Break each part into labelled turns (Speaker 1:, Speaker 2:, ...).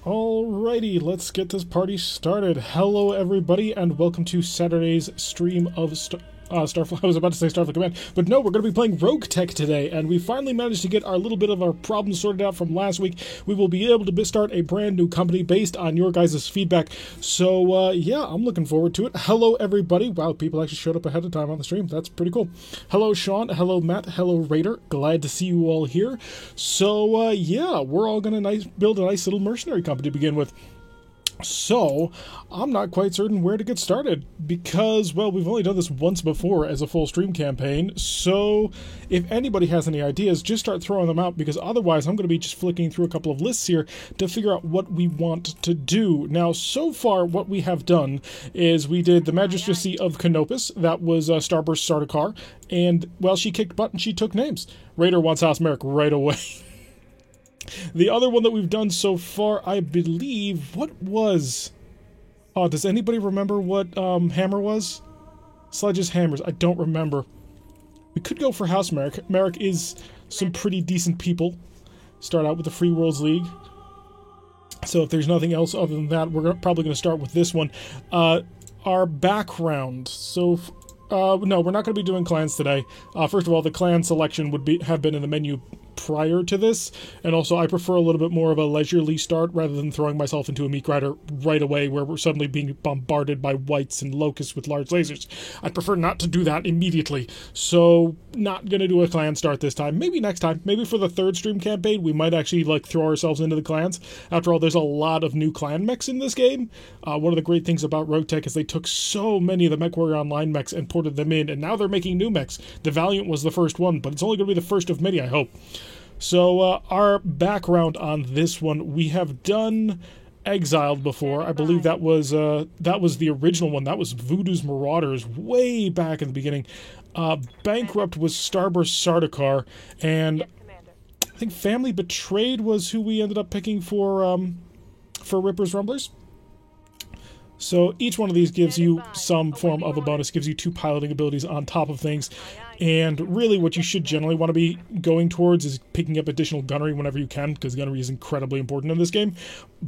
Speaker 1: Alrighty, let's get this party started. Hello, everybody, and welcome to Saturday's stream of Starfleet. I was about to say Starfleet Command, but no, we're going to be playing Rogue Tech today, and we finally managed to get our little bit of our problems sorted out from last week. We will be able to start a brand new company based on your guys' feedback. So, yeah, I'm looking forward to it. Hello, everybody. Wow, people actually showed up ahead of time on the stream. That's pretty cool. Hello, Sean. Hello, Matt. Hello, Raider. Glad to see you all here. So, yeah, we're all going to build a nice little mercenary company to begin with. So, I'm not quite certain where to get started, because, well, we've only done this once before as a full stream campaign, so if anybody has any ideas, just start throwing them out, because otherwise I'm going to be just flicking through a couple of lists here to figure out what we want to do. Now, so far, what we have done is we did the Magistracy of Canopus. That was Starburst Sardaukar, and, well, she kicked butt and she took names. Raider wants House Merrick right away. The other one that we've done so far, I believe, what was... Oh, does anybody remember what hammer was? Sledge's Hammers, I don't remember. We could go for House Merrick. Merrick is some pretty decent people. Start out with the Free Worlds League. So if there's nothing else other than that, we're probably going to start with this one. Our background. So... no, we're not going to be doing clans today. First of all, the clan selection would have been in the menu prior to this, and also I prefer a little bit more of a leisurely start rather than throwing myself into a meat grinder right away where we're suddenly being bombarded by wights and locusts with large lasers. I'd prefer not to do that immediately, so not going to do a clan start this time. Maybe next time. Maybe for the third stream campaign, we might actually throw ourselves into the clans. After all, there's a lot of new clan mechs in this game. One of the great things about Rogue Tech is they took so many of the MechWarrior Online mechs and ported them in, and now they're making new mechs. The Valiant was the first one, but it's only going to be the first of many, I hope. So, our background on this one, we have done Exiled before. I believe that was the original one. That was Voodoo's Marauders way back in the beginning. Bankrupt was Starburst Sardaukar, and I think Family Betrayed was who we ended up picking for Ripper's Rumblers. So each one of these gives you some form of a bonus, gives you 2 piloting abilities on top of things, and really what you should generally want to be going towards is picking up additional gunnery whenever you can, because gunnery is incredibly important in this game,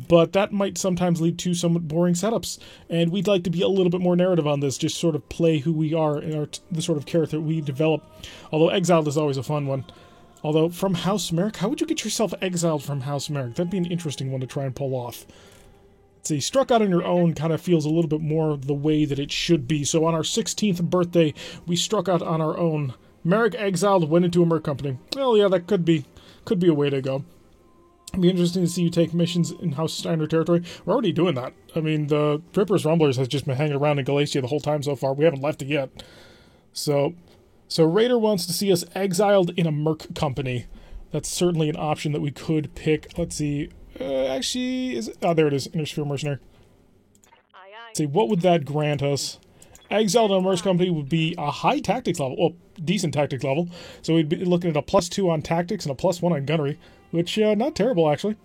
Speaker 1: but that might sometimes lead to somewhat boring setups, and we'd like to be a little bit more narrative on this, just sort of play who we are and the sort of character we develop, although Exiled is always a fun one. Although, from House Merrick, how would you get yourself exiled from House Merrick? That'd be an interesting one to try and pull off. See, struck out on your own kind of feels a little bit more the way that it should be. So on our 16th birthday, we struck out on our own. Merrick exiled, went into a merc company. Well, yeah, that could be a way to go. It'd be interesting to see you take missions in House Standard territory. We're already doing that. I mean, the Ripper's Rumblers has just been hanging around in Galatia the whole time so far. We haven't left it yet. So Raider wants to see us exiled in a merc company. That's certainly an option that we could pick. Let's see. Actually, there it is, Intersphere Mercenary. Let's see, what would that grant us? Exiled in a merc company would be a high tactics level, well, decent tactics level, so we'd be looking at a +2 on tactics and a +1 on gunnery, which, not terrible, actually.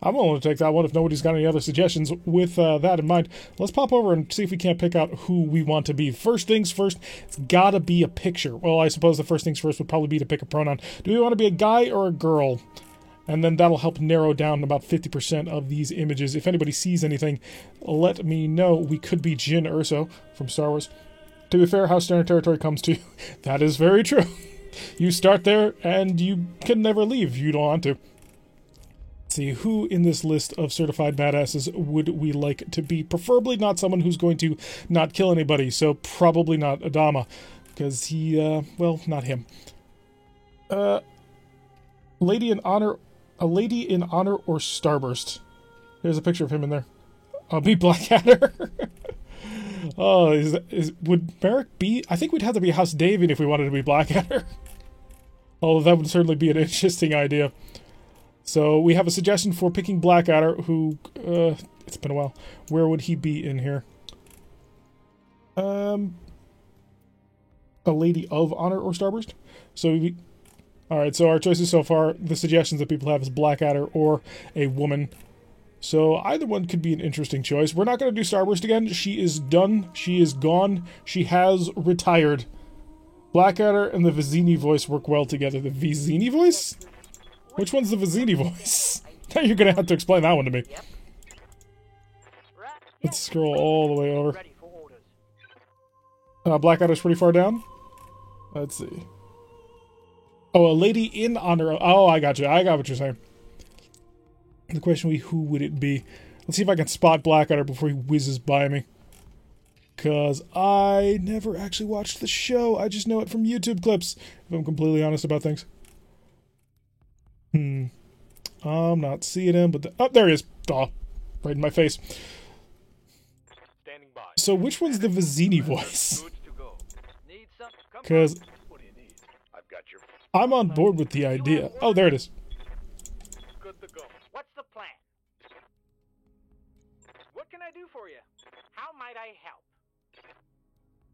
Speaker 1: I'm willing to take that one if nobody's got any other suggestions. With that in mind, let's pop over and see if we can't pick out who we want to be. First things first, it's gotta be a picture. Well, I suppose the first things first would probably be to pick a pronoun. Do we want to be a guy or a girl? And then that'll help narrow down about 50% of these images. If anybody sees anything, let me know. We could be Jyn Erso from Star Wars. To be fair, House Standard Territory comes to you. That is very true. You start there, and you can never leave if you don't want to. Let's see, who in this list of certified badasses would we like to be? Preferably not someone who's going to not kill anybody, so probably not Adama. Because he, well, not him. Lady in Honor... A Lady in Honor or Starburst. There's a picture of him in there. I'll be Blackadder. Oh, would Merrick be... I think we'd have to be House Davian if we wanted to be Blackadder. Although that would certainly be an interesting idea. So we have a suggestion for picking Blackadder, who... it's been a while. Where would he be in here? A Lady of Honor or Starburst? So we... Alright, so our choices so far, the suggestions that people have is Blackadder or a woman. So either one could be an interesting choice. We're not going to do Starburst again. She is done. She is gone. She has retired. Blackadder and the Vizzini voice work well together. The Vizzini voice? Which one's the Vizzini voice? Now you're gonna have to explain that one to me.
Speaker 2: Yep. Right.
Speaker 1: Let's scroll all the way over.
Speaker 2: Ready for orders.
Speaker 1: Blackadder's pretty far down. Let's see. Oh, a lady in honor of... Oh, I got you. I got what you're saying. The question will be, who would it be? Let's see if I can spot Blackadder before he whizzes by me. Because I never actually watched the show. I just know it from YouTube clips, if I'm completely honest about things. I'm not seeing him, but... Oh, there he is. Oh, right in my face.
Speaker 3: Standing by.
Speaker 1: So which one's the Vizzini voice?
Speaker 3: Goods to go.
Speaker 2: Need some? Come
Speaker 1: Because
Speaker 3: What do you need? I've got your
Speaker 1: I'm on board with the idea. Oh, there it is.
Speaker 3: good to go.
Speaker 2: What's the plan? What can I do for you? How might I help?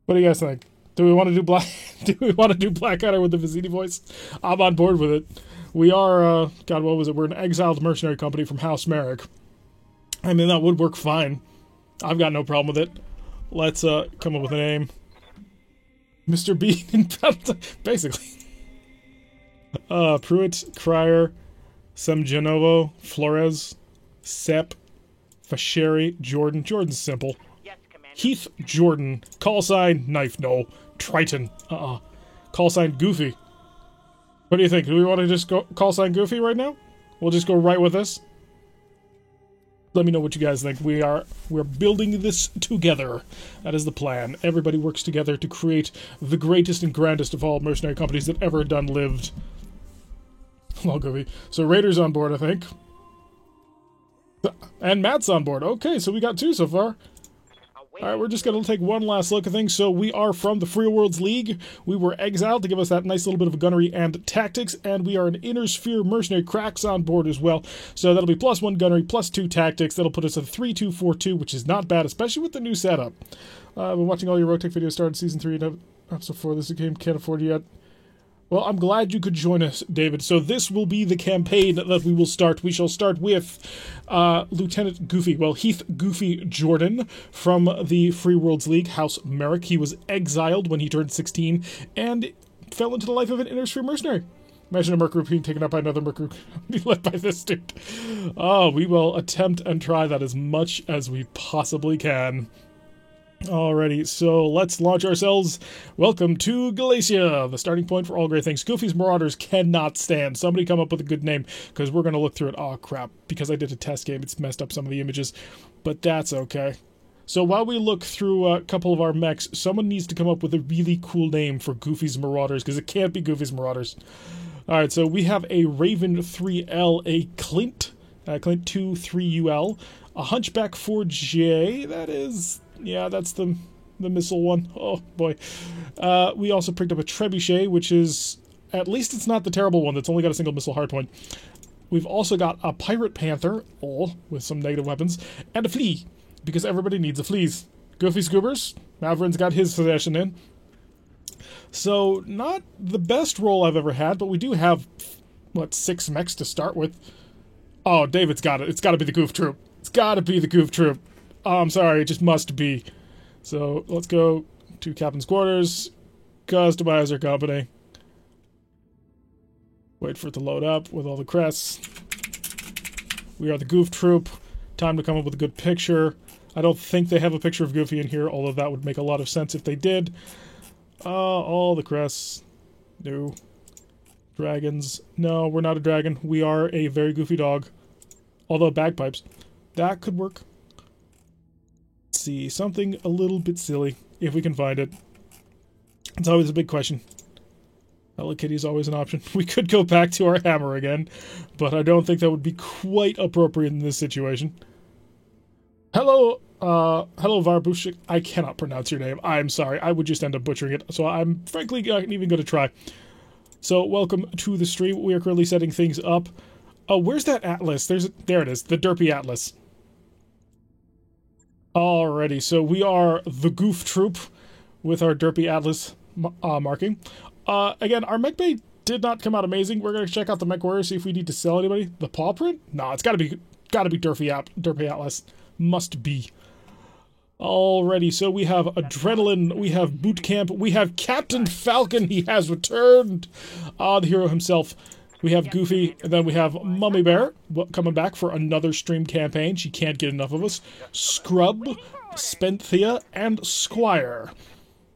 Speaker 1: What do you guys think? Do we want to do Do we want to do Blackadder with the Vizzini voice? I'm on board with it. We are, God, what was it? We're an exiled mercenary company from House Merrick. I mean, that would work fine. I've got no problem with it. Let's, come up with a name. Mr. Bean in basically. Pruitt, Cryer, Semjanovo, Flores, Sepp, Fasheri, Jordan. Jordan's simple.
Speaker 2: Yes, Commander.
Speaker 1: Heath Jordan. Call sign, knife, no. Triton, Call sign, Goofy. What do you think? Do we want to just go call sign Goofy right now? We'll just go right with this. Let me know what you guys think. We're building this together. That is the plan. Everybody works together to create the greatest and grandest of all mercenary companies that ever done lived. Well, Goofy. So Raider's on board, I think. And Matt's on board. Okay, so we got 2 so far. Alright, we're just going to take one last look at things. So we are from the Free Worlds League. We were exiled to give us that nice little bit of gunnery and tactics, and we are an Inner Sphere mercenary. Cracks on board as well. So that'll be +1 gunnery, +2 tactics. That'll put us at 3-2-4-2, which is not bad, especially with the new setup. I've been watching all your RogueTech videos, started Season 3 and Episode 4. This game can't afford it yet. Well, I'm glad you could join us, David. So this will be the campaign that we will start. We shall start with Lieutenant Goofy. Well, Heath Goofy Jordan from the Free Worlds League, House Merrick. He was exiled when he turned 16 and fell into the life of an Inner Sphere mercenary. Imagine a merc group being taken up by another merc group led by this dude. Oh, we will attempt and try that as much as we possibly can. Alrighty, so let's launch ourselves. Welcome to Galatia, the starting point for all great things. Goofy's Marauders cannot stand. Somebody come up with a good name, because we're going to look through it. Oh, crap. Because I did a test game, it's messed up some of the images. But that's okay. So while we look through a couple of our mechs, someone needs to come up with a really cool name for Goofy's Marauders, because it can't be Goofy's Marauders. Alright, so we have a Raven 3L, a Clint 2 3UL, a Hunchback 4J, that is... Yeah, that's the missile one. Oh, boy. We also picked up a Trebuchet, which is... At least it's not the terrible one that's only got a single missile hardpoint. We've also got a Pirate Panther, with some negative weapons, and a Flea, because everybody needs a Fleas. Goofy Scoobers, Maverin's got his possession in. So, not the best roll I've ever had, but we do have, 6 mechs to start with. Oh, David's got it. It's got to be the Goof Troop. It's got to be the Goof Troop. Oh, I'm sorry, it just must be. So, let's go to Captain's Quarters, Customizer Company. Wait for it to load up with all the crests. We are the Goof Troop. Time to come up with a good picture. I don't think they have a picture of Goofy in here, although that would make a lot of sense if they did. All the crests. No. Dragons. No, we're not a dragon. We are a very goofy dog. Although bagpipes. That could work. See, something a little bit silly, if we can find it. It's always a big question. Hello Kitty is always an option. We could go back to our hammer again, but I don't think that would be quite appropriate in this situation. Hello Varbushik. I cannot pronounce your name. I'm sorry. I would just end up butchering it, so I'm frankly not even going to try. So, welcome to the stream. We are currently setting things up. Oh, where's that Atlas? There it is, the Derpy Atlas. Alrighty, so we are the Goof Troop with our Derpy Atlas marking. Again, our mech bay did not come out amazing. We're going to check out the mech warrior, see if we need to sell anybody. The paw print? No, it's got to be Derpy Atlas. Must be. Alrighty, so we have Adrenaline, we have Boot Camp, we have Captain Falcon, he has returned! The hero himself. We have Goofy, and then we have Mummy Bear coming back for another stream campaign. She can't get enough of us. Scrub, Spenthea, and Squire.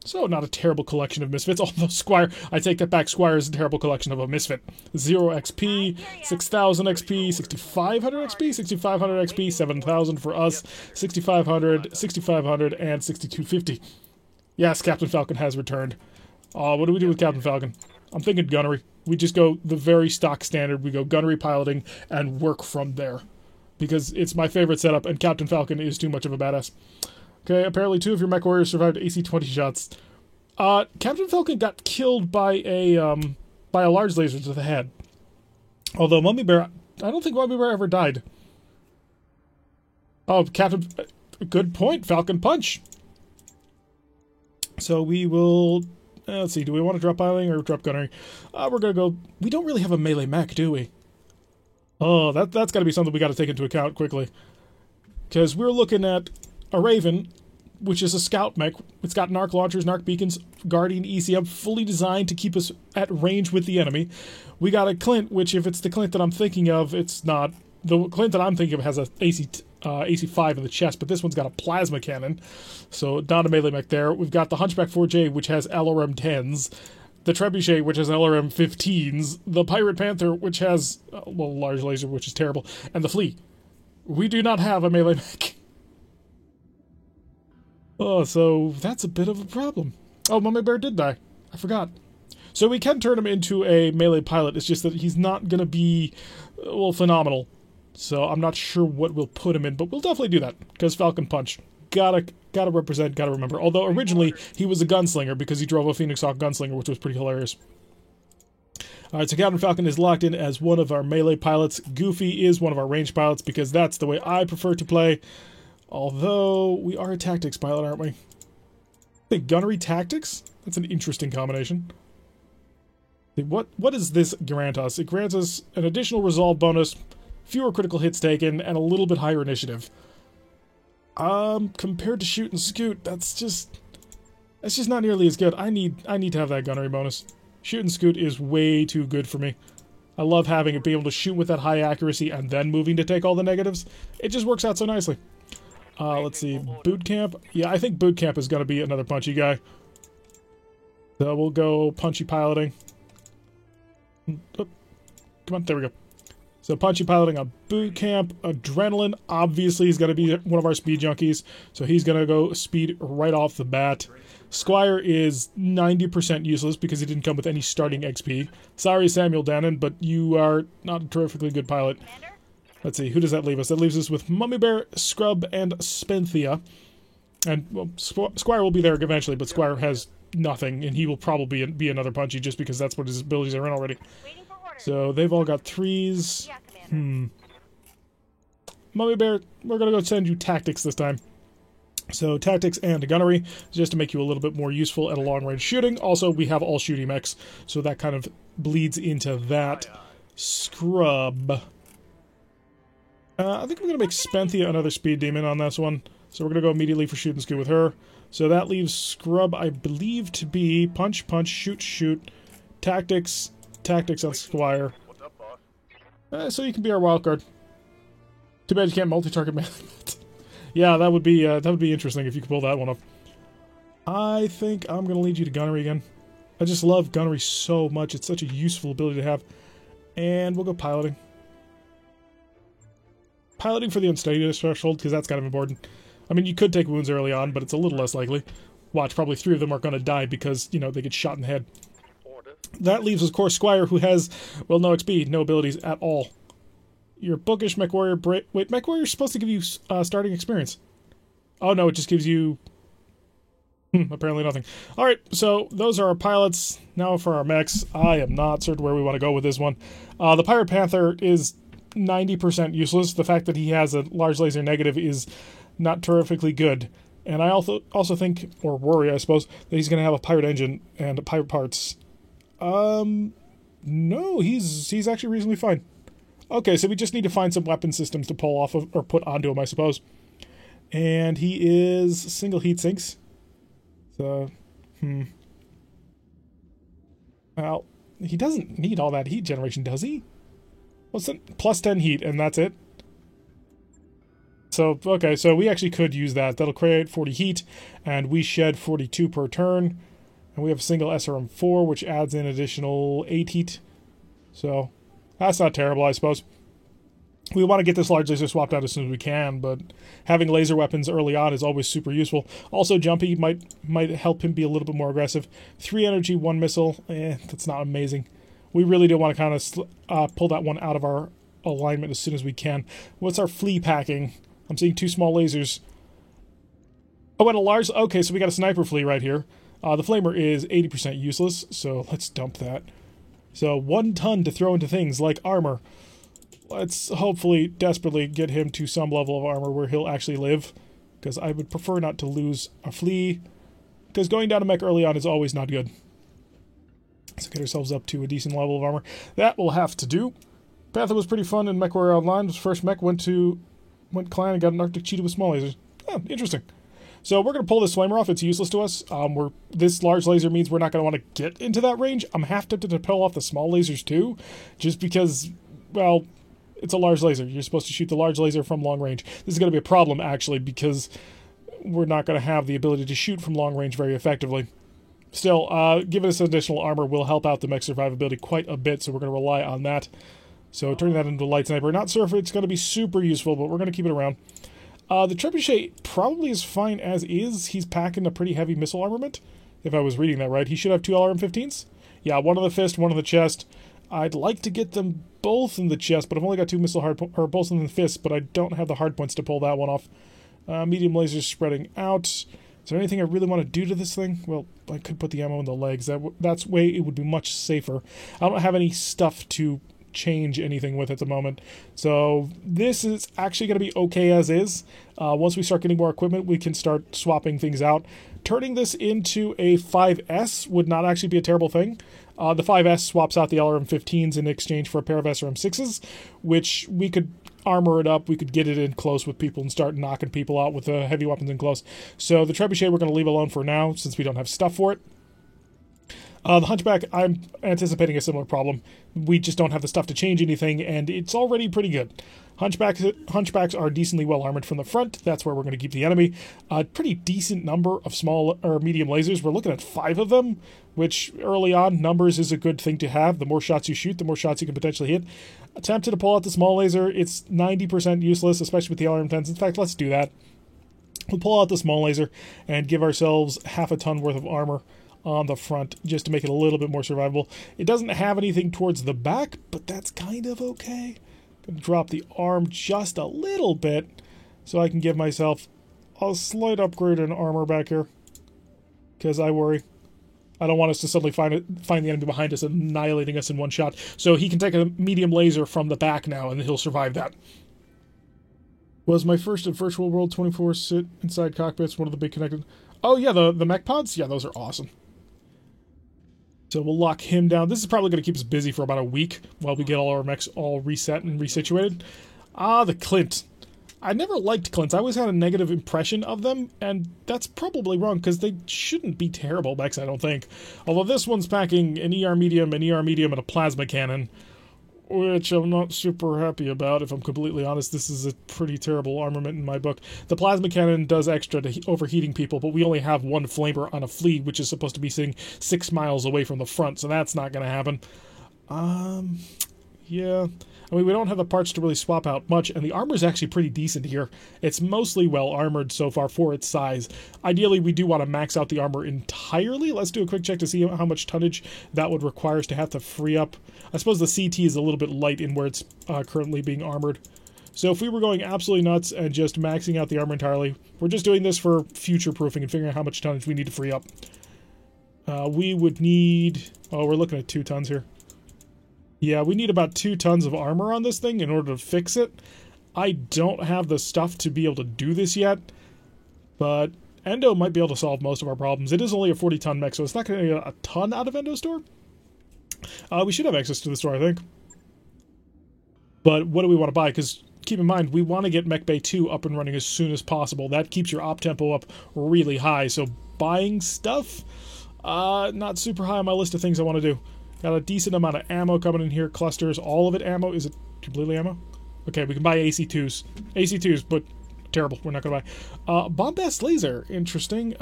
Speaker 1: So, not a terrible collection of misfits, although Squire, I take that back, Squire is a terrible collection of a misfit. 0 XP, 6,000 XP, 6,500 XP, 6,500 XP, 7,000 for us, 6,500, 6,500, and 6,250. Yes, Captain Falcon has returned. What do we do with Captain Falcon? I'm thinking gunnery. We just go the very stock standard. We go gunnery piloting and work from there. Because it's my favorite setup, and Captain Falcon is too much of a badass. Okay, apparently 2 of your mech warriors survived AC-20 shots. Captain Falcon got killed by a large laser to the head. Although Mummy Bear, I don't think Mummy Bear ever died. Oh, good point, Falcon Punch. So we will, let's see, do we want to drop piloting or drop gunnery? We're gonna go, we don't really have a melee mech, do we? Oh, that's gotta be something we gotta take into account quickly. Because we're looking at a Raven, which is a scout mech. It's got narc launchers, narc beacons, Guardian ECM, fully designed to keep us at range with the enemy. We got a Clint, which if it's the Clint that I'm thinking of, it's not. The Clint that I'm thinking of has a AC5 in the chest, but this one's got a plasma cannon, so not a melee mech there. We've got the Hunchback 4J, which has LRM 10s, the Trebuchet, which has LRM 15s, the Pirate Panther, which has a large laser, which is terrible, and the Flea. We do not have a melee mech. Oh, so that's a bit of a problem. Oh, Mummy Bear did die. I forgot. So we can turn him into a melee pilot. It's just that he's not going to be, well, phenomenal. So I'm not sure what we'll put him in, but we'll definitely do that. Because Falcon Punch. Gotta represent, gotta remember. Although originally he was a gunslinger because he drove a Phoenix Hawk gunslinger, which was pretty hilarious. Alright, so Captain Falcon is locked in as one of our melee pilots. Goofy is one of our range pilots because that's the way I prefer to play. Although, we are a tactics pilot, aren't we? Hey, gunnery tactics? That's an interesting combination. What does this grant us? It grants us an additional resolve bonus, fewer critical hits taken, and a little bit higher initiative. Compared to shoot and scoot, that's just not nearly as good. I need to have that gunnery bonus. Shoot and scoot is way too good for me. I love having it be able to shoot with that high accuracy and then moving to take all the negatives. It just works out so nicely. Let's see, boot camp. Yeah, I think boot camp is going to be another punchy guy. So we'll go punchy piloting. Oh, come on, there we go. So punchy piloting on boot camp. Adrenaline, obviously, he's going to be one of our speed junkies. So he's going to go speed right off the bat. Squire is 90% useless because he didn't come with any starting XP. Sorry, Samuel Dannon, but you are not a terrifically good pilot. Let's see, who does that leave us? That leaves us with Mummy Bear, Scrub, and Spenthea. And, well, Squire will be there eventually, but Squire has nothing, and he will probably be another punchy just because that's what his abilities are in already. So, they've all got 3s. Mummy Bear, we're gonna go send you tactics this time. So, tactics and gunnery, just to make you a little bit more useful at a long-range shooting. Also, we have all shooting mechs, so that kind of bleeds into that. Scrub. I think we're going to make Spenthea another speed demon on this one. So we're going to go immediately for shoot and scoot with her. So that leaves Scrub, I believe, to be punch, punch, shoot, shoot, tactics, tactics on Squire.
Speaker 3: What's up, boss?
Speaker 1: So you can be our wild card. Too bad you can't multi-target melee. Yeah, that would be interesting if you could pull that one off. I think I'm going to lead you to gunnery again. I just love gunnery so much. It's such a useful ability to have. And we'll go piloting. Piloting for the unsteadiness threshold, because that's kind of important. I mean, you could take wounds early on, but it's a little less likely. Watch, probably 3 of them are going to die because, you know, they get shot in the head. That leaves, of course, Squire, who has, well, no XP, no abilities at all. Your bookish Mech Warrior... Wait, Mech Warrior is supposed to give you starting experience. Oh, no, it just gives you... apparently nothing. Alright, so those are our pilots. Now for our mechs. I am not certain where we want to go with this one. The Pirate Panther is 90% useless. The fact that he has a large laser negative is not terrifically good. And I also think, or worry, I suppose, that he's going to have a pirate engine and pirate parts. No, he's actually reasonably fine. Okay, so we just need to find some weapon systems to pull off of, or put onto him, I suppose. And he is single heat sinks. So, well, he doesn't need all that heat generation, does he? What's it? Plus 10 heat, and that's it? So, okay, so we actually could use that. That'll create 40 heat, and we shed 42 per turn. And we have a single SRM4, which adds in additional 8 heat. So, that's not terrible, I suppose. We want to get this large laser swapped out as soon as we can, but having laser weapons early on is always super useful. Also, Jumpy might help him be a little bit more aggressive. 3 energy, 1 missile. That's not amazing. We really do want to kind of pull that one out of our alignment as soon as we can. What's our flea packing? I'm seeing 2 small lasers. Oh, and a large... Okay, so we got a sniper flea right here. The flamer is 80% useless, so let's dump that. So 1 ton to throw into things like armor. Let's hopefully desperately get him to some level of armor where he'll actually live, because I would prefer not to lose a flea, because going down a mech early on is always not good. So get ourselves up to a decent level of armor. That will have to do. Panther was pretty fun in MechWarrior Online. His first mech went clan and got an Arctic Cheetah with small lasers. Oh, interesting. So we're going to pull this flamer off. It's useless to us. This large laser means we're not going to want to get into that range. I'm half tempted to pull off the small lasers too, just because, well, it's a large laser. You're supposed to shoot the large laser from long range. This is going to be a problem, actually, because we're not going to have the ability to shoot from long range very effectively. Still, giving us additional armor will help out the mech survivability quite a bit, so we're going to rely on that. So turning that into a light sniper. Not sure if it's going to be super useful, but we're going to keep it around. The Trebuchet probably is fine as is. He's packing a pretty heavy missile armament, if I was reading that right. He should have 2 LRM-15s. Yeah, 1 on the fist, 1 on the chest. I'd like to get them both in the chest, but I've only got 2 missile or both in the fist, but I don't have the hard points to pull that one off. Medium lasers spreading out. Is there anything I really want to do to this thing? Well, I could put the ammo in the legs. That's way it would be much safer. I don't have any stuff to change anything with at the moment. So this is actually going to be okay as is. Once we start getting more equipment, we can start swapping things out. Turning this into a 5S would not actually be a terrible thing. The 5S swaps out the LRM-15s in exchange for a pair of SRM-6s, which we could armor it up, we could get it in close with people and start knocking people out with heavy weapons in close. So the Trebuchet we're going to leave alone for now, since we don't have stuff for it. The Hunchback, I'm anticipating a similar problem. We just don't have the stuff to change anything, and it's already pretty good. Hunchbacks are decently well armored from the front. That's where we're going to keep the enemy. A pretty decent number of small or medium lasers. We're looking at 5 of them, which early on, numbers is a good thing to have. The more shots you shoot, the more shots you can potentially hit. Attempted to pull out the small laser. It's 90% useless, especially with the LRM-10s. In fact, let's do that. We'll pull out the small laser and give ourselves half a ton worth of armor on the front, just to make it a little bit more survivable. It doesn't have anything towards the back, but that's kind of okay. Gonna drop the arm just a little bit, so I can give myself a slight upgrade in armor back here, because I worry. I don't want us to suddenly find the enemy behind us and annihilating us in one shot. So he can take a medium laser from the back now, and he'll survive that. Was my first at Virtual World 24 sit inside cockpits, one of the big connected... Oh yeah, the mech pods? Yeah, those are awesome. So we'll lock him down. This is probably going to keep us busy for about a week while we get all our mechs all reset and resituated. The Clint. I never liked Clints. I always had a negative impression of them, and that's probably wrong, because they shouldn't be terrible mechs, I don't think. Although this one's packing an ER medium, and a plasma cannon, which I'm not super happy about, if I'm completely honest. This is a pretty terrible armament in my book. The plasma cannon does extra to overheating people, but we only have 1 flamer on a fleet, which is supposed to be sitting 6 miles away from the front, so that's not going to happen. Yeah. I mean, we don't have the parts to really swap out much, and the armor is actually pretty decent here. It's mostly well armored so far for its size. Ideally, we do want to max out the armor entirely. Let's do a quick check to see how much tonnage that would require us to have to free up. I suppose the CT is a little bit light in where it's currently being armored. So if we were going absolutely nuts and just maxing out the armor entirely, we're just doing this for future proofing and figuring out how much tonnage we need to free up. We would need... Oh, we're looking at 2 tons here. Yeah, we need about 2 tons of armor on this thing in order to fix it. I don't have the stuff to be able to do this yet, but Endo might be able to solve most of our problems. It is only a 40-ton mech, so it's not going to get a ton out of Endo store. We should have access to the store, I think. But what do we want to buy? Because keep in mind, we want to get Mech Bay 2 up and running as soon as possible. That keeps your op tempo up really high, so buying stuff, not super high on my list of things I want to do. Got a decent amount of ammo coming in here. Clusters, all of it ammo. Is it completely ammo? Okay, we can buy AC2s. AC2s, but terrible. We're not going to buy. Bombast laser. Interesting.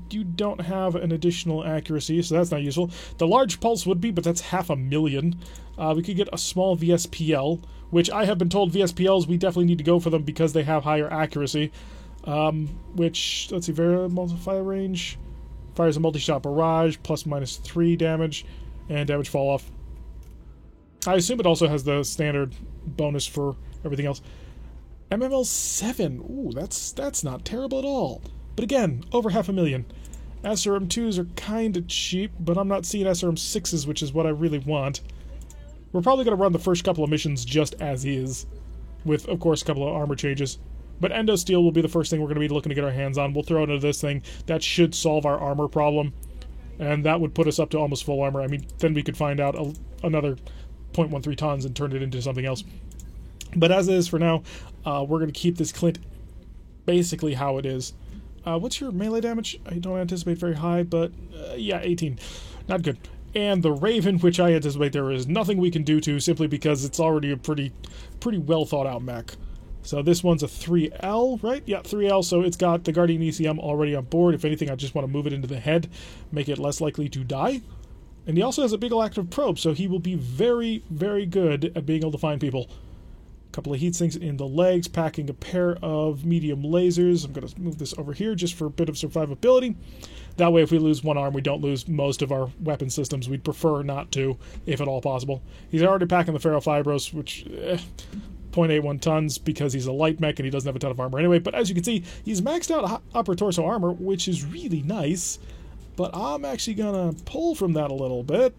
Speaker 1: You don't have an additional accuracy, so that's not useful. The large pulse would be, but that's 500,000. We could get a small VSPL, which I have been told VSPLs, we definitely need to go for them because they have higher accuracy. Which, let's see, very multiplier range. Fires a multi-shot barrage, plus minus 3 damage, and damage fall off. I assume it also has the standard bonus for everything else. MML 7, ooh, that's not terrible at all. But again, over 500,000. SRM 2s are kind of cheap, but I'm not seeing SRM 6s, which is what I really want. We're probably going to run the first couple of missions just as is, with, of course, a couple of armor changes. But Endo Steel will be the first thing we're going to be looking to get our hands on. We'll throw it into this thing. That should solve our armor problem. And that would put us up to almost full armor. I mean, then we could find out another 0.13 tons and turn it into something else. But as it is for now, we're going to keep this Clint basically how it is. What's your melee damage? I don't anticipate very high, but yeah, 18. Not good. And the Raven, which I anticipate there is nothing we can do to, simply because it's already a pretty well thought out mech. So this one's a 3L, right? Yeah, 3L, so it's got the Guardian ECM already on board. If anything, I just want to move it into the head, make it less likely to die. And he also has a Beagle active probe, so he will be very, very good at being able to find people. A couple of heat sinks in the legs, packing a pair of medium lasers. I'm going to move this over here just for a bit of survivability. That way, if we lose one arm, we don't lose most of our weapon systems. We'd prefer not to, if at all possible. He's already packing the Ferrofibros, which... 0.81 tons because he's a light mech and he doesn't have a ton of armor anyway. But as you can see, he's maxed out upper torso armor, which is really nice. But I'm actually going to pull from that a little bit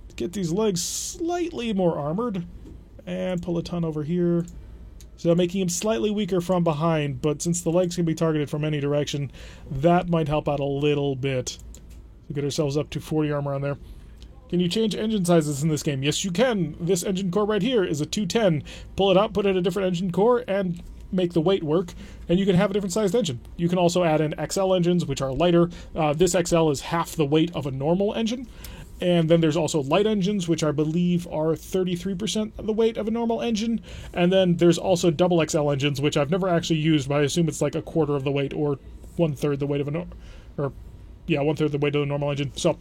Speaker 1: to get these legs slightly more armored. And pull a ton over here. So making him slightly weaker from behind, but since the legs can be targeted from any direction, that might help out a little bit. So get ourselves up to 40 armor on there. Can you change engine sizes in this game? Yes, you can. This engine core right here is a 210. Pull it out, put it in a different engine core, and make the weight work, and you can have a different sized engine. You can also add in XL engines, which are lighter. This XL is half the weight of a normal engine. And then there's also light engines, which I believe are 33% of the weight of a normal engine. And then there's also double XL engines, which I've never actually used, but I assume it's like a quarter of the weight or 1/3 the weight of a one-third the weight of the normal engine. So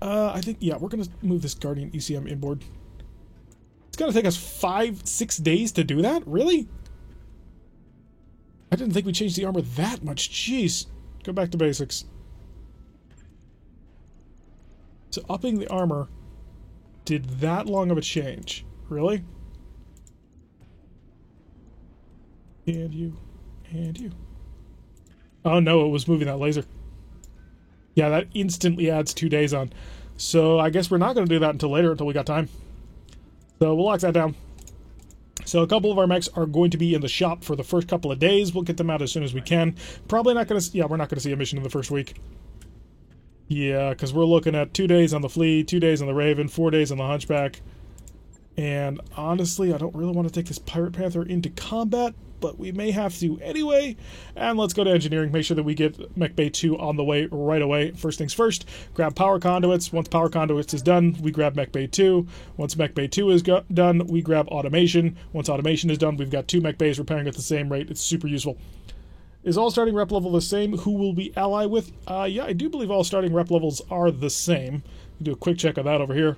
Speaker 1: I think, yeah, we're going to move this Guardian ECM inboard. It's going to take us 5-6 days to do that? Really? I didn't think we changed the armor that much. Jeez. Go back to basics. So upping the armor did that long of a change. Really? And you. And you. Oh no, it was moving that laser. Yeah, that instantly adds 2 days on. So I guess we're not going to do that until later, until we got time. So we'll lock that down. So a couple of our mechs are going to be in the shop for the first couple of days. We'll get them out as soon as we can. Probably not going to... Yeah, we're not going to see a mission in the first week. Yeah, because we're looking at 2 days on the Flea, 2 days on the Raven, 4 days on the Hunchback. And honestly, I don't really want to take this Pirate Panther into combat, but we may have to anyway. And let's go to engineering, make sure that we get Mech Bay 2 on the way right away. First things first, grab power conduits. Once power conduits is done, we grab Mech Bay 2. Once Mech Bay 2 is done, we grab automation. Once automation is done, we've got 2 Mech Bays repairing at the same rate. It's super useful. Is all starting rep level the same? Who will we ally with? Yeah, I do believe all starting rep levels are the same. Do a quick check of that over here.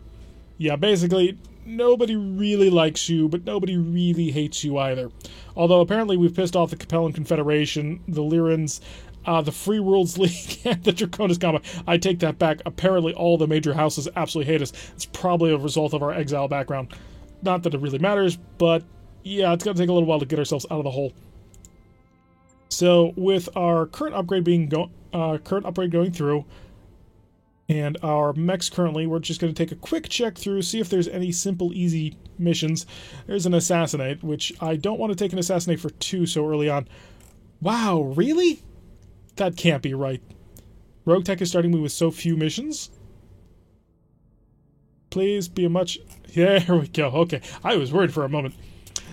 Speaker 1: Yeah, basically, nobody really likes you, but nobody really hates you either. Although, apparently, we've pissed off the Capellan Confederation, the Lyrans, the Free Worlds League, and the Draconis Comma. I take that back. Apparently, all the major houses absolutely hate us. It's probably a result of our exile background. Not that it really matters, but yeah, it's going to take a little while to get ourselves out of the hole. So, with our current upgrade going through, and our mechs currently, we're just going to take a quick check through, see if there's any simple, easy missions. There's an Assassinate, which I don't want to take an Assassinate for 2 so early on. Wow, really? That can't be right. Rogue Tech is starting me with so few missions? Please be a much... Yeah, here we go. Okay, I was worried for a moment.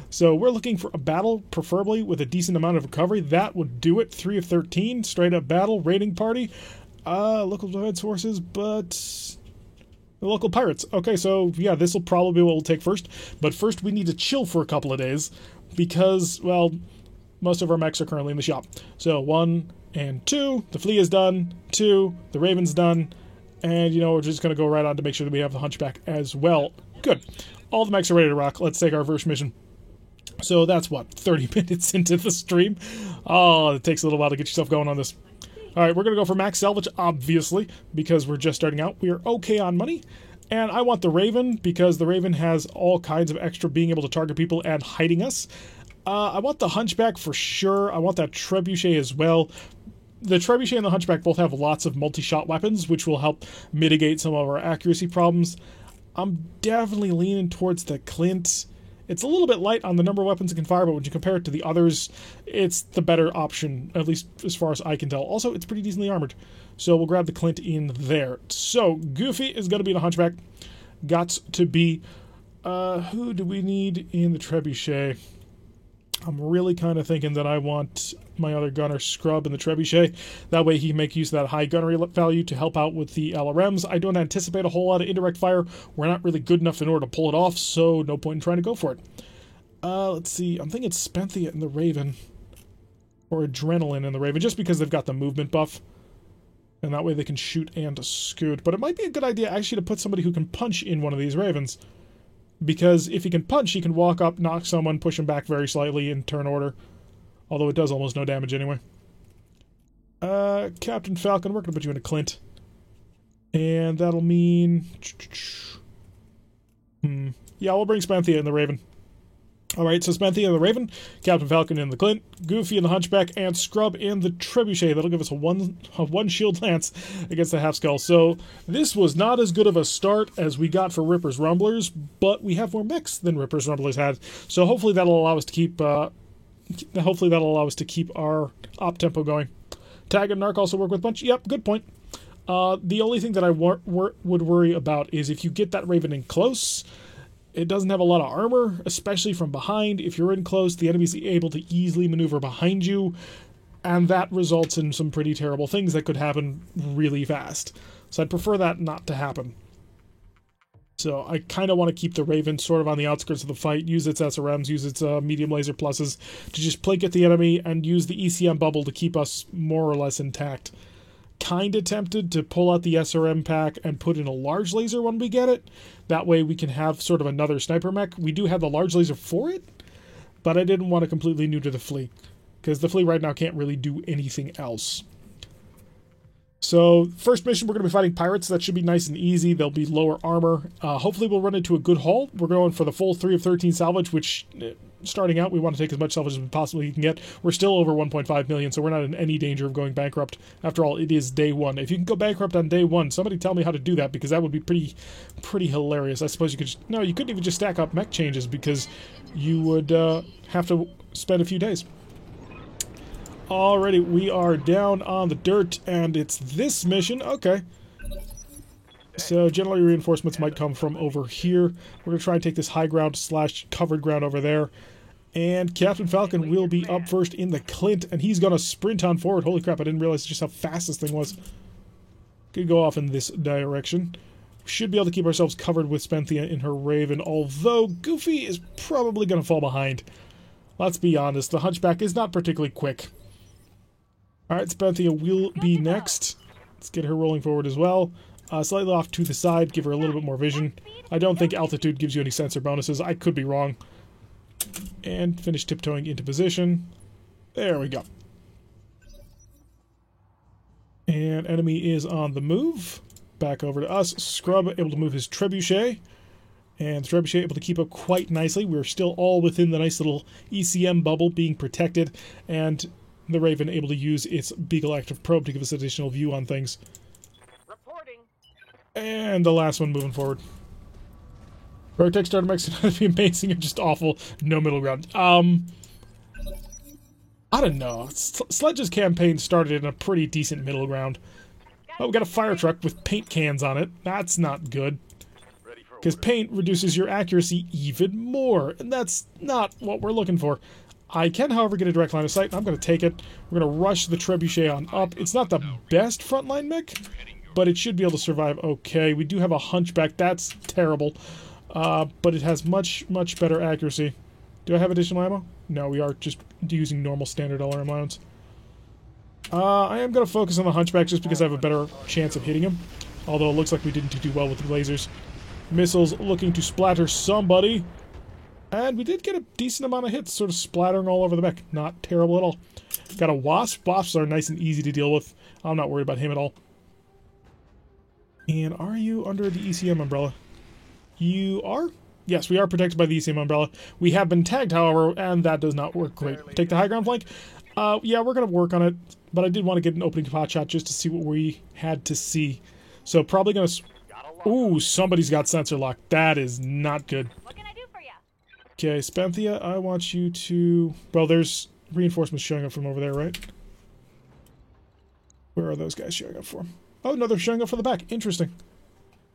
Speaker 1: So we're looking for a battle, preferably with a decent amount of recovery. That would do it. 3 of 13, straight up battle, raiding party. Local defense forces, but The local pirates. Okay, so yeah, this will probably be what we'll take first. But first we need to chill for a couple of days because, well, most of our mechs are currently in the shop. So 1 and 2, the flea is done. 2, the raven's done. And, you know, we're just going to go right on to make sure that we have the hunchback as well. Good. All the mechs are ready to rock. Let's take our first mission. So that's what, 30 minutes into the stream? Oh, it takes a little while to get yourself going on this. Alright, we're going to go for max salvage, obviously, because we're just starting out. We are okay on money. And I want the Raven, because the Raven has all kinds of extra being able to target people and hiding us. I want the Hunchback for sure. I want that Trebuchet as well. The Trebuchet and the Hunchback both have lots of multi-shot weapons, which will help mitigate some of our accuracy problems. I'm definitely leaning towards the Clint. It's a little bit light on the number of weapons it can fire, but when you compare it to the others, it's the better option, at least as far as I can tell. Also, it's pretty decently armored, so we'll grab the Clint in there. So, Goofy is going to be the Hunchback. Got to be... who do we need in the Trebuchet? I'm really kind of thinking that I want my other gunner Scrub in the Trebuchet. That way he can make use of that high gunnery value to help out with the LRMs. I don't anticipate a whole lot of indirect fire. We're not really good enough in order to pull it off, so no point in trying to go for it. Let's see. I'm thinking Spenthia in the Raven. Or Adrenaline in the Raven, just because they've got the movement buff. And that way they can shoot and scoot. But it might be a good idea actually to put somebody who can punch in one of these Ravens. Because if he can punch, he can walk up, knock someone, push him back very slightly in turn order. Although it does almost no damage anyway. Captain Falcon, we're going to put you in a Clint. And that'll mean... Yeah, we'll bring Spenthia in the Raven. Alright, so Spenthia in the Raven, Captain Falcon in the Clint, Goofy in the Hunchback, and Scrub in the Trebuchet. That'll give us a one shield lance against the Half Skull. So this was not as good of a start as we got for Ripper's Rumblers, but we have more mechs than Ripper's Rumblers had. So hopefully that'll allow us to keep our op tempo going. Tag and Narc also work with Bunch. Yep, good point. The only thing that I would worry about is if you get that Raven in close. It doesn't have a lot of armor, especially from behind. If you're in close, the enemy's able to easily maneuver behind you, and that results in some pretty terrible things that could happen really fast. So I'd prefer that not to happen. So I kind of want to keep the Raven sort of on the outskirts of the fight, use its SRMs, use its medium laser pluses to just plink at the enemy, and use the ECM bubble to keep us more or less intact. Kind of tempted to pull out the SRM pack and put in a large laser when we get it. That way we can have sort of another sniper mech. We do have the large laser for it, but I didn't want to completely neuter the Flea, because the Flea right now can't really do anything else. So, first mission, we're going to be fighting pirates. That should be nice and easy. They'll be lower armor. Hopefully we'll run into a good haul. We're going for the full 3 of 13 salvage, which, starting out, we want to take as much salvage as we possibly can get. We're still over 1.5 million, so we're not in any danger of going bankrupt. After all, it is day 1. If you can go bankrupt on day 1, somebody tell me how to do that, because that would be pretty hilarious. I suppose you could just... No, you couldn't even just stack up mech changes, because you would have to spend a few days. Alrighty, we are down on the dirt, and it's this mission. Okay. So, generally reinforcements might come from over here. We're going to try and take this high ground / covered ground over there. And Captain Falcon will be up first in the Clint, and he's going to sprint on forward. Holy crap, I didn't realize just how fast this thing was. Could go off in this direction. We should be able to keep ourselves covered with Spenthia in her Raven, although Goofy is probably going to fall behind. Let's be honest, the Hunchback is not particularly quick. Alright, Spenthia will be next. Let's get her rolling forward as well. Slightly off to the side, give her a little bit more vision. I don't think altitude gives you any sensor bonuses. I could be wrong. And finish tiptoeing into position. There we go. And enemy is on the move. Back over to us. Scrub able to move his Trebuchet. And the Trebuchet able to keep up quite nicely. We're still all within the nice little ECM bubble being protected. And the Raven able to use its Beagle Active Probe to give us additional view on things.
Speaker 2: Reporting.
Speaker 1: And the last one moving forward. Vertex starter mechs to be amazing or just awful. No middle ground. I don't know. Sledge's campaign started in a pretty decent middle ground. Oh, we got a fire truck with paint cans on it. That's not good. Because paint reduces your accuracy even more. And that's not what we're looking for. I can, however, get a direct line of sight. I'm going to take it. We're going to rush the Trebuchet on up. It's not the best frontline mech, but it should be able to survive okay. We do have a hunchback. That's terrible. But it has much, much better accuracy. Do I have additional ammo? No, we are just using normal standard LRM rounds. I am going to focus on the hunchback just because I have a better chance of hitting him. Although it looks like we didn't do well with the lasers. Missiles looking to splatter somebody. And we did get a decent amount of hits, sort of splattering all over the mech. Not terrible at all. Got a Wasp. Wasps are nice and easy to deal with. I'm not worried about him at all. And are you under the ECM umbrella? You are? Yes, we are protected by the ECM umbrella. We have been tagged, however, and that does not work great. Take the high ground flank? Yeah, we're going to work on it. But I did want to get an opening pot shot just to see what we had to see. So probably going to... Ooh, somebody's got sensor lock. That is not good.
Speaker 4: What can I do for you?
Speaker 1: Okay, Spenthia, I want you to... Well, there's reinforcements showing up from over there, right? Where are those guys showing up for? Oh, no, they're showing up for the back. Interesting.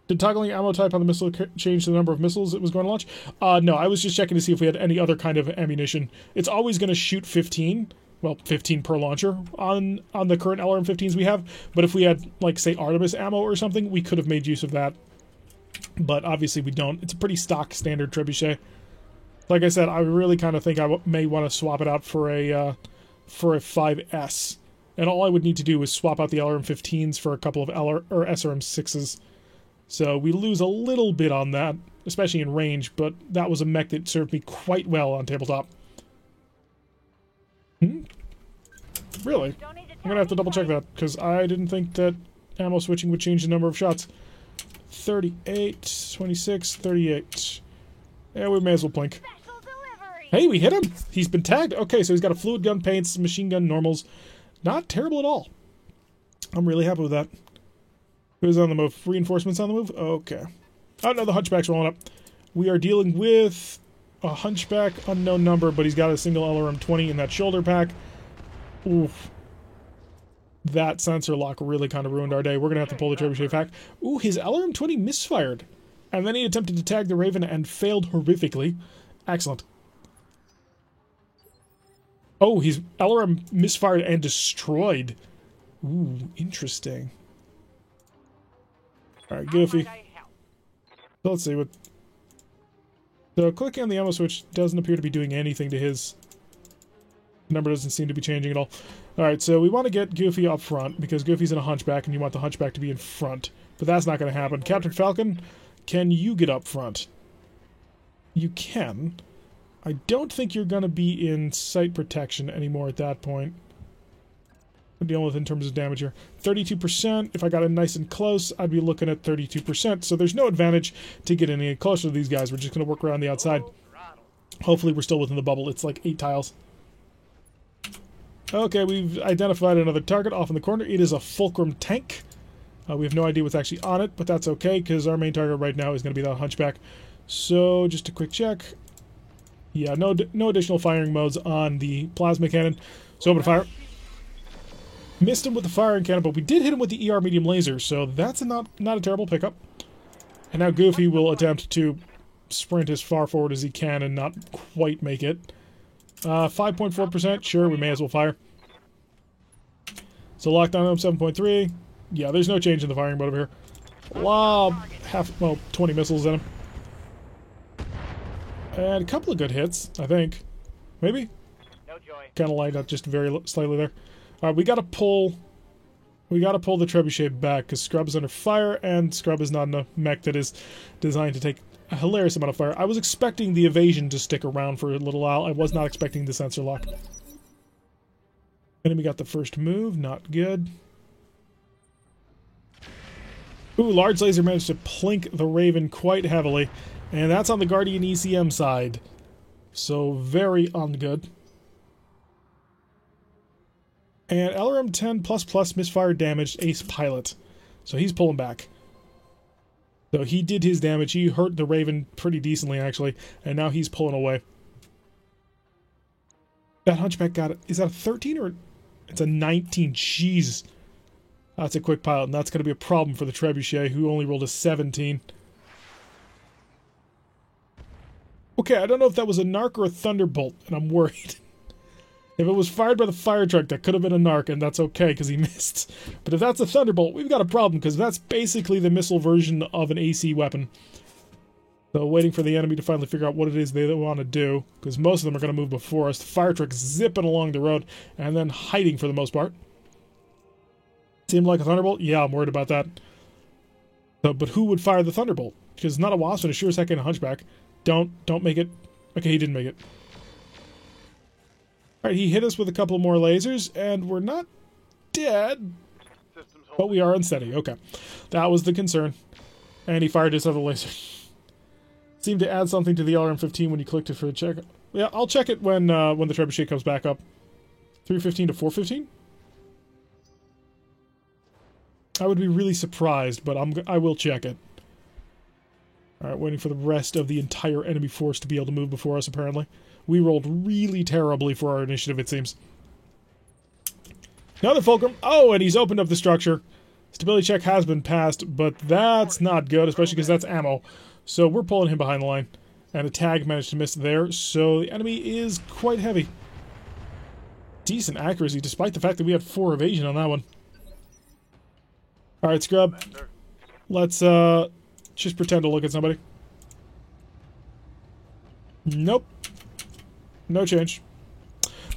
Speaker 1: Did toggling ammo type on the missile change the number of missiles it was going to launch? No, I was just checking to see if we had any other kind of ammunition. It's always going to shoot 15. Well, 15 per launcher on the current LRM-15s we have. But if we had, like, say, Artemis ammo or something, we could have made use of that. But obviously we don't. It's a pretty stock standard trebuchet. Like I said, I really kind of think I may want to swap it out for a 5S. And all I would need to do is swap out the LRM-15s for a couple of SRM-6s. So we lose a little bit on that, especially in range, but that was a mech that served me quite well on tabletop. Really? I'm going to have to double check that, because I didn't think that ammo switching would change the number of shots. 38, 26, 38. Yeah, we may as well blink. Hey, we hit him! He's been tagged! Okay, so he's got a fluid gun paints, machine gun normals. Not terrible at all. I'm really happy with that. Who's on the move? Reinforcements on the move? Okay. Oh no, the hunchback's rolling up. We are dealing with a hunchback, unknown number, but he's got a single LRM-20 in that shoulder pack. Oof. That sensor lock really kind of ruined our day. We're going to have to pull the trebuchet back. Ooh, his LRM-20 misfired. And then he attempted to tag the Raven and failed horrifically. Excellent. Oh, his LRM misfired and destroyed. Ooh, interesting. Alright, Goofy. So let's see what... So clicking on the ammo switch doesn't appear to be doing anything to his... Number doesn't seem to be changing at all. Alright, so we want to get Goofy up front, because Goofy's in a hunchback, and you want the hunchback to be in front. But that's not going to happen. Captain Falcon, can you get up front? You can. I don't think you're going to be in sight protection anymore at that point. I'm dealing with in terms of damage here. 32%. If I got it nice and close, I'd be looking at 32%. So there's no advantage to get any closer to these guys. We're just going to work around the outside. Hopefully we're still within the bubble. It's like 8 tiles. Okay, we've identified another target off in the corner. It is a Fulcrum tank. We have no idea what's actually on it, but that's okay, because our main target right now is going to be that hunchback. So, just a quick check. Yeah, no additional firing modes on the plasma cannon. So open fire. Missed him with the firing cannon, but we did hit him with the ER medium laser, so that's not a terrible pickup. And now Goofy will attempt to sprint as far forward as he can and not quite make it. 5.4%, sure, we may as well fire. So locked on him, 7.3. Yeah, there's no change in the firing mode over here. Lob, 20 missiles in him. And a couple of good hits, I think. Maybe?
Speaker 2: No joy.
Speaker 1: Kind of light up just very slightly there. Alright, we gotta pull the trebuchet back, because Scrub is under fire, and Scrub is not in a mech that is designed to take a hilarious amount of fire. I was expecting the evasion to stick around for a little while. I was not expecting the sensor lock. Enemy got the first move, not good. Ooh, large laser managed to plink the Raven quite heavily, and that's on the Guardian ECM side. So, very ungood. And LRM-10++ misfire damaged Ace Pilot. So he's pulling back. So he did his damage. He hurt the Raven pretty decently, actually. And now he's pulling away. That Hunchback got it. Is that a 13 or... It's a 19. Jeez. That's a quick pilot, and that's going to be a problem for the Trebuchet, who only rolled a 17. Okay, I don't know if that was a Narc or a Thunderbolt, and I'm worried. If it was fired by the fire truck, that could have been a narc, and that's okay, because he missed. But if that's a Thunderbolt, we've got a problem, because that's basically the missile version of an AC weapon. So waiting for the enemy to finally figure out what it is they want to do, because most of them are going to move before us. The fire truck's zipping along the road, and then hiding for the most part. Seemed like a Thunderbolt? Yeah, I'm worried about that. So, but who would fire the Thunderbolt? Because it's not a Wasp, and it's sure as heck ain't a Hunchback. Don't make it. Okay, he didn't make it. Alright, he hit us with a couple more lasers, and we're not dead, but we are unsteady. Okay, that was the concern. And he fired his other laser. Seemed to add something to the LRM-15 when you clicked it for a check. Yeah, I'll check it when the trebuchet comes back up. 315 to 415? I would be really surprised, but I will check it. Alright, waiting for the rest of the entire enemy force to be able to move before us, apparently. We rolled really terribly for our initiative, it seems. Another Fulcrum. Oh, and he's opened up the structure. Stability check has been passed, but that's not good, especially because that's ammo. So we're pulling him behind the line. And a tag managed to miss there, so the enemy is quite heavy. Decent accuracy, despite the fact that we had 4 evasion on that one. Alright, Scrub. Let's, just pretend to look at somebody. Nope. No change.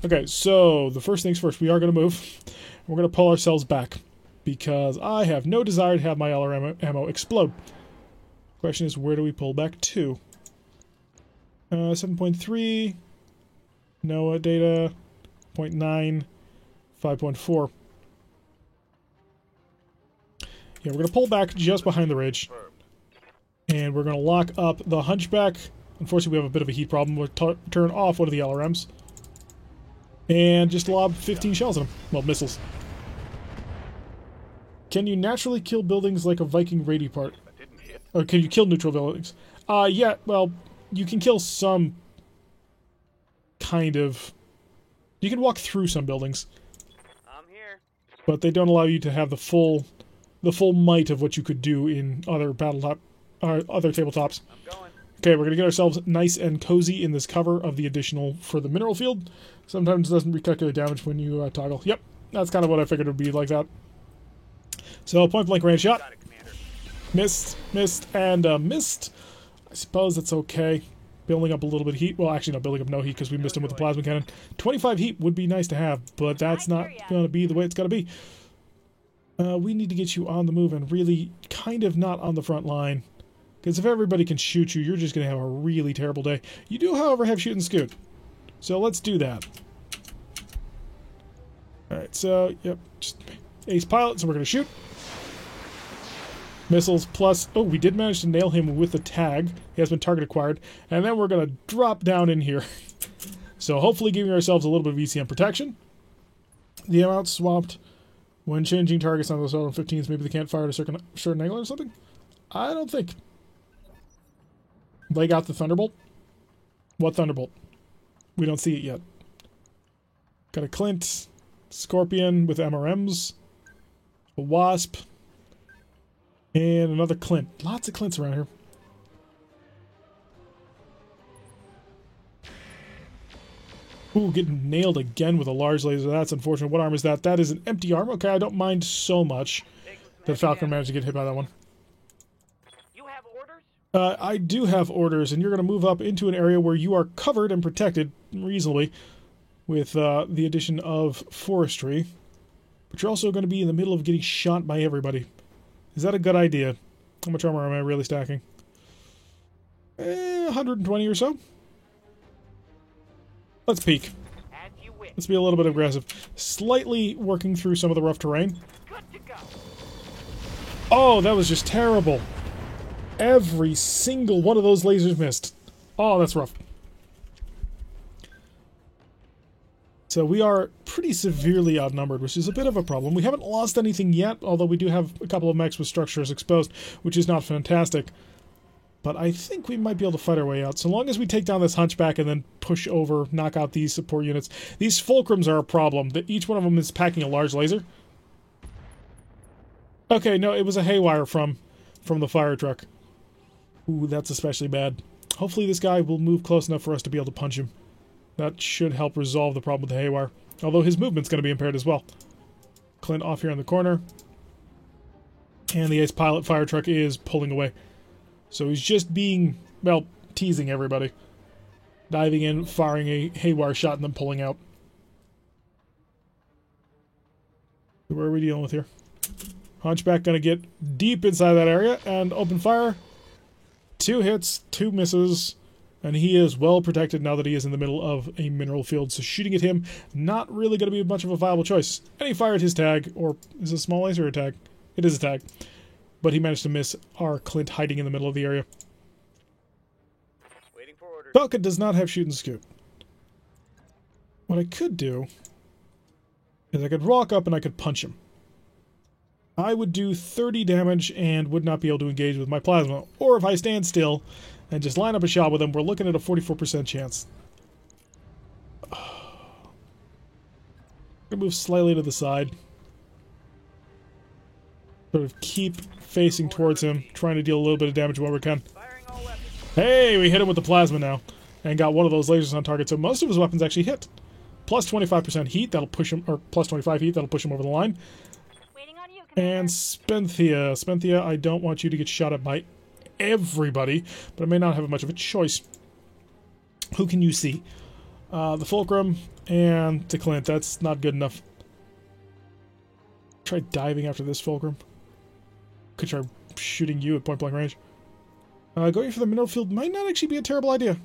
Speaker 1: Okay, so the first things first, we are going to move. We're going to pull ourselves back, because I have no desire to have my LRM ammo explode. Question is, where do we pull back to? 7.3, NOAA data, 0.9, 5.4. Yeah, we're going to pull back just behind the ridge. And we're going to lock up the Hunchback. Unfortunately, we have a bit of a heat problem. We'll turn off one of the LRMs. And just lob 15 shells at him. Well, missiles. Can you naturally kill buildings like a Viking raiding part? Or can you kill neutral buildings? Yeah, well, you can kill some kind of... You can walk through some buildings.
Speaker 2: I'm here.
Speaker 1: But they don't allow you to have the full might of what you could do in other other tabletops.
Speaker 2: I'm going.
Speaker 1: Okay, we're going to get ourselves nice and cozy in this cover of the additional for the mineral field. Sometimes it doesn't recalculate damage when you toggle. Yep, that's kind of what I figured it would be like that. So, point-blank range shot.
Speaker 2: Got it, Commander.
Speaker 1: Missed, and missed. I suppose that's okay. Building up a little bit of heat. Well, actually, no, building up no heat because we missed him with the plasma cannon. 25 heat would be nice to have, but that's not going to be the way it's going to be. We need to get you on the move and really kind of not on the front line. Because if everybody can shoot you, you're just going to have a really terrible day. You do, however, have shoot and scoot. So let's do that. Alright, so, yep, just ace pilot, so we're going to shoot. Missiles plus... Oh, we did manage to nail him with the tag. He has been target acquired. And then we're going to drop down in here. So hopefully giving ourselves a little bit of ECM protection. The amount swapped when changing targets on those LRM-15s. Maybe they can't fire at a certain angle or something? I don't think. They got the Thunderbolt? What Thunderbolt? We don't see it yet. Got a Clint, Scorpion with MRMs, a Wasp, and another Clint. Lots of Clints around here. Ooh, getting nailed again with a large laser. That's unfortunate. What arm is that? That is an empty arm. Okay, I don't mind so much that Falcon managed to get hit by that one.
Speaker 2: You have orders?
Speaker 1: I do have orders, and you're going to move up into an area where you are covered and protected reasonably with the addition of forestry. But you're also going to be in the middle of getting shot by everybody. Is that a good idea? How much armor am I really stacking? 120 or so. Let's peek.
Speaker 2: As you wish.
Speaker 1: Let's be a little bit aggressive. Slightly working through some of the rough terrain.
Speaker 2: Good to go.
Speaker 1: Oh, that was just terrible. Every single one of those lasers missed. Oh, that's rough. So we are pretty severely outnumbered, which is a bit of a problem. We haven't lost anything yet, although we do have a couple of mechs with structures exposed, which is not fantastic. But I think we might be able to fight our way out. So long as we take down this Hunchback and then push over, knock out these support units. These Fulcrums are a problem. Each one of them is packing a large laser. Okay, no, it was a haywire from the fire truck. Ooh, that's especially bad. Hopefully this guy will move close enough for us to be able to punch him. That should help resolve the problem with the haywire. Although his movement's going to be impaired as well. Clint off here in the corner. And the Ace Pilot fire truck is pulling away. So he's just being, well, teasing everybody. Diving in, firing a haywire shot, and then pulling out. Where are we dealing with here? Hunchback going to get deep inside that area and open fire. 2 hits, 2 misses. And he is well protected now that he is in the middle of a mineral field. So shooting at him, not really going to be much of a viable choice. And he fired his tag, or is it a small laser or a tag? It is a tag. But he managed to miss our Clint hiding in the middle of the area.
Speaker 2: Waiting for orders.
Speaker 1: Falcon does not have shoot and scoot. What I could do is I could walk up and I could punch him. I would do 30 damage and would not be able to engage with my plasma. Or if I stand still and just line up a shot with him, we're looking at a 44% chance. I'm gonna move slightly to the side. Sort of keep facing towards him, trying to deal a little bit of damage where we can.
Speaker 2: Firing all weapons.
Speaker 1: Hey, we hit him with the plasma now. And got one of those lasers on target, so most of his weapons actually hit. Plus 25% heat, that'll push him, or plus 25 heat, that'll push him over the line.
Speaker 4: Waiting on you, Commander.
Speaker 1: And Spenthea. Spenthea, I don't want you to get shot at by everybody, but I may not have much of a choice. Who can you see? The Fulcrum and the Clint. That's not good enough. Try diving after this Fulcrum. Could try shooting you at point-blank range. Going for the mineral field might not actually be a terrible idea.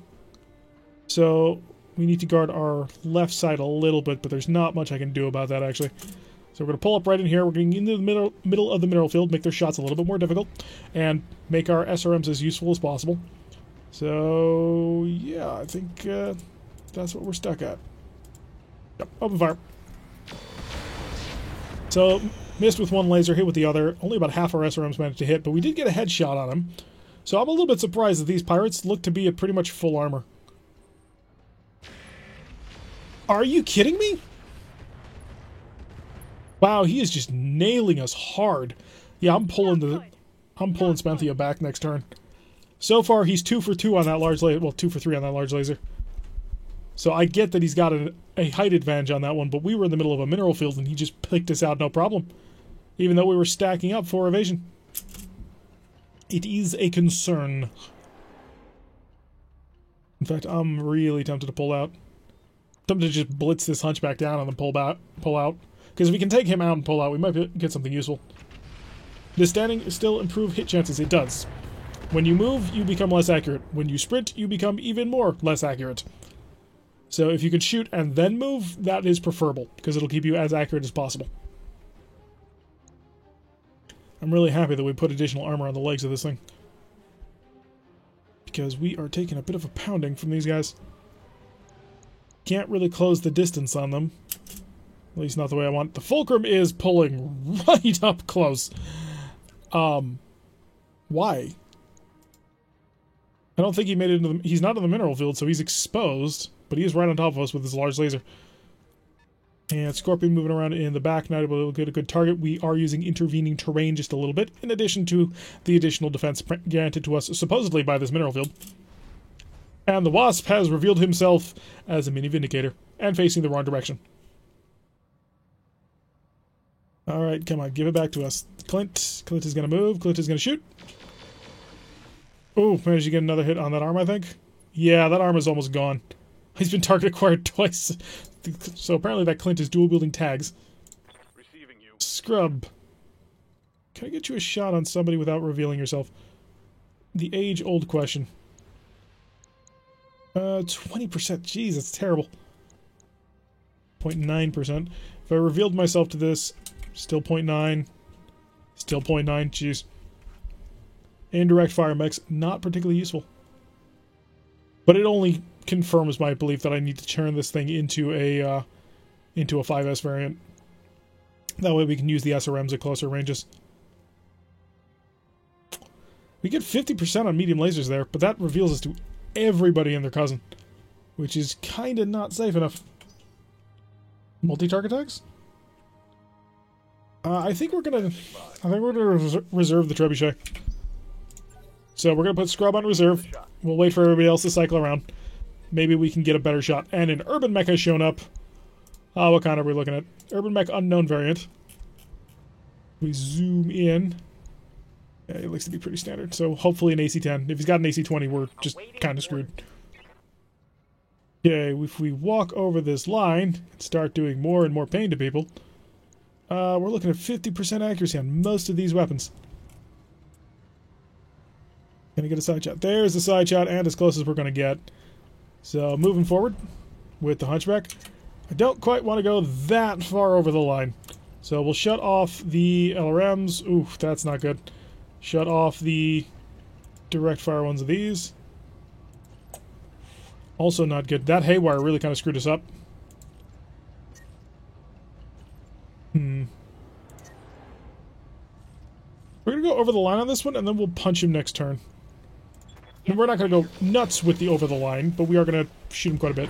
Speaker 1: So we need to guard our left side a little bit, but there's not much I can do about that, actually. So we're going to pull up right in here. We're getting into the middle of the mineral field, make their shots a little bit more difficult, and make our SRMs as useful as possible. So, yeah, I think that's what we're stuck at. Yep, open fire. So, missed with one laser, hit with the other. Only about half our SRMs managed to hit, but we did get a headshot on him. So I'm a little bit surprised that these pirates look to be at pretty much full armor. Are you kidding me? Wow, he is just nailing us hard. Yeah, I'm pulling Spenthea back next turn. So far, he's 2 for 2 on that large laser. Well, 2 for 3 on that large laser. So I get that he's got a height advantage on that one, but we were in the middle of a mineral field and he just picked us out no problem. Even though we were stacking up for evasion. It is a concern. In fact, I'm really tempted to pull out. Tempted to just blitz this hunchback down and then pull out. Because if we can take him out and pull out, we might get something useful. Does standing still improve hit chances? It does. When you move, you become less accurate. When you sprint, you become even more less accurate. So if you can shoot and then move, that is preferable, because it'll keep you as accurate as possible. I'm really happy that we put additional armor on the legs of this thing. Because we are taking a bit of a pounding from these guys. Can't really close the distance on them. At least not the way I want. The Fulcrum is pulling right up close. Why? I don't think he made it into the... He's not in the mineral field, so he's exposed. But he is right on top of us with his large laser. And Scorpion moving around in the back, not able to get a good target. We are using intervening terrain just a little bit, in addition to the additional defense granted to us, supposedly by this mineral field. And the Wasp has revealed himself as a mini Vindicator, and facing the wrong direction. Alright, come on, give it back to us. Clint is going to move, Clint is going to shoot. Oh, managed to get another hit on that arm, I think. Yeah, that arm is almost gone. He's been target acquired twice. So apparently that Clint is dual-wielding tags.
Speaker 3: Receiving you.
Speaker 1: Scrub. Can I get you a shot on somebody without revealing yourself? The age-old question. 20%. Jeez, that's terrible. 0.9%. If I revealed myself to this, still 0.9. Still 0.9. Jeez. Indirect fire mechs, not particularly useful. But it only confirms my belief that I need to turn this thing into a 5S variant. That way we can use the SRMs at closer ranges. We get 50% on medium lasers there, but that reveals us to everybody and their cousin, which is kind of not safe enough. Multi-target tags? I think we're gonna reserve the trebuchet. So we're gonna put Scrub on reserve. We'll wait for everybody else to cycle around. maybe we can get a better shot. And an urban mech has shown up. What kind are we looking at? Urban mech unknown variant. We zoom in. Yeah, it looks to be pretty standard. So hopefully an AC-10. If he's got an AC-20, we're just kind of screwed. Okay, if we walk over this line and start doing more and more pain to people, we're looking at 50% accuracy on most of these weapons. Gonna get a side shot. There's the side shot, and as close as we're gonna get. So moving forward with the Hunchback. I don't quite want to go that far over the line. So we'll shut off the LRMs. Ooh, that's not good. Shut off the direct fire ones of these. Also not good. That haywire really kind of screwed us up. We're going to go over the line on this one, and then we'll punch him next turn. And we're not going to go nuts with the over the line, but we are going to shoot him quite a bit.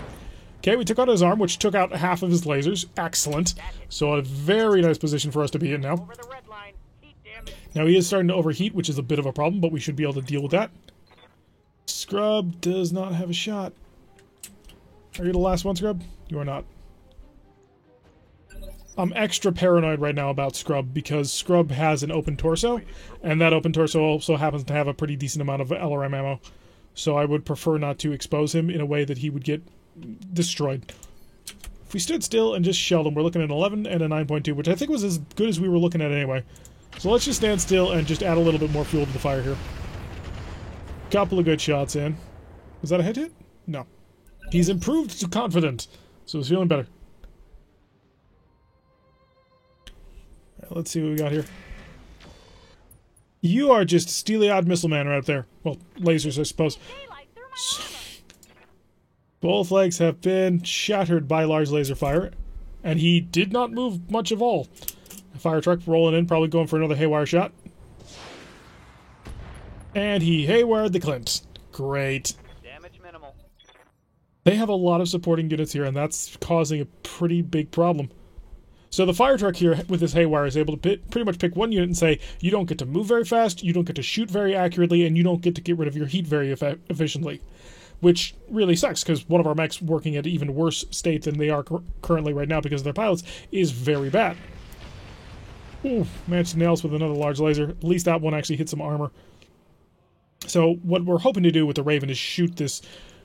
Speaker 1: Okay, we took out his arm, which took out half of his lasers. Excellent. So a very nice position for us to be in now.
Speaker 2: Over the red line. Heat damage.
Speaker 1: Now he is starting to overheat, which is a bit of a problem, but we should be able to deal with that. Scrub does not have a shot. Are you the last one, Scrub? You are not. I'm extra paranoid right now about Scrub because Scrub has an open torso, and that open torso also happens to have a pretty decent amount of LRM ammo. So I would prefer not to expose him in a way that he would get destroyed. If we stood still and just shelled him, we're looking at an 11 and a 9.2, which I think was as good as we were looking at anyway. So let's just stand still and just add a little bit more fuel to the fire here. Couple of good shots in. Was that a hit? No. He's improved to confident, so he's feeling better. Right, let's see what we got here. You are just steely-eyed missile man right up there. Well, lasers, I suppose. Both legs have been shattered by large laser fire, and he did not move much of all. A fire truck rolling in, probably going for another haywire shot. And he haywired the Clint. Great.
Speaker 2: Damage minimal.
Speaker 1: They have a lot of supporting units here, and that's causing a pretty big problem. So the fire truck here with this haywire is able to pretty much pick one unit and say, you don't get to move very fast, you don't get to shoot very accurately, and you don't get to get rid of your heat very efficiently. Which really sucks, because one of our mechs working at an even worse state than they are currently right now because of their pilots is very bad. Ooh, managed to nails with another large laser. At least that one actually hit some armor. So what we're hoping to do with the Raven is shoot this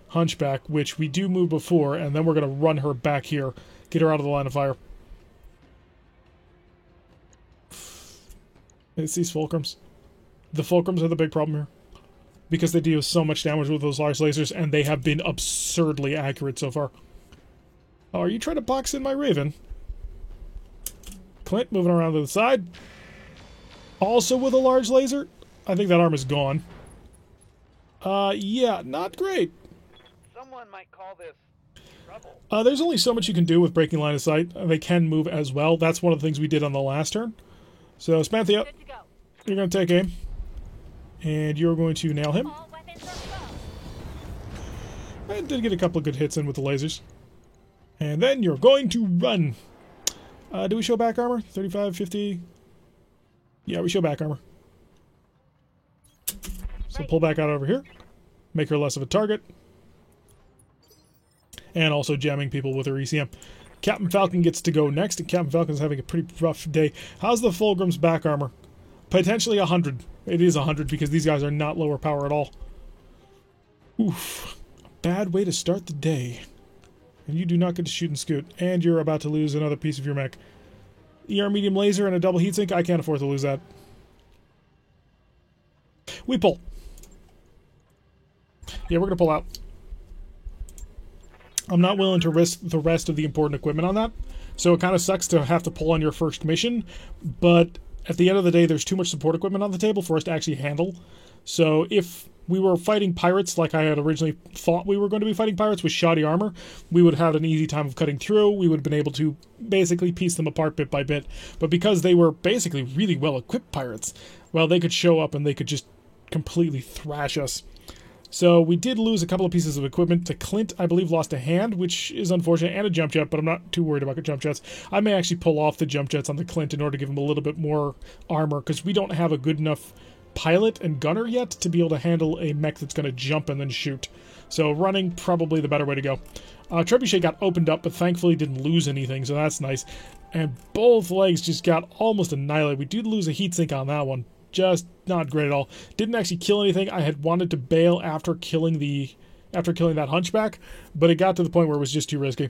Speaker 1: Hunchback, which we do move before, and then we're going to run her back here, get her out of the line of fire. It's these Fulcrums. The Fulcrums are the big problem here, because they deal so much damage with those large lasers, and they have been absurdly accurate so far. Oh, are you trying to box in my Raven? Clint moving around to the side. Also with a large laser. I think that arm is gone. Yeah, not great.
Speaker 2: Someone might call this trouble.
Speaker 1: There's only so much you can do with breaking line of sight. They can move as well. That's one of the things we did on the last turn. So, Spanthea,
Speaker 4: Good to go.
Speaker 1: you're going to take aim. And you're going to nail him.
Speaker 4: All weapons are low.
Speaker 1: I did get a couple of good hits in with the lasers. And then you're going to run. Do we show back armor? 35, 50? Yeah, we show back armor. So pull back out over here. Make her less of a target. And also jamming people with her ECM. Captain Falcon gets to go next, and Captain Falcon's having a pretty rough day. How's the Fulgrim's back armor? Potentially 100. It is 100 because these guys are not lower power at all. Oof. A bad way to start the day. And you do not get to shoot and scoot. And you're about to lose another piece of your mech. ER medium laser and a double heatsink. I can't afford to lose that. We pull. Yeah, we're going to pull out. I'm not willing to risk the rest of the important equipment on that. So it kind of sucks to have to pull on your first mission. But at the end of the day, there's too much support equipment on the table for us to actually handle. So if we were fighting pirates like I had originally thought we were going to be fighting pirates with shoddy armor, we would have had an easy time of cutting through. We would have been able to basically piece them apart bit by bit. But because they were basically really well-equipped pirates, well, they could show up and they could just completely thrash us. So we did lose a couple of pieces of equipment. The Clint, I believe, lost a hand, which is unfortunate, and a jump jet, but I'm not too worried about the jump jets. I may actually pull off the jump jets on the Clint in order to give him a little bit more armor, because we don't have a good enough pilot and gunner yet to be able to handle a mech that's going to jump and then shoot. So running, probably the better way to go. Trebuchet got opened up, but thankfully didn't lose anything, so that's nice. And both legs just got almost annihilated. We did lose a heatsink on that one. Just not great at all. Didn't actually kill anything. I had wanted to bail after killing that hunchback, but it got to the point where it was just too risky.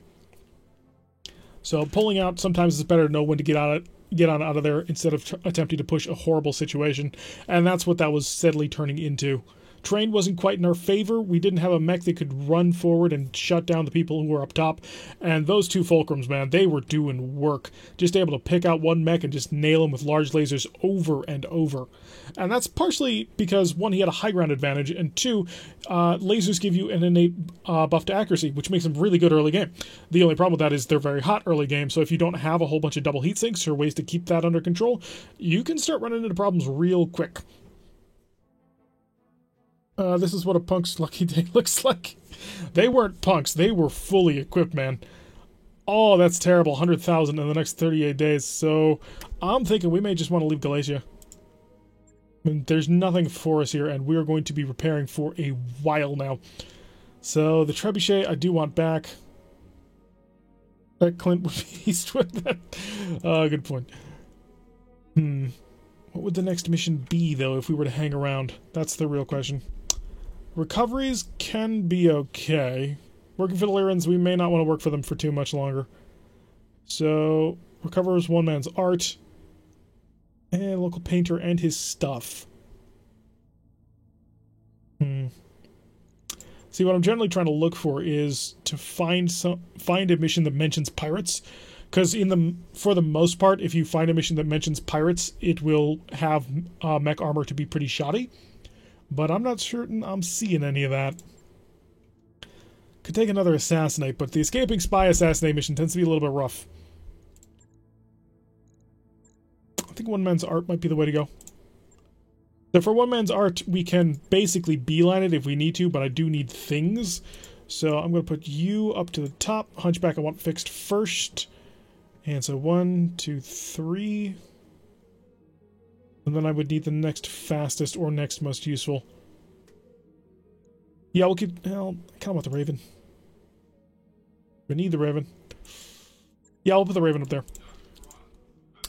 Speaker 1: So pulling out, sometimes it's better to know when to get on out of there instead of attempting to push a horrible situation. And that's what that was steadily turning into. Terrain wasn't quite in our favor. We didn't have a mech that could run forward and shut down the people who were up top. And those two Fulcrums, man, they were doing work. Just able to pick out one mech and just nail him with large lasers over and over. And that's partially because, one, he had a high ground advantage, and two, lasers give you an innate buff to accuracy, which makes them really good early game. The only problem with that is they're very hot early game, so if you don't have a whole bunch of double heat sinks or ways to keep that under control, you can start running into problems real quick. This is what a punk's lucky day looks like. They weren't punks. They were fully equipped, man. Oh, that's terrible. 100,000 in the next 38 days. So I'm thinking we may just want to leave Galatia. I mean, there's nothing for us here, and we're going to be repairing for a while now. So the Trebuchet I do want back. That Clint would be Eastwood. Good point. What would the next mission be, though, if we were to hang around? That's the real question. Recoveries can be okay. Working for the Lyrans, we may not want to work for them for too much longer. So, recovers one man's art. And local painter and his stuff. See, what I'm generally trying to look for is to find a mission that mentions pirates. Because for the most part, if you find a mission that mentions pirates, it will have mech armor to be pretty shoddy. But I'm not certain I'm seeing any of that. Could take another assassinate, but the escaping spy assassinate mission tends to be a little bit rough. I think one man's art might be the way to go. So for one man's art, we can basically beeline it if we need to, but I do need things. So I'm going to put you up to the top. Hunchback I want fixed first. And so 1, 2, 3. And then I would need the next fastest or next most useful. Yeah, we'll keep... Well, I kind of want the Raven. We need the Raven. Yeah, I'll put the Raven up there.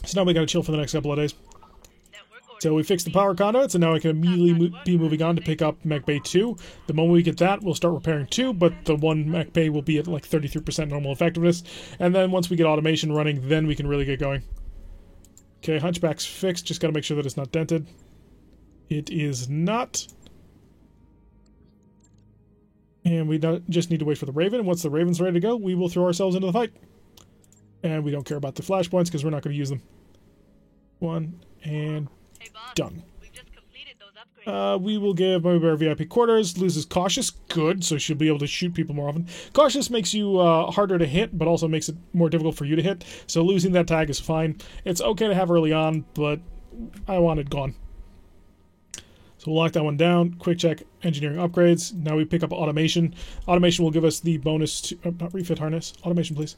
Speaker 1: So now we gotta chill for the next couple of days. So we fixed the power conduits, and now I can immediately be moving on to pick up Mech Bay 2. The moment we get that, we'll start repairing 2, but the one Mech Bay will be at like 33% normal effectiveness. And then once we get automation running, then we can really get going. Okay, Hunchback's fixed. Just gotta make sure that it's not dented. It is not. And we just need to wait for the Raven. And once the Raven's ready to go, we will throw ourselves into the fight. And we don't care about the flashpoints because we're not going to use them. 1, and
Speaker 4: Hey, Bob,
Speaker 1: done.
Speaker 4: we've just completed those upgrades.
Speaker 1: We will give Mummy Bear VIP quarters. Loses Cautious. Good, so she'll be able to shoot people more often. Cautious makes you harder to hit, but also makes it more difficult for you to hit. So losing that tag is fine. It's okay to have early on, but I want it gone. So we'll lock that one down. Quick check engineering upgrades. Now we pick up automation. Automation will give us the bonus to... not refit harness. Automation, please.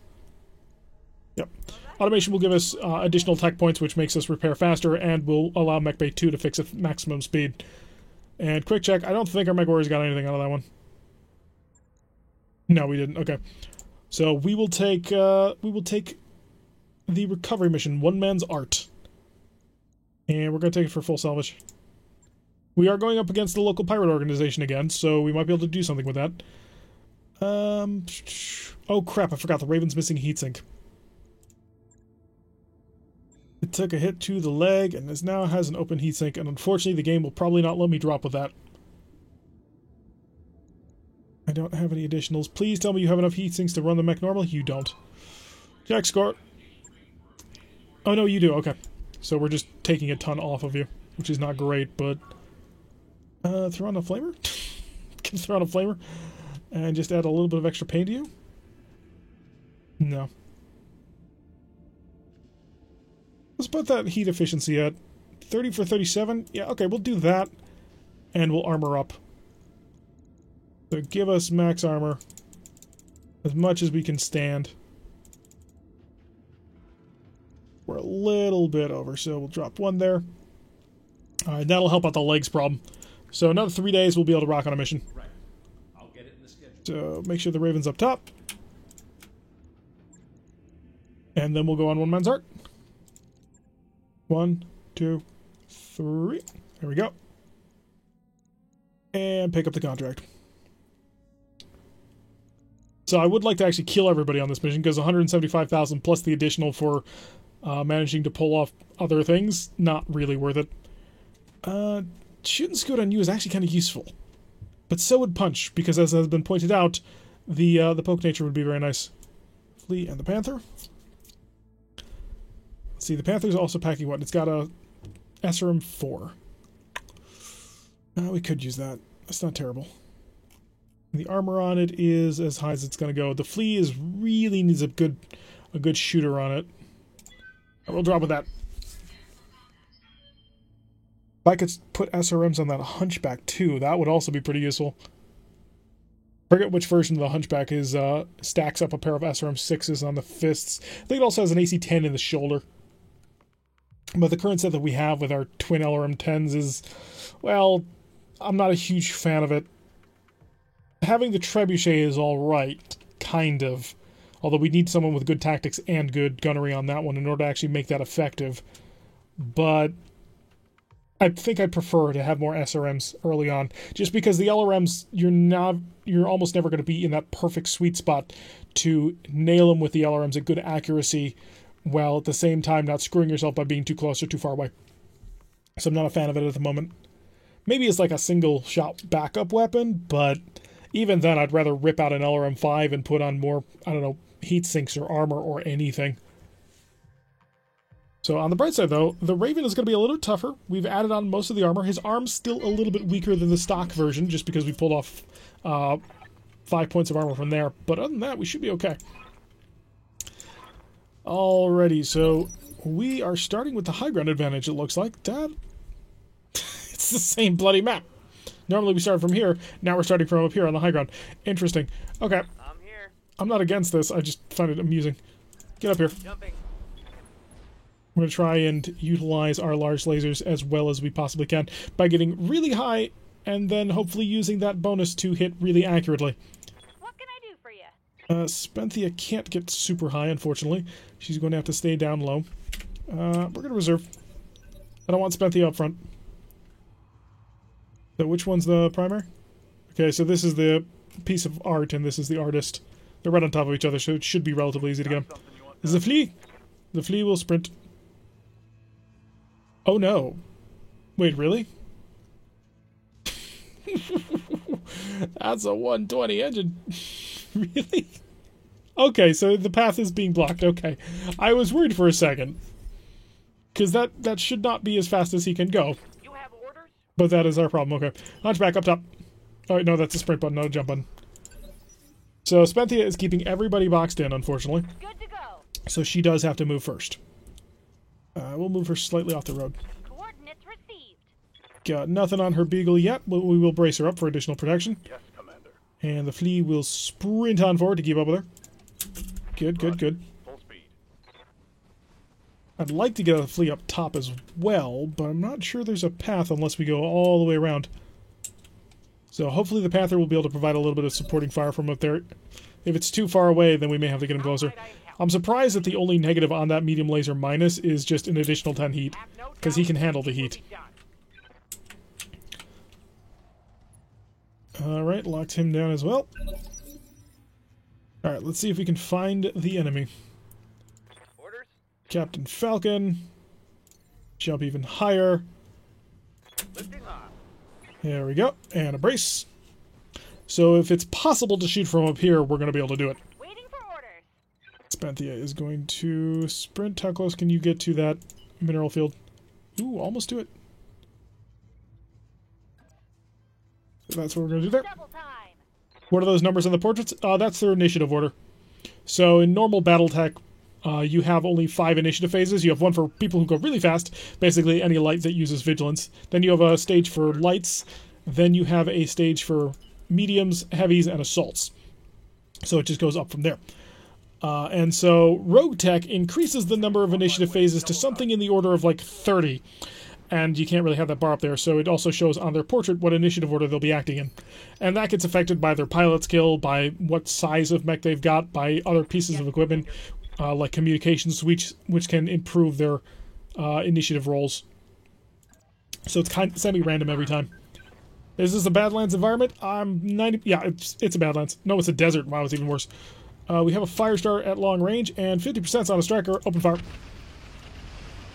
Speaker 1: Yep. Automation will give us additional tech points, which makes us repair faster, and will allow Mech Bay 2 to fix at maximum speed. And quick check. I don't think our Mech Warriors got anything out of that one. No, we didn't. Okay. So we will take the recovery mission, one man's art. And we're going to take it for full salvage. We are going up against the local pirate organization again, so we might be able to do something with that. Oh crap, I forgot the Raven's missing a heatsink. It took a hit to the leg, and this now has an open heatsink, and unfortunately the game will probably not let me drop with that. I don't have any additionals. Please tell me you have enough heatsinks to run the mech normal. You don't. Jack Score. Oh no, you do. Okay. So we're just taking a ton off of you, which is not great, but... throw on a flamer? Can throw on a flamer? And just add a little bit of extra pain to you? No. Let's put that heat efficiency at 30 for 37. Yeah, okay, we'll do that. And we'll armor up. So give us max armor. As much as we can stand. We're a little bit over, so we'll drop 1 there. Alright, that'll help out the legs problem. So another 3 days we'll be able to rock on a mission.
Speaker 5: Right. I'll get it in the schedule.
Speaker 1: So make sure the Raven's up top. And then we'll go on one man's arc. 1, 2, 3. There we go. And pick up the contract. So I would like to actually kill everybody on this mission, because 175,000 plus the additional for managing to pull off other things, not really worth it. Shooting Scoot on you is actually kind of useful. But so would Punch, because as has been pointed out, the poke nature would be very nice. Flea and the Panther. See, the Panther's also packing what? It's got a SRM 4. We could use that. That's not terrible. The armor on it is as high as it's going to go. The Flea really needs a good shooter on it. We'll drop with that. If I could put SRMs on that Hunchback too, that would also be pretty useful. Forget which version of the Hunchback is stacks up a pair of SRM 6s on the fists. I think it also has an AC-10 in the shoulder. But the current set that we have with our twin LRM 10s is, well, I'm not a huge fan of it. Having the Trebuchet is alright, kind of. Although we need someone with good tactics and good gunnery on that one in order to actually make that effective. But I think I'd prefer to have more SRMs early on. Just because the LRMs, you're almost never going to be in that perfect sweet spot to nail them with the LRMs at good accuracy, while at the same time not screwing yourself by being too close or too far away. So I'm not a fan of it at the moment. Maybe it's like a single shot backup weapon, but even then I'd rather rip out an LRM 5 and put on more, I don't know, heat sinks or armor or anything. So on the bright side though, the Raven is going to be a little tougher. We've added on most of the armor. His arm's still a little bit weaker than the stock version, just because we pulled off 5 points of armor from there. But other than that, we should be okay. Alrighty, so we are starting with the high ground advantage, it looks like. Dad, it's the same bloody map. Normally we start from here, now we're starting from up here on the high ground. Interesting. Okay.
Speaker 2: I'm here.
Speaker 1: I'm not against this, I just find it amusing. Get up here.
Speaker 2: Jumping.
Speaker 1: We're going to try and utilize our large lasers as well as we possibly can by getting really high and then hopefully using that bonus to hit really accurately.
Speaker 4: What can I do for you?
Speaker 1: Spenthea can't get super high, unfortunately. She's going to have to stay down low. We're going to reserve. I don't want Spenthea up front. So which one's the primary? Okay, so this is the piece of art, and this is the artist. They're right on top of each other, so it should be relatively easy to get them. This is the Flea. The Flea will sprint. Oh no. Wait, really? That's a 120 engine. Really? Okay, so the path is being blocked. Okay. I was worried for a second. Because that should not be as fast as he can go.
Speaker 2: You have orders?
Speaker 1: But that is our problem. Okay. Hunchback up top. Oh, wait, no, that's a sprint button, not a jump button. So Spenthea is keeping everybody boxed in, unfortunately.
Speaker 4: Good to go.
Speaker 1: So she does have to move first. We'll move her slightly off the road.
Speaker 4: Coordinates received.
Speaker 1: Got nothing on her beagle yet, but we will brace her up for additional protection.
Speaker 3: Yes, Commander.
Speaker 1: And the Flea will sprint on forward to keep up with her. Good, good, good.
Speaker 3: Full speed.
Speaker 1: I'd like to get a Flea up top as well, but I'm not sure there's a path unless we go all the way around. So hopefully the Panther will be able to provide a little bit of supporting fire from up there. If it's too far away, then we may have to get him closer. I'm surprised that the only negative on that medium laser minus is just an additional 10 heat, because he can handle the heat. Alright, locked him down as well. Alright, let's see if we can find the enemy.
Speaker 2: Orders?
Speaker 1: Captain Falcon. Jump even higher.
Speaker 2: Lifting off.
Speaker 1: There we go. And a brace. So if it's possible to shoot from up here, we're going to be able to do it.
Speaker 4: Waiting for orders.
Speaker 1: Spenthea is going to sprint. How close can you get to that mineral field? Ooh, almost to it. That's what we're going to do there.
Speaker 4: Double time.
Speaker 1: What are those numbers on the portraits? That's their initiative order. So in normal Battletech, you have only 5 initiative phases. You have one for people who go really fast, basically any light that uses vigilance. Then you have a stage for lights. Then you have a stage for mediums, heavies, and assaults. So it just goes up from there. And so Rogue Tech increases the number of initiative phases to something in the order of like 30. and you can't really have that bar up there, so it also shows on their portrait what initiative order they'll be acting in. And that gets affected by their pilot skill, by what size of mech they've got, by other pieces of equipment, like communications, which can improve their initiative rolls. So it's kind of semi-random every time. Is this a Badlands environment? I'm 90... Yeah, it's a Badlands. No, it's a desert. Wow, it's even worse. We have a Firestarter at long range, and 50% on a Striker. Open fire.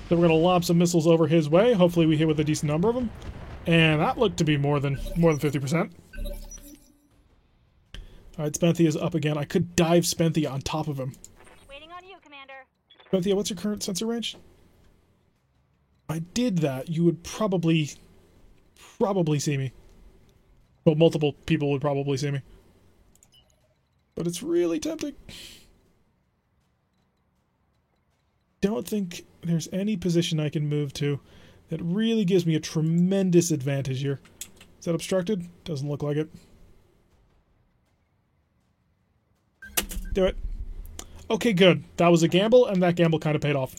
Speaker 1: So we're going to lob some missiles over his way. Hopefully we hit with a decent number of them. And that looked to be more than 50%. Alright, Spenthia's up again. I could dive Spenthia on top of him.
Speaker 4: Waiting on you, Commander.
Speaker 1: Spenthia, what's your current sensor range? If I did that, you would probably see me. Well, multiple people would probably see me. But it's really tempting. Don't think there's any position I can move to that really gives me a tremendous advantage here. Is that obstructed? Doesn't look like it. Do it. Okay, good. That was a gamble, and that gamble kind of paid off.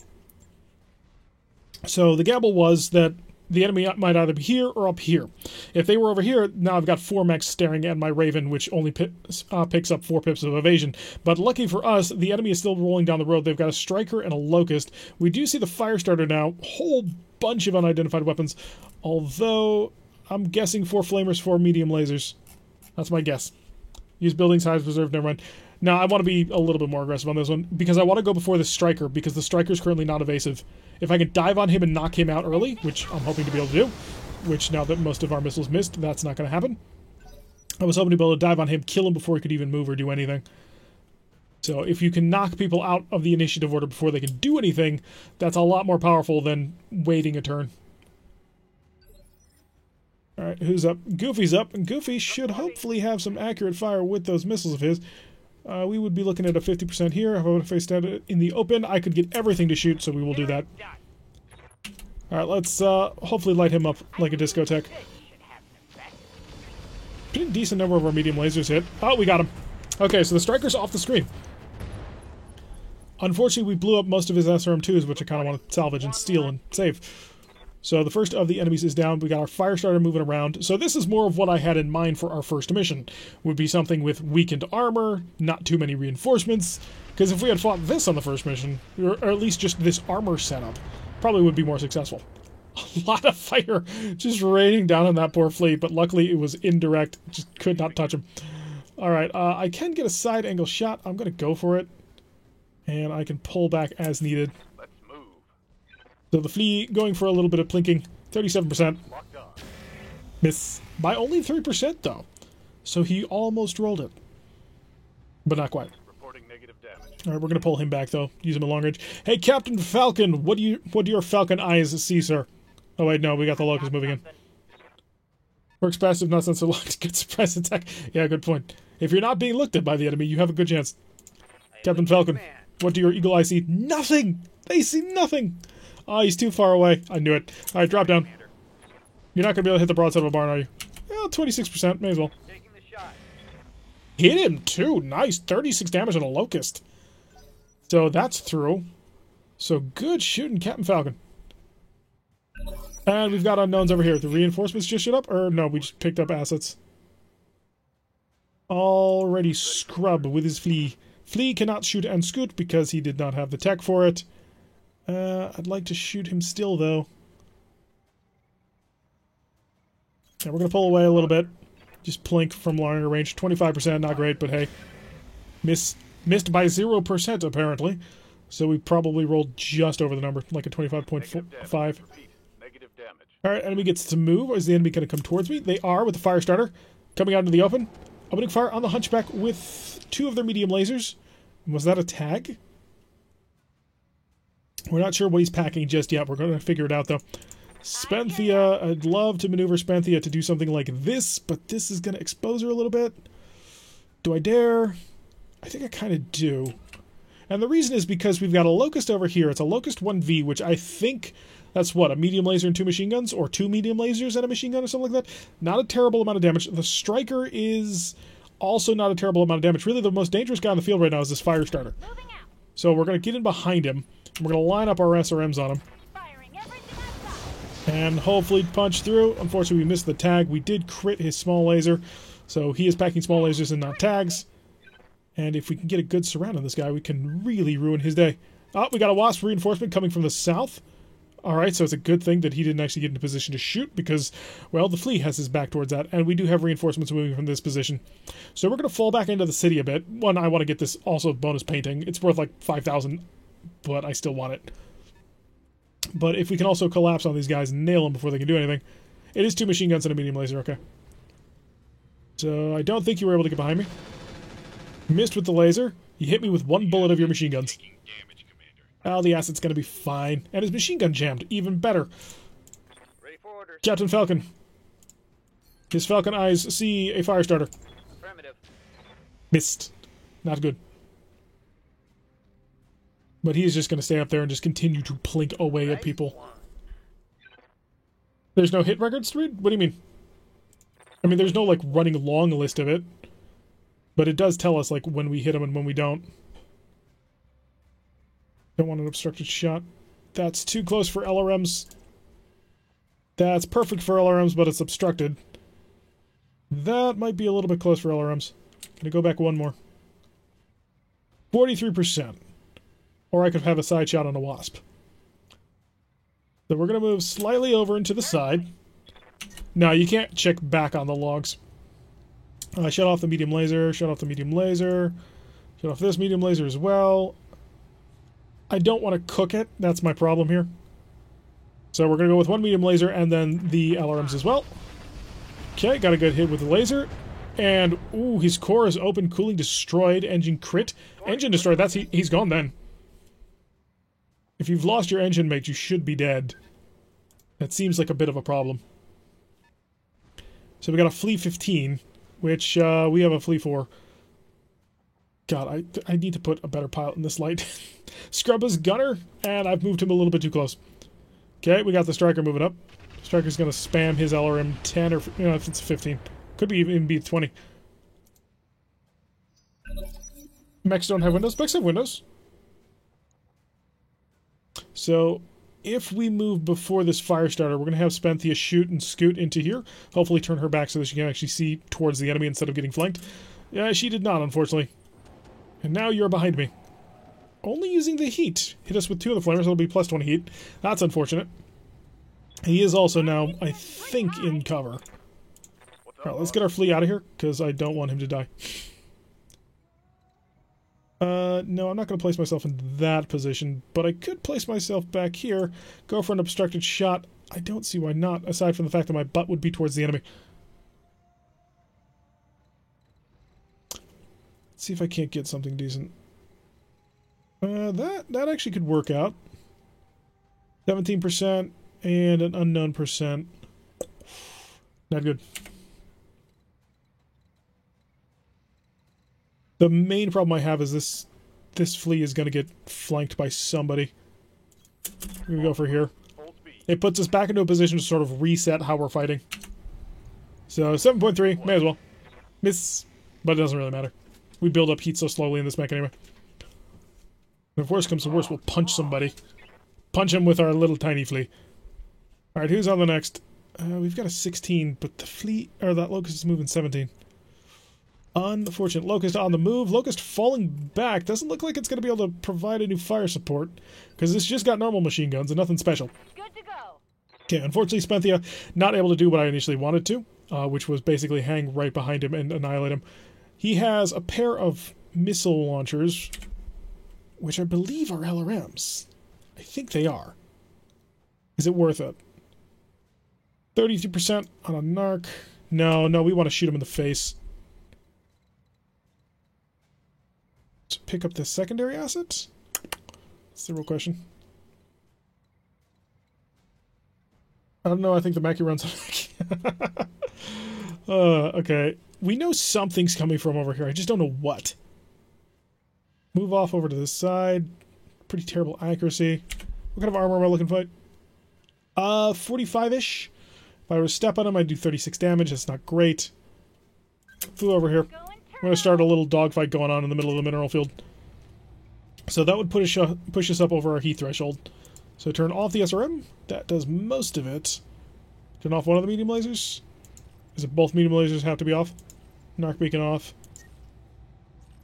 Speaker 1: So the gamble was that the enemy might either be here or up here. If they were over here, now I've got 4 mechs staring at my Raven, which only picks up 4 pips of evasion. But lucky for us, the enemy is still rolling down the road. They've got a Striker and a Locust. We do see the Firestarter now. Whole bunch of unidentified weapons. Although, I'm guessing 4 Flamers, 4 medium lasers. That's my guess. Use building size reserve, never mind. Now, I want to be a little bit more aggressive on this one, because I want to go before the Striker, because the Striker is currently not evasive. If I can dive on him and knock him out early, which I'm hoping to be able to do, which now that most of our missiles missed, that's not going to happen. I was hoping to be able to dive on him, kill him before he could even move or do anything. So if you can knock people out of the initiative order before they can do anything, that's a lot more powerful than waiting a turn. Alright, who's up? Goofy's up, and Goofy should hopefully have some accurate fire with those missiles of his. We would be looking at a 50% here. If I would have faced that in the open, I could get everything to shoot, so we will do that. Alright, let's hopefully light him up like a discotheque. Pretty decent number of our medium lasers hit. Oh, we got him. Okay, so the Striker's off the screen. Unfortunately, we blew up most of his SRM-2s, which I kind of want to salvage and steal and save. So the first of the enemies is down. We got our Firestarter moving around. So this is more of what I had in mind for our first mission. Would be something with weakened armor, not too many reinforcements. Because if we had fought this on the first mission, or at least just this armor setup, probably would be more successful. A lot of fire just raining down on that poor fleet, but luckily it was indirect. Just could not touch him. Alright, I can get a side angle shot. I'm going to go for it. And I can pull back as needed.
Speaker 3: Let's move.
Speaker 1: So the flea going for a little bit of plinking, 37%.
Speaker 3: Locked on.
Speaker 1: Miss by only 3% though. So he almost rolled it. But not quite.
Speaker 3: Reporting negative damage.
Speaker 1: Alright, we're gonna pull him back though. Use him at long range. Hey Captain Falcon, what do your falcon eyes see, sir? Oh wait, no, we got the Locust moving in. Works passive, not sensor locked. Good surprise attack. Yeah, good point. If you're not being looked at by the enemy, you have a good chance. Captain Falcon, what do your eagle eyes see? Nothing! They see nothing! Oh, he's too far away. I knew it. Alright, drop down. You're not going to be able to hit the broadside of a barn, are you? Well, 26%. May as well.
Speaker 2: Taking the shot.
Speaker 1: Hit him, too. Nice. 36 damage on a Locust. So that's through. So good shooting, Captain Falcon. And we've got unknowns over here. The reinforcements just showed up? Or no, we just picked up assets. Already scrub with his flea. Flea cannot shoot and scoot because he did not have the tech for it. I'd like to shoot him still, though. Yeah, we're going to pull away a little bit. Just plink from longer range. 25%, not great, but hey. Missed by 0%, apparently. So we probably rolled just over the number, like a 25.5.
Speaker 3: Repeat. Negative damage.
Speaker 1: Alright, enemy gets to move. Is the enemy going to come towards me? They are, with the Firestarter. Coming out into the open. Opening fire on the Hunchback with 2 of their medium lasers. Was that a tag? We're not sure what he's packing just yet. We're going to figure it out, though. Spenthia, I'd love to maneuver Spenthia to do something like this, but this is going to expose her a little bit. Do I dare? I think I kind of do. And the reason is because we've got a Locust over here. It's a Locust 1V, which I think that's what, a medium laser and 2 machine guns? Or 2 medium lasers and a machine gun or something like that? Not a terrible amount of damage. The Striker is also not a terrible amount of damage. Really, the most dangerous guy on the field right now is this Firestarter.
Speaker 4: Moving out.
Speaker 1: So we're going to get in behind him. And we're going to line up our SRMs on him.
Speaker 4: Firing everything I've got.
Speaker 1: And hopefully punch through. Unfortunately, we missed the tag. We did crit his small laser. So he is packing small lasers and not tags. And if we can get a good surround on this guy, we can really ruin his day. Oh, we got a Wasp reinforcement coming from the south. Alright, so it's a good thing that he didn't actually get into position to shoot because, well, the Flea has his back towards that. And we do have reinforcements moving from this position. So we're going to fall back into the city a bit. One, I want to get this also bonus painting. It's worth like 5,000, but I still want it. But if we can also collapse on these guys and nail them before they can do anything. It is 2 machine guns and a medium laser, okay. So I don't think you were able to get behind me. Missed with the laser. You hit me with 1 bullet of your machine guns. Oh, the asset's gonna be fine. And his machine gun jammed. Even better.
Speaker 2: Ready for orders.
Speaker 1: Captain Falcon. His Falcon eyes see a fire starter.
Speaker 2: Affirmative.
Speaker 1: Missed. Not good. But he is just gonna stay up there and just continue to plink away at people. There's no hit records to read? What do you mean? I mean, there's no, like, running long list of it. But it does tell us, like, when we hit him and when we don't. Don't want an obstructed shot. That's too close for LRMs. That's perfect for LRMs, but it's obstructed. That might be a little bit close for LRMs. Gonna go back 1 more. 43%. Or I could have a side shot on a Wasp. So we're gonna move slightly over into the side. No, you can't check back on the logs. Shut off the medium laser, shut off the medium laser, shut off this medium laser as well. I don't want to cook it, that's my problem here. So we're going to go with 1 medium laser and then the LRMs as well. Okay, got a good hit with the laser. And, ooh, his core is open, cooling destroyed, engine crit. Engine destroyed, that's he's gone then. If you've lost your engine mate, you should be dead. That seems like a bit of a problem. So we got a Flea 15. Which, we have a Flea 4. God, I need to put a better pilot in this light. Scrubba's gunner, and I've moved him a little bit too close. Okay, we got the Striker moving up. Striker's gonna spam his LRM 10, or, you know, if it's 15. Could be even be 20. Mechs don't have windows. Mechs have windows. So, if we move before this fire starter, we're going to have Spenthea shoot and scoot into here. Hopefully turn her back so that she can actually see towards the enemy instead of getting flanked. Yeah, she did not, unfortunately. And now you're behind me. Only using the heat. Hit us with 2 of the flamers, it'll be plus 20 heat. That's unfortunate. He is also now, I think, in cover. Alright, let's get our Flea out of here, because I don't want him to die. No, I'm not going to place myself in that position, but I could place myself back here, go for an obstructed shot. I don't see why not, aside from the fact that my butt would be towards the enemy. Let's see if I can't get something decent. That actually could work out. 17% and an unknown percent. Not good. The main problem I have is this Flea is going to get flanked by somebody. Here we go for here. It puts us back into a position to sort of reset how we're fighting. So 7.3, may as well. Miss, but it doesn't really matter. We build up heat so slowly in this mech anyway. And if worse comes to worse, we'll punch somebody. Punch him with our little tiny Flea. Alright, who's on the next? We've got a 16, but the Flea, or that Locust is moving 17. Unfortunate. Locust on the move. Locust falling back. Doesn't look like it's going to be able to provide any fire support. Because it's just got normal machine guns and nothing special.
Speaker 4: Good to go.
Speaker 1: Okay, unfortunately Spenthea not able to do what I initially wanted to. Which was basically hang right behind him and annihilate him. He has a pair of missile launchers. Which I believe are LRMs. I think they are. Is it worth it? 32% on a narc. No, we want to shoot him in the face. To pick up the secondary asset? That's the real question. I don't know, I think the Mackie runs out. Okay. We know something's coming from over here, I just don't know what. Move off over to this side. Pretty terrible accuracy. What kind of armor am I looking for? 45-ish. If I were to step on him, I'd do 36 damage. That's not great. Flew over here. I'm going to start a little dogfight going on in the middle of the mineral field. So that would push us up over our heat threshold. So turn off the SRM. That does most of it. Turn off one of the medium lasers. Is it both medium lasers have to be off? Narc beacon off.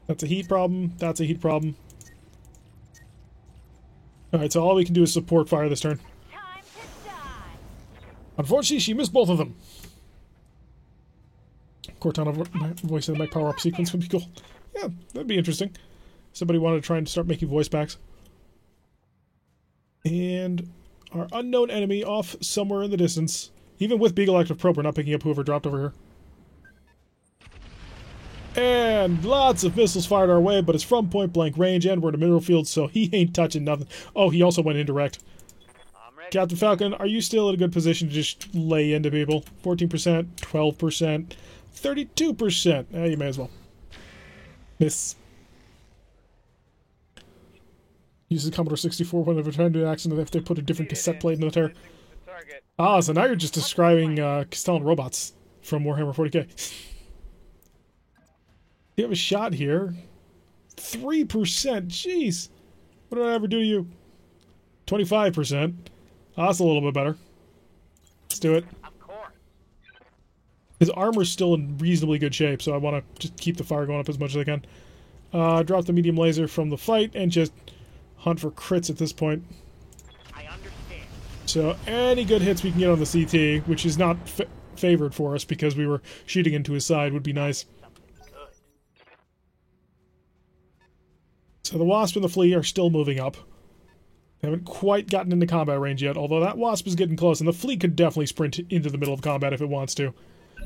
Speaker 1: That's a heat problem. That's a heat problem. Alright, so all we can do is support fire this turn.
Speaker 4: Time to die.
Speaker 1: Unfortunately, she missed both of them. Cortana voice of the mech power up sequence would be cool. Yeah, that'd be interesting. Somebody wanted to try and start making voice packs. And our unknown enemy off somewhere in the distance. Even with Beagle Active Probe, we're not picking up whoever dropped over here. And lots of missiles fired our way, but it's from point blank range, and we're in a mineral field, so he ain't touching nothing. Oh, he also went indirect.
Speaker 2: I'm ready.
Speaker 1: Captain Falcon, are you still in a good position to just lay into people? 14%, 12%, 32%. You may as well. Miss. Uses Commodore 64 when they're trying to do an accident if they put a different cassette plate in the tear.
Speaker 2: The target.
Speaker 1: Ah, so now you're just describing Castellan robots from Warhammer 40k. You have a shot here. 3%. Jeez. What did I ever do to you? 25%. Ah, that's a little bit better. Let's do it.
Speaker 2: Of course.
Speaker 1: His armor's still in reasonably good shape, so I want to just keep the fire going up as much as I can. Drop the medium laser from the fight and just hunt for crits at this point.
Speaker 2: I understand.
Speaker 1: So any good hits we can get on the CT, which is not favored for us because we were shooting into his side, would be nice. So the Wasp and the Flea are still moving up. They haven't quite gotten into combat range yet, although that Wasp is getting close, and the Flea could definitely sprint into the middle of combat if it wants to.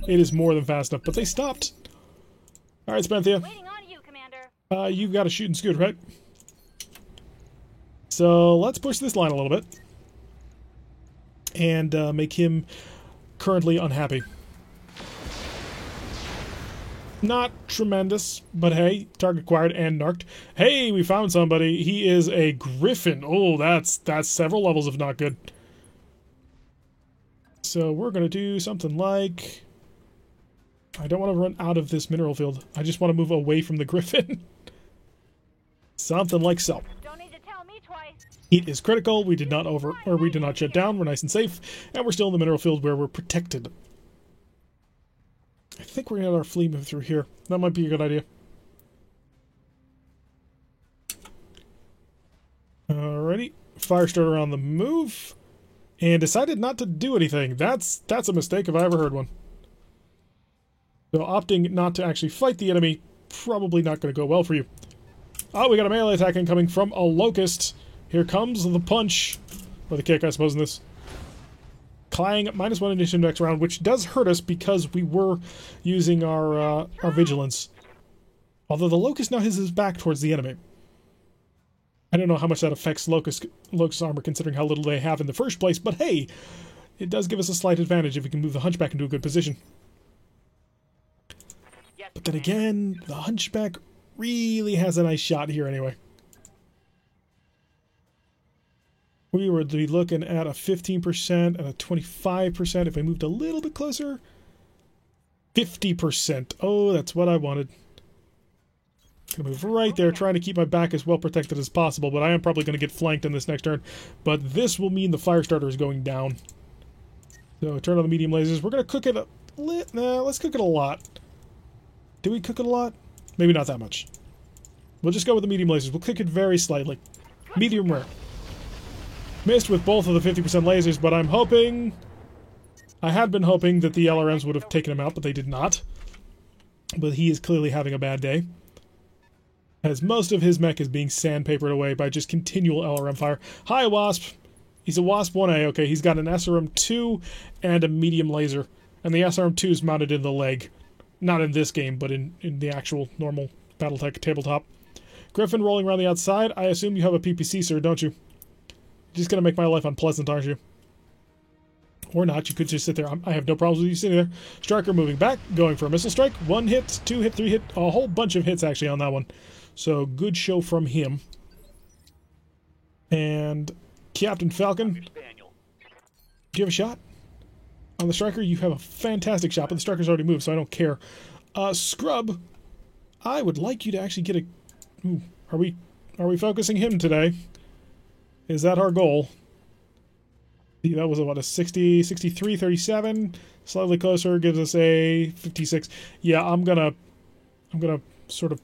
Speaker 1: It is more than fast enough, but they stopped. Alright, Spenthea.
Speaker 4: Waiting on you, Commander.
Speaker 1: You've got a shoot and scoot, right? So let's push this line a little bit. And make him currently unhappy. Not tremendous, but hey, target acquired and narked. Hey, we found somebody. He is a Griffin. Oh, that's several levels of not good. So we're going to do something like... I don't want to run out of this mineral field. I just want to move away from the Griffin. Something like so.
Speaker 4: Don't need to tell me twice.
Speaker 1: Heat is critical. We did not shut down. We're nice and safe. And we're still in the mineral field where we're protected. I think we're going to have our Flea move through here. That might be a good idea. Alrighty. Firestarter on the move. And decided not to do anything. That's a mistake if I ever heard one. So opting not to actually fight the enemy, probably not going to go well for you. Oh, we got a melee attack incoming from a Locust. Here comes the punch. Or the kick, I suppose, in this. Clang, -1 initiative next round, which does hurt us because we were using our vigilance. Although the Locust now has his back towards the enemy. I don't know how much that affects Locust armor, considering how little they have in the first place, but hey, it does give us a slight advantage if we can move the Hunchback into a good position.
Speaker 2: Yes,
Speaker 1: But then again, the Hunchback really has a nice shot here anyway. We would be looking at a 15% and a 25% if I moved a little bit closer. 50%. Oh, that's what I wanted. Gonna move right there, trying to keep my back as well protected as possible, but I am probably going to get flanked in this next turn. But this will mean the Firestarter is going down. So turn on the medium lasers. We're going to cook it let's cook it a lot. Do we cook it a lot? Maybe not that much. We'll just go with the medium lasers. We'll cook it very slightly. Medium rare. Missed with both of the 50% lasers, but I'm hoping... I had been hoping that the LRMs would have taken him out, but they did not. But he is clearly having a bad day. As most of his mech is being sandpapered away by just continual LRM fire. Hi, Wasp! He's a Wasp 1A, okay. He's got an SRM-2 and a medium laser. And the SRM-2 is mounted in the leg. Not in this game, but in the actual normal Battletech tabletop. Griffin rolling around the outside. I assume you have a PPC, sir, don't you? You're just gonna make my life unpleasant, aren't you? Or not, you could just sit there. I have no problems with you sitting there. Striker moving back, going for a missile strike. 1 hit, 2 hit, 3 hit, a whole bunch of hits actually on that one. So, good show from him. And Captain Falcon,
Speaker 2: Spaniel.
Speaker 1: do you have a shot? On the Striker, you have a fantastic shot, but the Striker's already moved, so I don't care. Scrub, I would like you to actually get a... Ooh, are we focusing him today? Is that our goal? That was a 60, 63, 37. Slightly closer gives us a 56. Yeah, I'm gonna sort of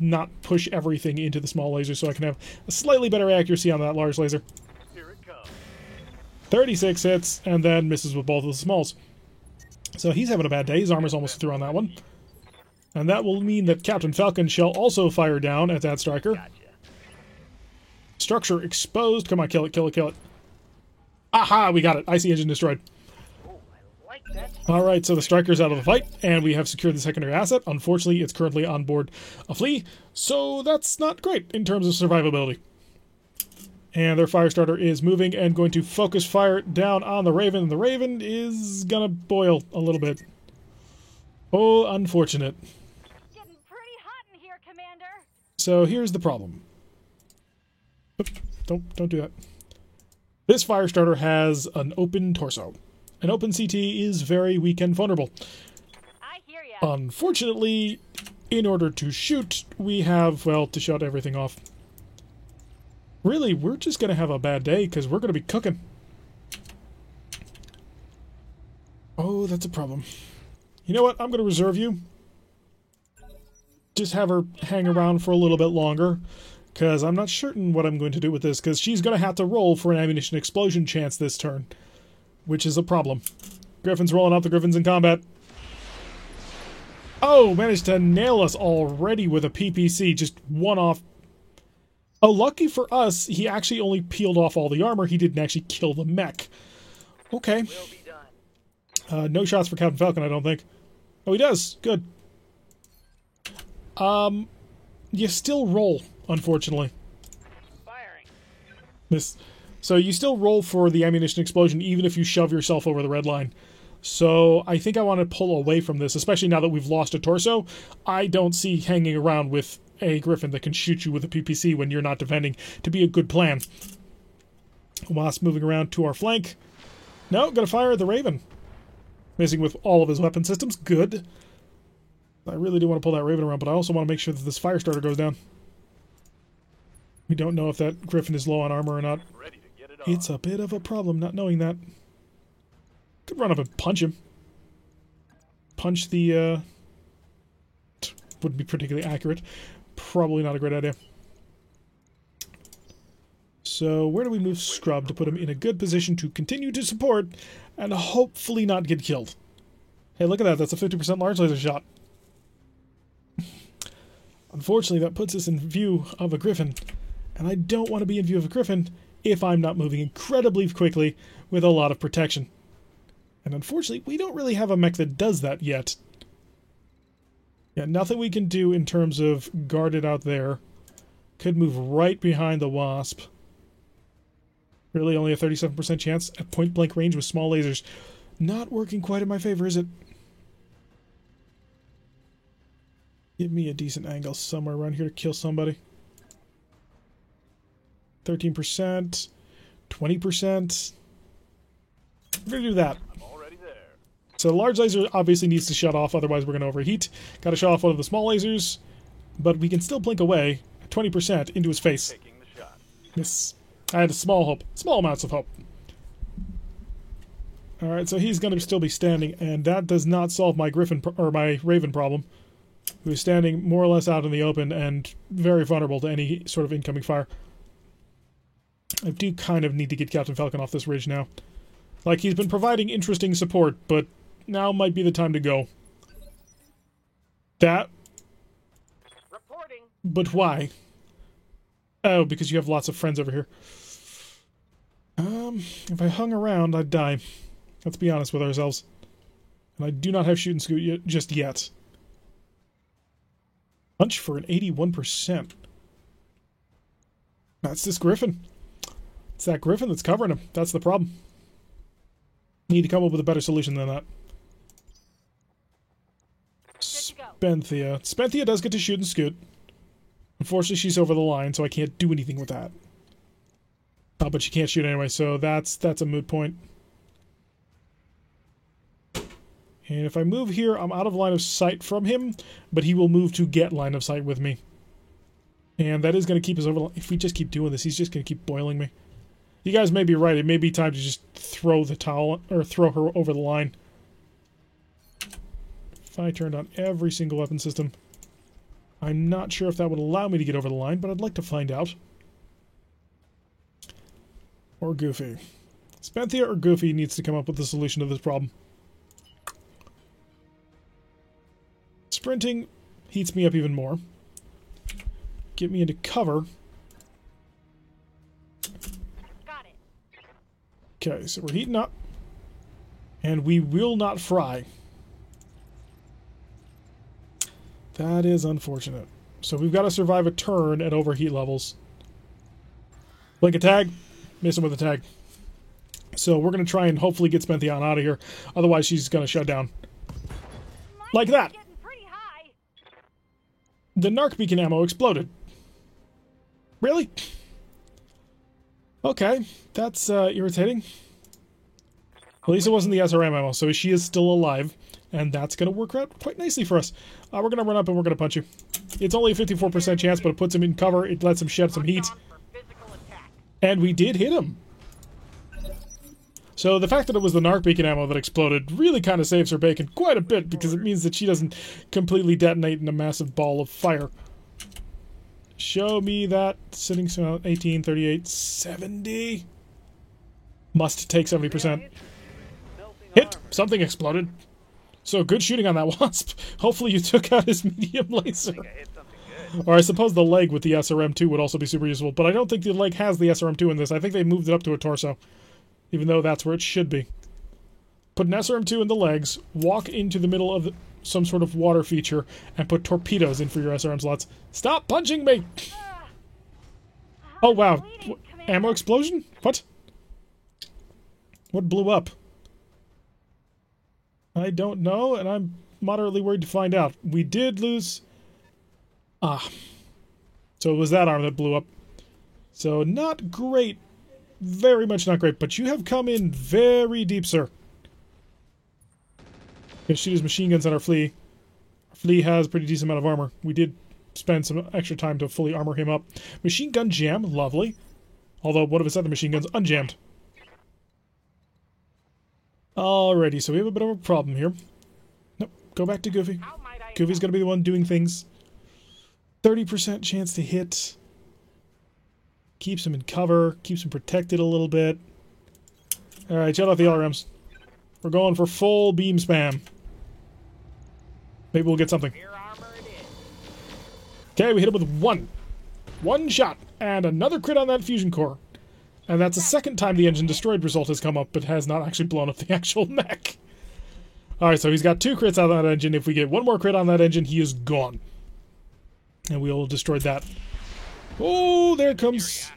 Speaker 1: not push everything into the small laser so I can have a slightly better accuracy on that large laser.
Speaker 3: Here it comes.
Speaker 1: 36 hits, and then misses with both of the smalls. So he's having a bad day. His armor's almost through on that one. And that will mean that Captain Falcon shall also fire down at that striker.
Speaker 2: Gotcha.
Speaker 1: Structure exposed. Come on, kill it, kill it, kill it. Aha, we got it. IC engine destroyed.
Speaker 2: Oh, I like that.
Speaker 1: Alright, so the striker's out of the fight, and we have secured the secondary asset. Unfortunately, it's currently on board a flea, so that's not great in terms of survivability. And their fire starter is moving and going to focus fire down on the Raven. The Raven is gonna boil a little bit. Oh, unfortunate.
Speaker 4: Getting pretty hot in here, Commander.
Speaker 1: So here's the problem. Oop, don't do that. This fire starter has an open torso. An open CT is very weak and vulnerable.
Speaker 4: I hear ya.
Speaker 1: Unfortunately, in order to shoot, we have, well, to shut everything off. Really, we're just going to have a bad day because we're going to be cooking. Oh, that's a problem. You know what? I'm going to reserve you. Just have her hang around for a little bit longer. Because I'm not certain what I'm going to do with this, because she's going to have to roll for an ammunition explosion chance this turn. Which is a problem. Griffin's rolling out, the Griffin's in combat. Oh, managed to nail us already with a PPC, just one off. Oh, lucky for us, he actually only peeled off all the armor, he didn't actually kill the mech. Okay.
Speaker 2: Will be done.
Speaker 1: No shots for Captain Falcon, I don't think. Oh, he does. Good. You still roll, unfortunately.
Speaker 2: Firing.
Speaker 1: So you still roll for the ammunition explosion even if you shove yourself over the red line. So I think I want to pull away from this, especially now that we've lost a torso. I don't see hanging around with a Griffin that can shoot you with a PPC when you're not defending to be a good plan. Wasp moving around to our flank. No, gonna fire at the Raven. Missing with all of his weapon systems. Good. I really do want to pull that Raven around, but I also want to make sure that this fire starter goes down. We don't know if that Griffin is low on armor or not.
Speaker 3: Ready to get it on.
Speaker 1: It's a bit of a problem not knowing that. Could run up and punch him. Punch the, wouldn't be particularly accurate. Probably not a great idea. So, where do we move Scrub to put him in a good position to continue to support and hopefully not get killed? Hey, look at that. That's a 50% large laser shot. Unfortunately, that puts us in view of a Griffin. And I don't want to be in view of a Griffin if I'm not moving incredibly quickly with a lot of protection. And unfortunately, we don't really have a mech that does that yet. Yeah, nothing we can do in terms of guard it out there. Could move right behind the Wasp. Really only a 37% chance at point-blank range with small lasers. Not working quite in my favor, is it? Give me a decent angle somewhere around here to kill somebody. 13%. 20%. We're going to do that.
Speaker 3: I'm already there.
Speaker 1: So the large laser obviously needs to shut off, otherwise we're going to overheat. Got to shut off one of the small lasers, but we can still blink away 20% into his face.
Speaker 3: Taking the shot.
Speaker 1: Yes. I had a small hope. Small amounts of hope. Alright, so he's going to still be standing, and that does not solve my Griffin or my Raven problem, who's standing more or less out in the open and very vulnerable to any sort of incoming fire. I do kind of need to get Captain Falcon off this ridge now. Like, he's been providing interesting support, but now might be the time to go. That...
Speaker 2: Reporting.
Speaker 1: But why? Oh, because you have lots of friends over here. If I hung around, I'd die. Let's be honest with ourselves. And I do not have shoot and scoot just yet. Punch for an 81%. That's this Griffin. It's that Griffin that's covering him. That's the problem. Need to come up with a better solution than that. Spenthea. Spenthea does get to shoot and scoot. Unfortunately, she's over the line, so I can't do anything with that. But she can't shoot anyway, so that's a moot point. And if I move here, I'm out of line of sight from him, but he will move to get line of sight with me. And that is going to keep us over. If we just keep doing this, he's just going to keep boiling me. You guys may be right. It may be time to just throw the towel, or throw her over the line. If I turned on every single weapon system, I'm not sure if that would allow me to get over the line, but I'd like to find out. Or Goofy. Spenthea or Goofy needs to come up with a solution to this problem. Sprinting heats me up even more. Get me into cover.
Speaker 4: Got it.
Speaker 1: Okay, so we're heating up. And we will not fry. That is unfortunate. So we've got to survive a turn at overheat levels. Blink a tag. Miss him with a tag. So we're going to try and hopefully get Spenthea out of here. Otherwise she's going to shut down. Like that.
Speaker 4: Getting pretty high.
Speaker 1: The Narc beacon ammo exploded. Really? Okay, that's irritating. At least it wasn't the SRM ammo, so she is still alive. And that's going to work out quite nicely for us. We're going to run up and we're going to punch you. It's only a 54% chance, but it puts him in cover. It lets him shed some heat. And we did hit him. So the fact that it was the Narc beacon ammo that exploded really kind of saves her bacon quite a bit, because it means that she doesn't completely detonate in a massive ball of fire. Show me that. Sitting 18, 38, 70. Must take 70%. Hit! Something exploded. So good shooting on that wasp. Hopefully you took out his medium laser. Or I suppose the leg with the SRM2 would also be super useful, but I don't think the leg has the SRM2 in this. I think they moved it up to a torso, even though that's where it should be. Put an SRM2 in the legs, walk into the middle of some sort of water feature, and put torpedoes in for your SRM slots. Stop punching me! Oh wow, ammo explosion? What? What blew up? I don't know, and I'm moderately worried to find out. We did lose... So it was that arm that blew up. So not great. Very much not great, but you have come in very deep, sir. Gonna shoot his machine guns at our flea. Our flea has a pretty decent amount of armor. We did spend some extra time to fully armor him up. Machine gun jam, lovely. Although one of his other machine guns unjammed. Alrighty, so we have a bit of a problem here. Nope, go back to Goofy. Goofy's gonna be the one doing things. 30% chance to hit. Keeps him in cover, keeps him protected a little bit. Alright, shut off the LRMs. We're going for full beam spam. Maybe we'll get something. Okay, we hit him with one. One shot. And another crit on that fusion core. And that's the second time the engine destroyed result has come up, but has not actually blown up the actual mech. Alright, so he's got 2 crits out of that engine. If we get 1 more crit on that engine, he is gone. And we'll destroy that. Oh, there it comes.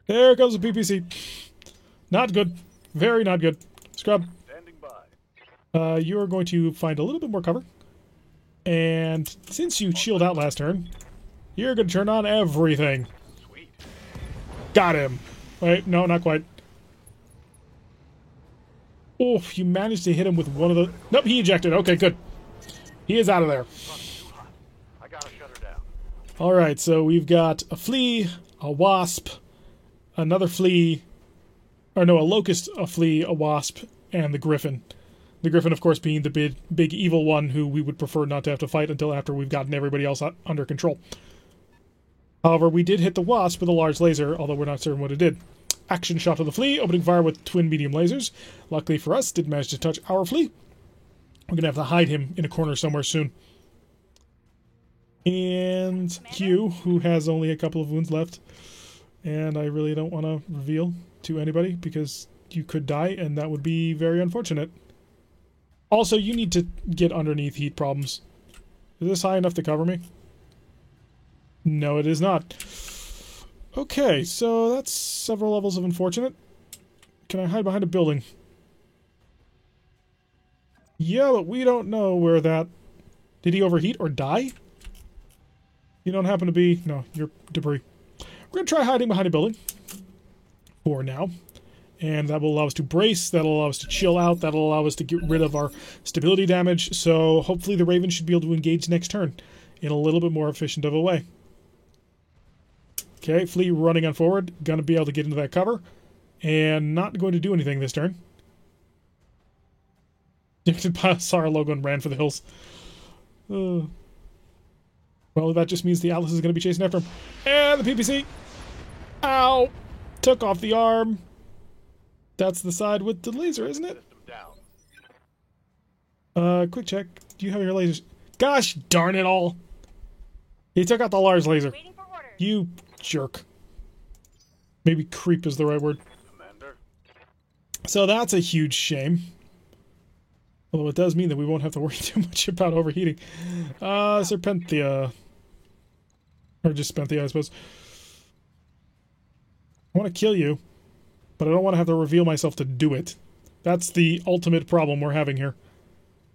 Speaker 1: There comes the PPC. Not good. Very not good. Scrub. You are going to find a little bit more cover. And since you chilled out last turn, you're going to turn on everything. Got him. Wait, no, not quite. Oh, you managed to hit him with one of the... Nope, he ejected. Okay, good. He is out of there. Alright, so we've got a flea, a wasp, another flea, or no, a locust, a flea, a wasp, and the griffin. The griffin, of course, being the big evil one who we would prefer not to have to fight until after we've gotten everybody else under control. However, we did hit the wasp with a large laser, although we're not certain what it did. Action shot to the flea, opening fire with twin medium lasers. Luckily for us, didn't manage to touch our flea. We're going to have to hide him in a corner somewhere soon. And Hugh, who has only a couple of wounds left. And I really don't want to reveal to anybody, because you could die, and that would be very unfortunate. Also, you need to get underneath heat problems. Is this high enough to cover me? No, it is not. Okay, so that's several levels of unfortunate. Can I hide behind a building? Yeah, but we don't know where that... Did he overheat or die? You don't happen to be... No, you're debris. We're going to try hiding behind a building. For now. And that will allow us to brace, that'll allow us to chill out, that'll allow us to get rid of our stability damage, so hopefully the Raven should be able to engage next turn in a little bit more efficient of a way. Okay, flea running on forward, gonna be able to get into that cover. And not going to do anything this turn. Saw our logo and ran for the hills. Well, that just means the Atlas is going to be chasing after him. And the PPC! Ow! Took off the arm. That's the side with the laser, isn't it?
Speaker 3: System down.
Speaker 1: Quick check. Do you have your lasers? Gosh darn it all! He took out the large laser.
Speaker 4: Waiting for orders.
Speaker 1: You jerk. Maybe creep is the right word.
Speaker 3: Commander.
Speaker 1: So that's a huge shame. Although it does mean that we won't have to worry too much about overheating. Serpentia. Or just Spenthia, I suppose. I want to kill you, but I don't want to have to reveal myself to do it. That's the ultimate problem we're having here.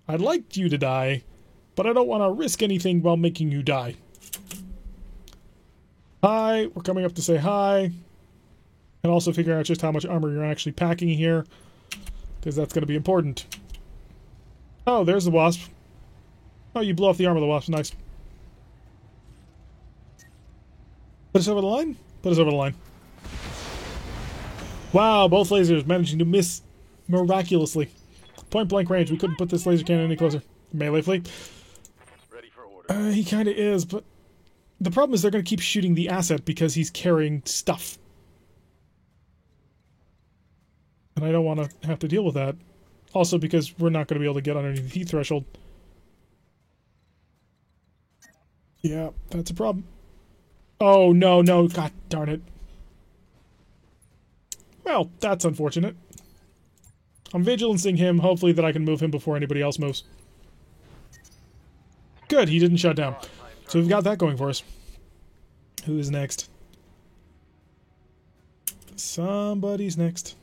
Speaker 1: I'd like you to die, but I don't want to risk anything while making you die. Hi, we're coming up to say hi. And also figure out just how much armor you're actually packing here, because that's going to be important. Oh, there's the Wasp. Oh, you blew off the arm of the Wasp. Nice. Put us over the line? Put us over the line. Wow, both lasers managing to miss miraculously. Point blank range. We couldn't put this laser cannon any closer. Melee fleet.
Speaker 3: Ready for order.
Speaker 1: He kind of is, but the problem is they're going to keep shooting the asset because he's carrying stuff. And I don't want to have to deal with that. Also because we're not going to be able to get underneath the heat threshold. Yeah, that's a problem. Oh, no, no. God darn it. Well, that's unfortunate. I'm vigilancing him, hopefully that I can move him before anybody else moves. Good, he didn't shut down. So we've got that going for us. Who is next? Somebody's next.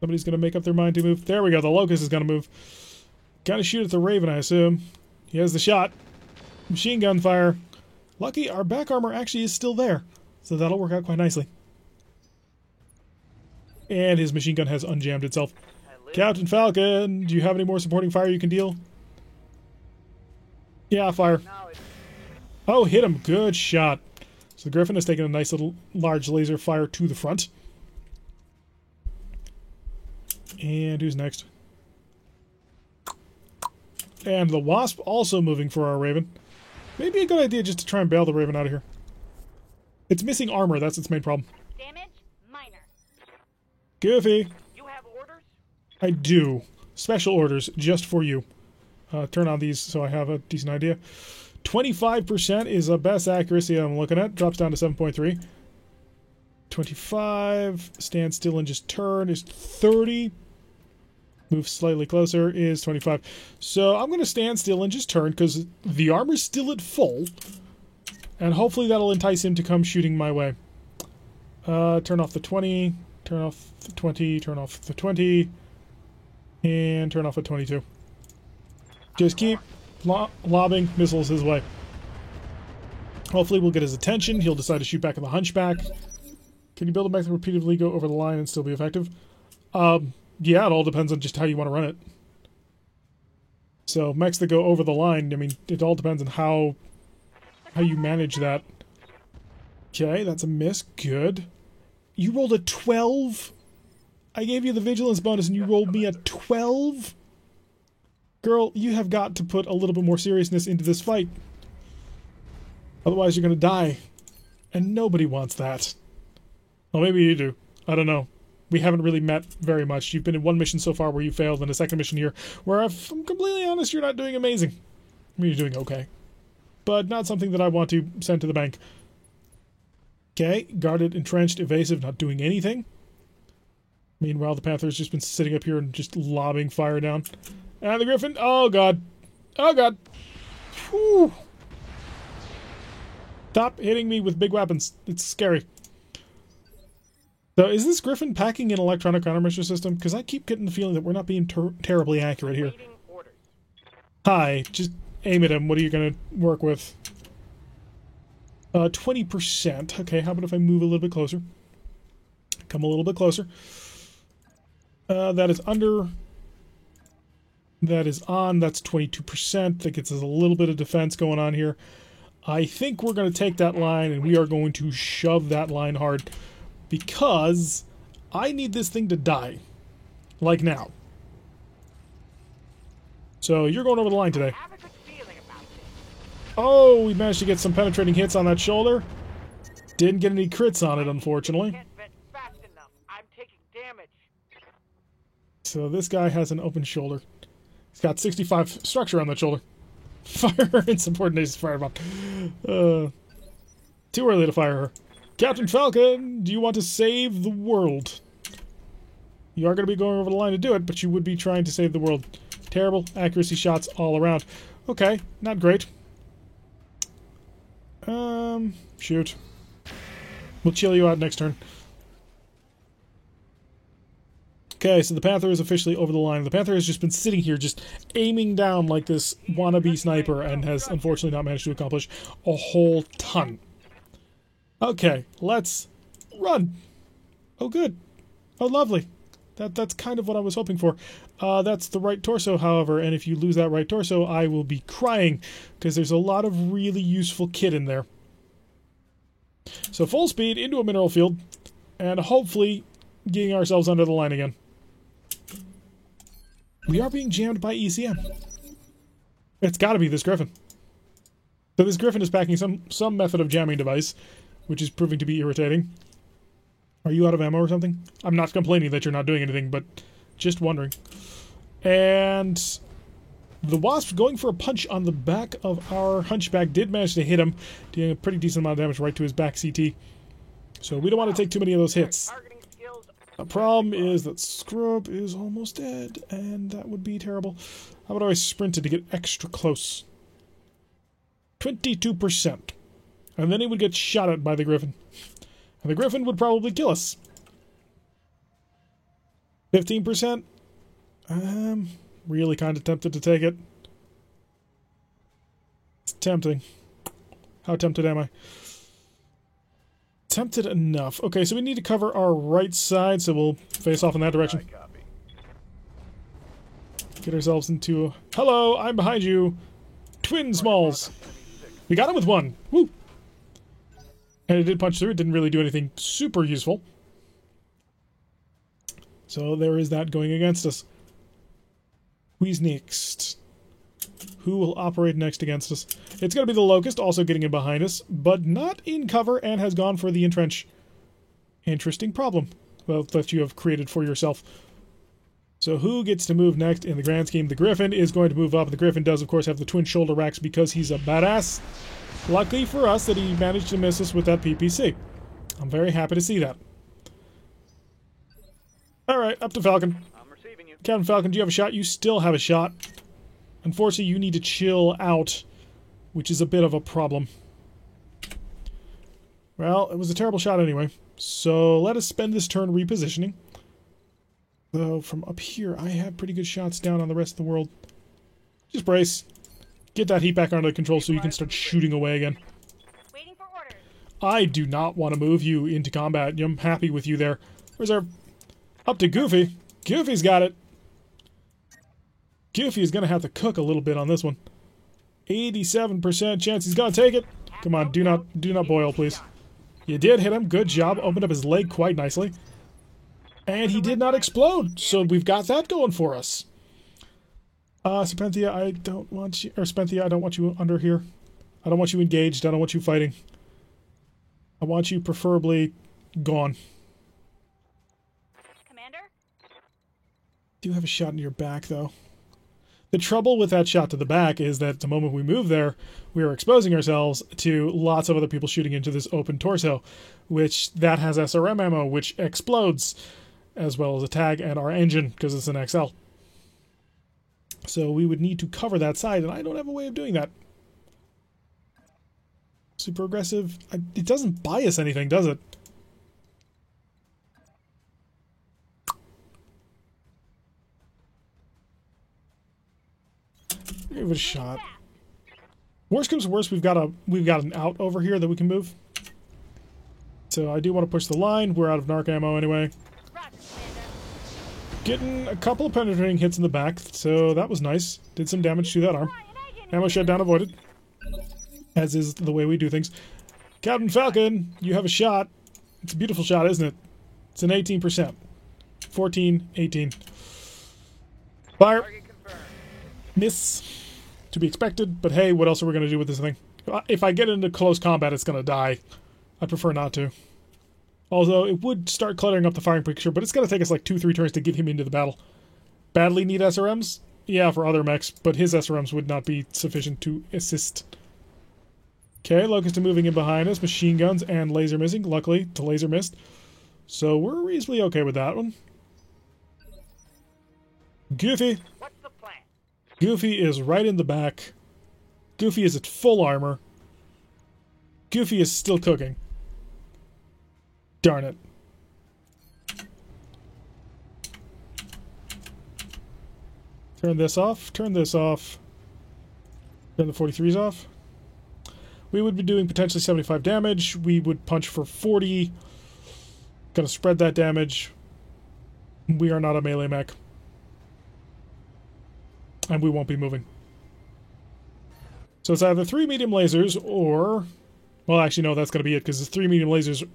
Speaker 1: Somebody's going to make up their mind to move. There we go, the Locust is going to move. Gotta shoot at the Raven, I assume. He has the shot. Machine gun fire. Lucky, our back armor actually is still there. So that'll work out quite nicely. And his machine gun has unjammed itself. Captain Falcon, do you have any more supporting fire you can deal? Yeah, fire. Oh, hit him. Good shot. So the Griffin has taken a nice little large laser fire to the front. And who's next? And the Wasp also moving for our Raven. Maybe a good idea just to try and bail the Raven out of here. It's missing armor, that's its main problem.
Speaker 4: Damage minor.
Speaker 1: Goofy.
Speaker 2: You have orders?
Speaker 1: I do. Special orders just for you. Turn on these so I have a decent idea. 25% is the best accuracy I'm looking at. Drops down to 7.3. 25. Stand still and just turn is 30. Move slightly closer is 25. So I'm going to stand still and just turn because the armor's still at full. And hopefully that'll entice him to come shooting my way. Turn off the 20. Turn off the 20. Turn off the 20. And turn off the 22. Just keep lobbing missiles his way. Hopefully we'll get his attention. He'll decide to shoot back at the Hunchback. Can you build a mech that repeatedly go over the line and still be effective? Yeah, it all depends on just how you want to run it. So mechs that go over the line, I mean, it all depends on how you manage that. Okay, that's a miss. Good. You rolled a 12? I gave you the vigilance bonus and you rolled me a 12? Girl, you have got to put a little bit more seriousness into this fight. Otherwise you're going to die. And nobody wants that. Well, maybe you do. I don't know. We haven't really met very much. You've been in one mission so far where you failed, and a second mission here where, if I'm completely honest, you're not doing amazing. I mean, you're doing okay. But not something that I want to send to the bank. Okay, guarded, entrenched, evasive, not doing anything. Meanwhile, the Panther's just been sitting up here and just lobbing fire down. And the Griffin, oh god. Oh god. Whew. Stop hitting me with big weapons. It's scary. So, is this Griffin packing an electronic countermeasure system? Because I keep getting the feeling that we're not being terribly accurate here.
Speaker 2: Waiting orders.
Speaker 1: Hi, just aim at him. What are you going to work with? 20%. Okay, how about if I move a little bit closer? Come a little bit closer. That is under. That is on. That's 22%. That gets us a little bit of defense going on here. I think we're going to take that line and we are going to shove that line hard. Because I need this thing to die. Like now. So you're going over the line today.
Speaker 2: I have a good feeling about this.
Speaker 1: Oh, we managed to get some penetrating hits on that shoulder. Didn't get any crits on it, unfortunately.
Speaker 2: Can't vent fast enough. I'm taking damage.
Speaker 1: So this guy has an open shoulder. He's got 65 structure on that shoulder. Fire insubordination firebomb. Too early to fire her. Captain Falcon, do you want to save the world? You are going to be going over the line to do it, but you would be trying to save the world. Terrible accuracy shots all around. Okay, not great. Shoot. We'll chill you out next turn. Okay, so the Panther is officially over the line. The Panther has just been sitting here, just aiming down like this wannabe sniper, and has unfortunately not managed to accomplish a whole ton. Okay, let's run. Oh, good. Oh, lovely. That's kind of what I was hoping for. That's the right torso, however, and if you lose that right torso, I will be crying, because there's a lot of really useful kit in there. So full speed into a mineral field, and hopefully getting ourselves under the line again. We are being jammed by ECM. It's got to be this Griffin. So this Griffin is packing some method of jamming device, which is proving to be irritating. Are you out of ammo or something? I'm not complaining that you're not doing anything, but just wondering. And the Wasp going for a punch on the back of our Hunchback did manage to hit him, dealing a pretty decent amount of damage right to his back CT. So we don't want to take too many of those hits.
Speaker 2: Targeting skills.
Speaker 1: The problem is that Scrub is almost dead, and that would be terrible. How about I sprinted to get extra close? 22%. And then he would get shot at by the Griffin. And the Griffin would probably kill us. 15%? Really kind of tempted to take it. It's tempting. How tempted am I? Tempted enough. Okay, so we need to cover our right side, so we'll face off in that direction.
Speaker 3: Copy.
Speaker 1: Get ourselves into... Hello, I'm behind you. Twin Smalls. We got him with one. Woo! And it did punch through. It didn't really do anything super useful. So there is that going against us. Who's next? Who will operate next against us? It's going to be the Locust, also getting in behind us, but not in cover and has gone for the entrench. Interesting problem. Well, that you have created for yourself. So who gets to move next in the grand scheme? The Griffin is going to move up. The Griffin does, of course, have the twin shoulder racks because he's a badass. Luckily for us that he managed to miss us with that PPC. I'm very happy to see that. Alright, up to Falcon.
Speaker 2: I'm receiving you.
Speaker 1: Captain Falcon, do you have a shot? You still have a shot. Unfortunately, you need to chill out, which is a bit of a problem. Well, it was a terrible shot anyway. So let us spend this turn repositioning. Though, from up here, I have pretty good shots down on the rest of the world. Just brace. Get that heat back under control so you can start shooting away again.
Speaker 4: Waiting for orders.
Speaker 1: I do not want to move you into combat. I'm happy with you there. Reserve. Up to Goofy. Goofy's got it. Goofy is going to have to cook a little bit on this one. 87% chance he's going to take it. Come on, do not boil, please. You did hit him. Good job. Opened up his leg quite nicely. And he did not explode, so we've got that going for us. Serpentia, I don't want you... Or Spenthia, I don't want you under here. I don't want you engaged. I don't want you fighting. I want you preferably gone.
Speaker 4: Commander?
Speaker 1: Do have a shot in your back, though. The trouble with that shot to the back is that the moment we move there, we are exposing ourselves to lots of other people shooting into this open torso, which that has SRM ammo, which explodes, as well as a tag and our engine, because it's an XL. So we would need to cover that side, and I don't have a way of doing that. Super aggressive. It doesn't buy us anything, does it? Give it a shot. Worst comes to worst, we've got an out over here that we can move. So I do want to push the line. We're out of narc ammo anyway.
Speaker 4: Roger, Commander.
Speaker 1: Getting a couple of penetrating hits in the back, so that was nice. Did some damage to that arm. Ammo shutdown avoided. As is the way we do things. Captain Falcon, you have a shot. It's a beautiful shot, isn't it? It's an 18%. 14, 18. Fire.
Speaker 2: Target confirmed.
Speaker 1: Miss. To be expected, but hey, what else are we going to do with this thing? If I get into close combat, it's going to die. I prefer not to. Although, it would start cluttering up the firing picture, but it's going to take us like 2-3 turns to get him into the battle. Badly need SRMs? Yeah, for other mechs, but his SRMs would not be sufficient to assist. Okay, Locust are moving in behind us. Machine guns and laser missing. Luckily, the laser missed. So we're reasonably okay with that one. Goofy.
Speaker 2: What's the plan?
Speaker 1: Goofy is right in the back. Goofy is at full armor. Goofy is still cooking. Darn it. Turn this off. Turn this off. Turn the 43s off. We would be doing potentially 75 damage. We would punch for 40. Gonna spread that damage. We are not a melee mech. And we won't be moving. So it's either 3 medium lasers or... Well, actually, no, that's going to be it, because it's 3 medium lasers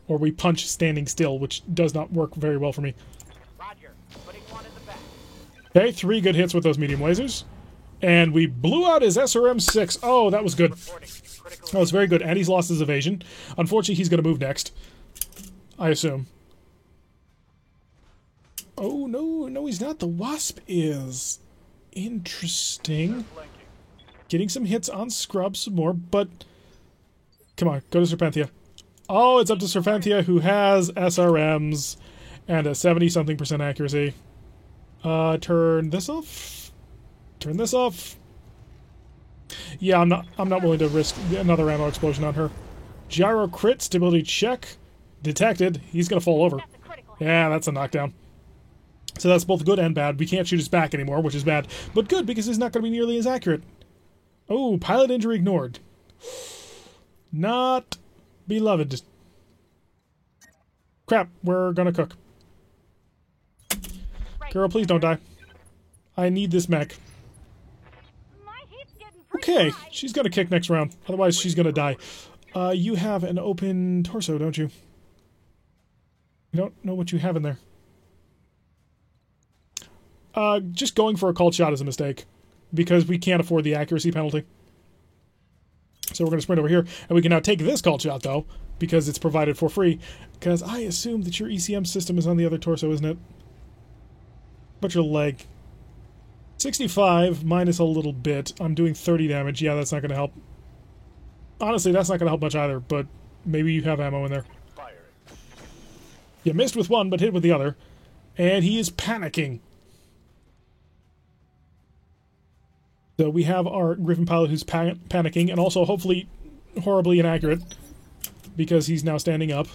Speaker 1: or we punch standing still, which does not work very well for me.
Speaker 2: Roger. Putting one in the back.
Speaker 1: Okay, 3 good hits with those medium lasers. And we blew out his SRM-6. Oh, that was good.
Speaker 2: Reporting. Critical.
Speaker 1: That was very good. And he's lost his evasion. Unfortunately, he's going to move next. I assume. Oh, no, he's not. The Wasp is. Interesting. Getting some hits on Scrub some more, but... Come on, go to Serpentia. Oh, it's up to Serpentia, who has SRMs and a 70-something% accuracy. Turn this off. Turn this off. Yeah, I'm not willing to risk another ammo explosion on her. Gyro crit, stability check. Detected. He's gonna fall over.
Speaker 4: That's a critical hit.
Speaker 1: Yeah, that's a knockdown. So that's both good and bad. We can't shoot his back anymore, which is bad. But good, because he's not going to be nearly as accurate. Oh, pilot injury ignored. Not beloved. Crap, we're going to cook.
Speaker 4: Right.
Speaker 1: Girl, please don't die. I need this mech.
Speaker 4: My heat's getting pretty
Speaker 1: Okay,
Speaker 4: high.
Speaker 1: she's going to kick next round. Otherwise, she's going to die. You have an open torso, don't you? I don't know what you have in there. Just going for a called shot is a mistake, because we can't afford the accuracy penalty. So we're going to sprint over here, and we can now take this called shot, though, because it's provided for free, because I assume that your ECM system is on the other torso, isn't it? But your leg. 65 minus a little bit. I'm doing 30 damage. Yeah, that's not going to help. Honestly, that's not going to help much either, but maybe you have ammo in there.
Speaker 3: Firing.
Speaker 1: You missed with one, but hit with the other. And he is panicking. So we have our Griffin pilot who's panicking, and also hopefully horribly inaccurate, because he's now standing up.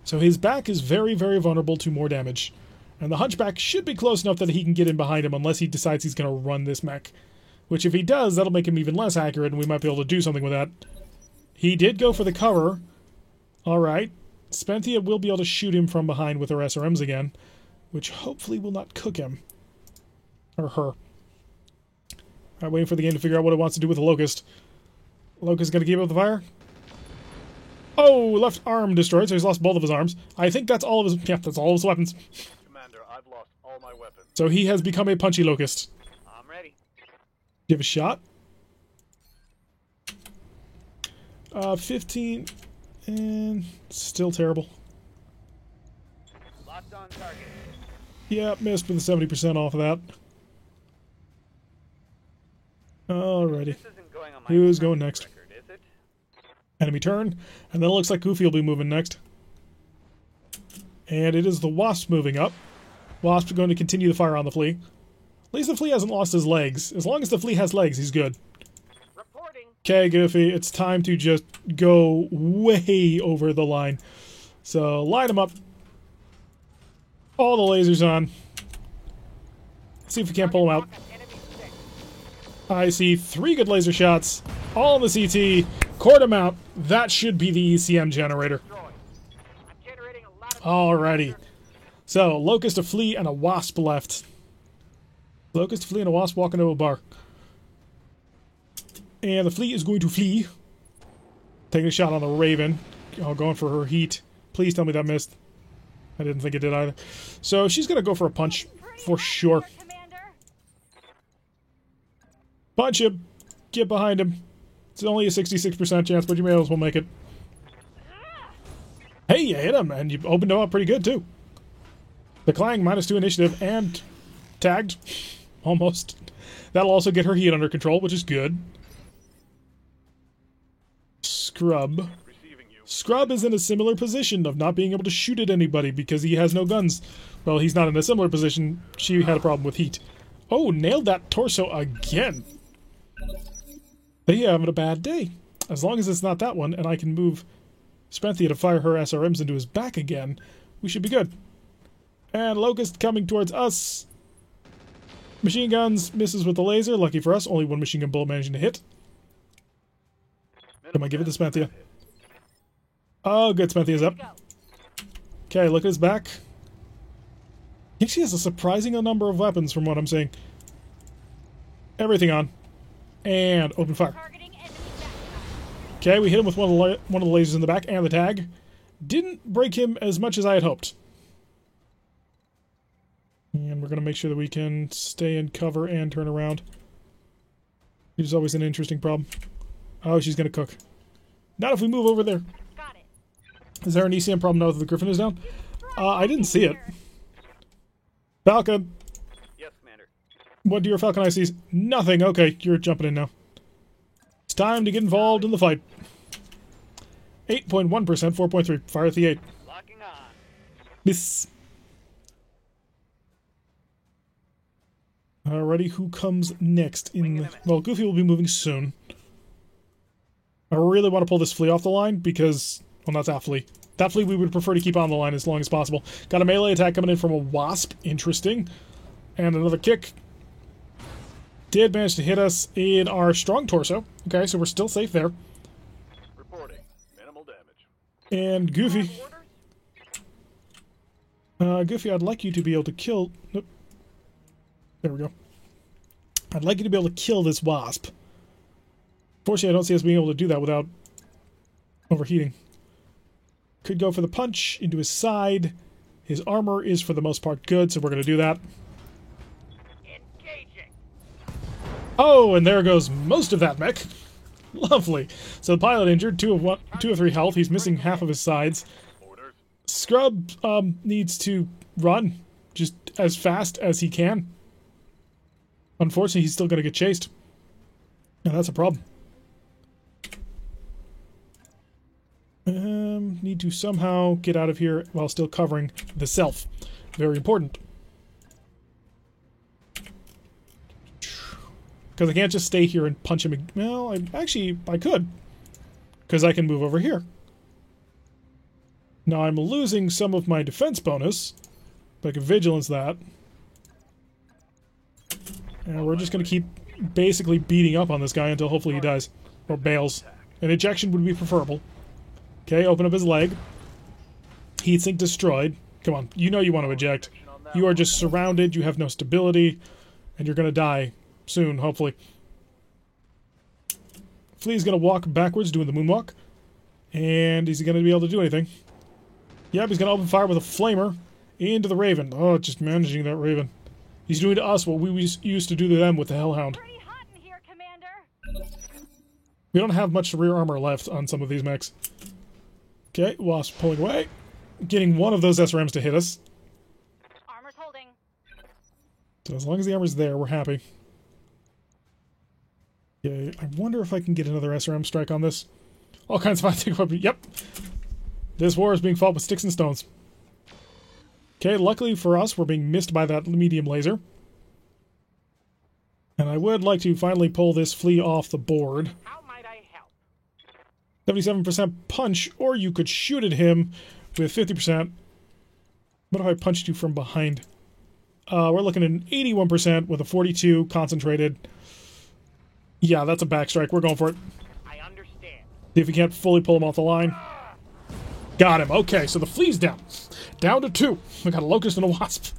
Speaker 1: So his back is very, very vulnerable to more damage. And the Hunchback should be close enough that he can get in behind him, unless he decides he's going to run this mech. Which if he does, that'll make him even less accurate, and we might be able to do something with that. He did go for the cover. Alright. Spenthia will be able to shoot him from behind with her SRMs again, which hopefully will not cook him. Or her. Alright, waiting for the game to figure out what it wants to do with the Locust. Locust gonna give up the fire? Oh, left arm destroyed, so he's lost both of his arms. I think that's all of his... Yeah, that's all of his weapons.
Speaker 3: Commander, I've lost all my weapons.
Speaker 1: So he has become a punchy Locust.
Speaker 2: I'm ready.
Speaker 1: Give a shot. 15... And... Still terrible.
Speaker 2: Locked on target.
Speaker 1: Yeah, missed with a 70% off of that. Alrighty.
Speaker 2: This isn't going on my
Speaker 1: Who's going next?
Speaker 2: record, is it?
Speaker 1: Enemy turn. And then it looks like Goofy will be moving next. And it is the Wasp moving up. Wasp going to continue the fire on the Flea. At least the Flea hasn't lost his legs. As long as the Flea has legs, he's good.
Speaker 2: Reporting.
Speaker 1: Okay, Goofy, it's time to just go way over the line. So, line him up. All the lasers on. See if we can't pull him out.
Speaker 2: Lock on enemy 6.
Speaker 1: I see 3 good laser shots. All in the CT. Cord him out. That should be the ECM generator.
Speaker 2: Destroyed. I'm generating a lot of...
Speaker 1: Alrighty. So, Locust, a Flea, and a Wasp left. Locust, a Flea, and a Wasp walk into a bar. And the Flea is going to flee. Taking a shot on the Raven. Oh, going for her heat. Please tell me that missed. I didn't think it did either. So she's going to go for a punch for sure.
Speaker 4: Commander.
Speaker 1: Punch him. Get behind him. It's only a 66% chance, but you may as well make it. Hey, you hit him, and you opened him up pretty good, too. The Clang -2 initiative and tagged. Almost. That'll also get her heat under control, which is good. Scrub. Scrub is in a similar position of not being able to shoot at anybody because he has no guns. Well, he's not in a similar position. She had a problem with heat. Oh, nailed that torso again. They having a bad day. As long as it's not that one, and I can move Spenthia to fire her SRMs into his back again, we should be good. And Locust coming towards us. Machine guns, misses with the laser. Lucky for us, only one machine gun bullet managing to hit. Come on, give it to Spenthia. Oh, good, Spenthia's up. Okay, look at his back. I think she has a surprising number of weapons from what I'm seeing. Everything on. And open fire.
Speaker 4: Targeting enemy backside.
Speaker 1: Okay, we hit him with one of the lasers in the back and the tag. Didn't break him as much as I had hoped. And we're going to make sure that we can stay in cover and turn around. Which is always an interesting problem. Oh, she's going to cook. Not if we move over there.
Speaker 4: Got it.
Speaker 1: Is there an ECM problem now that the Griffin is down? I didn't see it. Falcon.
Speaker 2: Yes, Commander.
Speaker 1: What do your Falcon Eye sees? Nothing. Okay, you're jumping in now. It's time to get involved in the fight. 8.1%, 4.3. Fire at the 8.
Speaker 2: Locking on.
Speaker 1: Miss. Alrighty, who comes next? Well, Goofy will be moving soon. I really want to pull this flea off the line because, well, not that flea. That flea we would prefer to keep on the line as long as possible. Got a melee attack coming in from a wasp. Interesting. And another kick. Did manage to hit us in our strong torso. Okay, so we're still safe there.
Speaker 3: Reporting. Minimal damage.
Speaker 1: And Goofy. Goofy, I'd like you to be able to kill... Nope. There we go. I'd like you to be able to kill this wasp. Fortunately, I don't see us being able to do that without overheating. Could go for the punch into his side. His armor is, for the most part, good, so we're going to do that.
Speaker 2: Engaging.
Speaker 1: Oh, and there goes most of that mech. Lovely. So the pilot injured, 2 of 3 health. He's missing half of his sides.
Speaker 3: Orders.
Speaker 1: Scrub needs to run just as fast as he can. Unfortunately, he's still going to get chased. And that's a problem. Need to somehow get out of here while still covering the self. Very important. Because I can't just stay here and punch him. Well, I could. Because I can move over here. Now I'm losing some of my defense bonus. But I can vigilance that. And we're just going to keep basically beating up on this guy until hopefully he dies. Or bails. An ejection would be preferable. Okay, open up his leg. Heatsink destroyed. Come on, you know you want to eject. You are just surrounded, you have no stability, and you're going to die soon, hopefully. Flea's going to walk backwards, doing the moonwalk. And is he going to be able to do anything? Yep, he's going to open fire with a flamer into the Raven. Oh, just managing that Raven. He's doing to us what we used to do to them with the Hellhound.
Speaker 4: Pretty hot in here, Commander.
Speaker 1: We don't have much rear armor left on some of these mechs. Okay, Wasp pulling away. Getting one of those SRMs to hit us.
Speaker 4: Armor's holding.
Speaker 1: So as long as the armor's there, we're happy. Okay, I wonder if I can get another SRM strike on this. All kinds of high-tech weapons. Yep. This war is being fought with sticks and stones. Okay, luckily for us, we're being missed by that medium laser. And I would like to finally pull this flea off the board.
Speaker 2: How might I help?
Speaker 1: 77% punch, or you could shoot at him with 50%. What if I punched you from behind? We're looking at an 81% with a 42 concentrated. Yeah, that's a backstrike. We're going for it.
Speaker 2: I understand.
Speaker 1: See if we can't fully pull him off the line. Got him. Okay, so the flea's down. Down to 2. We got a Locust and a Wasp.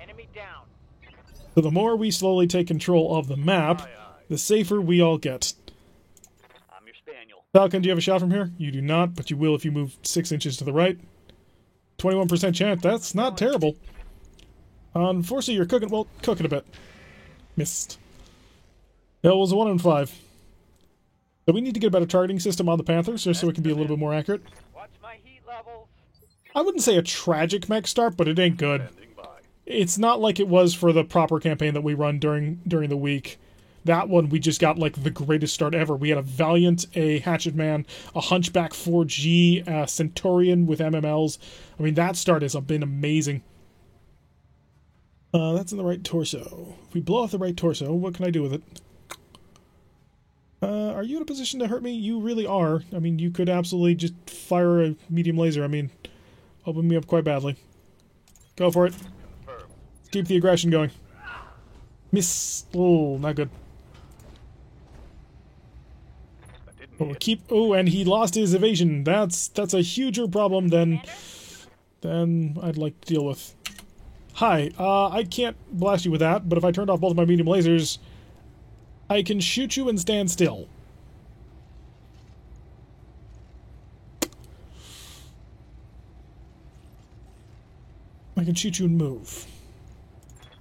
Speaker 2: Enemy down.
Speaker 1: So the more we slowly take control of the map, the safer we all get.
Speaker 2: I'm your spaniel.
Speaker 1: Falcon, do you have a shot from here? You do not, but you will if you move 6 inches to the right. 21% chance. That's not terrible. Unfortunately, you're cooking, well, cooking a bit. Missed. It was a 1 in 5. So we need to get a better targeting system on the Panthers, just so it can be a little bit more accurate.
Speaker 2: Watch my heat levels.
Speaker 1: I wouldn't say a tragic mech start, but it ain't good.
Speaker 3: Standing by.
Speaker 1: It's not like it was for the proper campaign that we run during the week. That one, we just got, like, the greatest start ever. We had a Valiant, a Hatchet Man, a Hunchback 4G, a Centurion with MMLs. I mean, that start has been amazing. That's in the right torso. If we blow off the right torso, what can I do with it? Are you in a position to hurt me? You really are. I mean, you could absolutely just fire a medium laser. I mean, open me up quite badly. Go for it.
Speaker 3: Confirmed.
Speaker 1: Keep the aggression going. Miss. Oh, not good.
Speaker 3: That didn't
Speaker 1: Oh,
Speaker 3: hit.
Speaker 1: keep. Oh, and he lost his evasion. That's a huger problem than I'd like to deal with. Hi. I can't blast you with that, but if I turned off both of my medium lasers, I can shoot you and stand still. I can shoot you and move.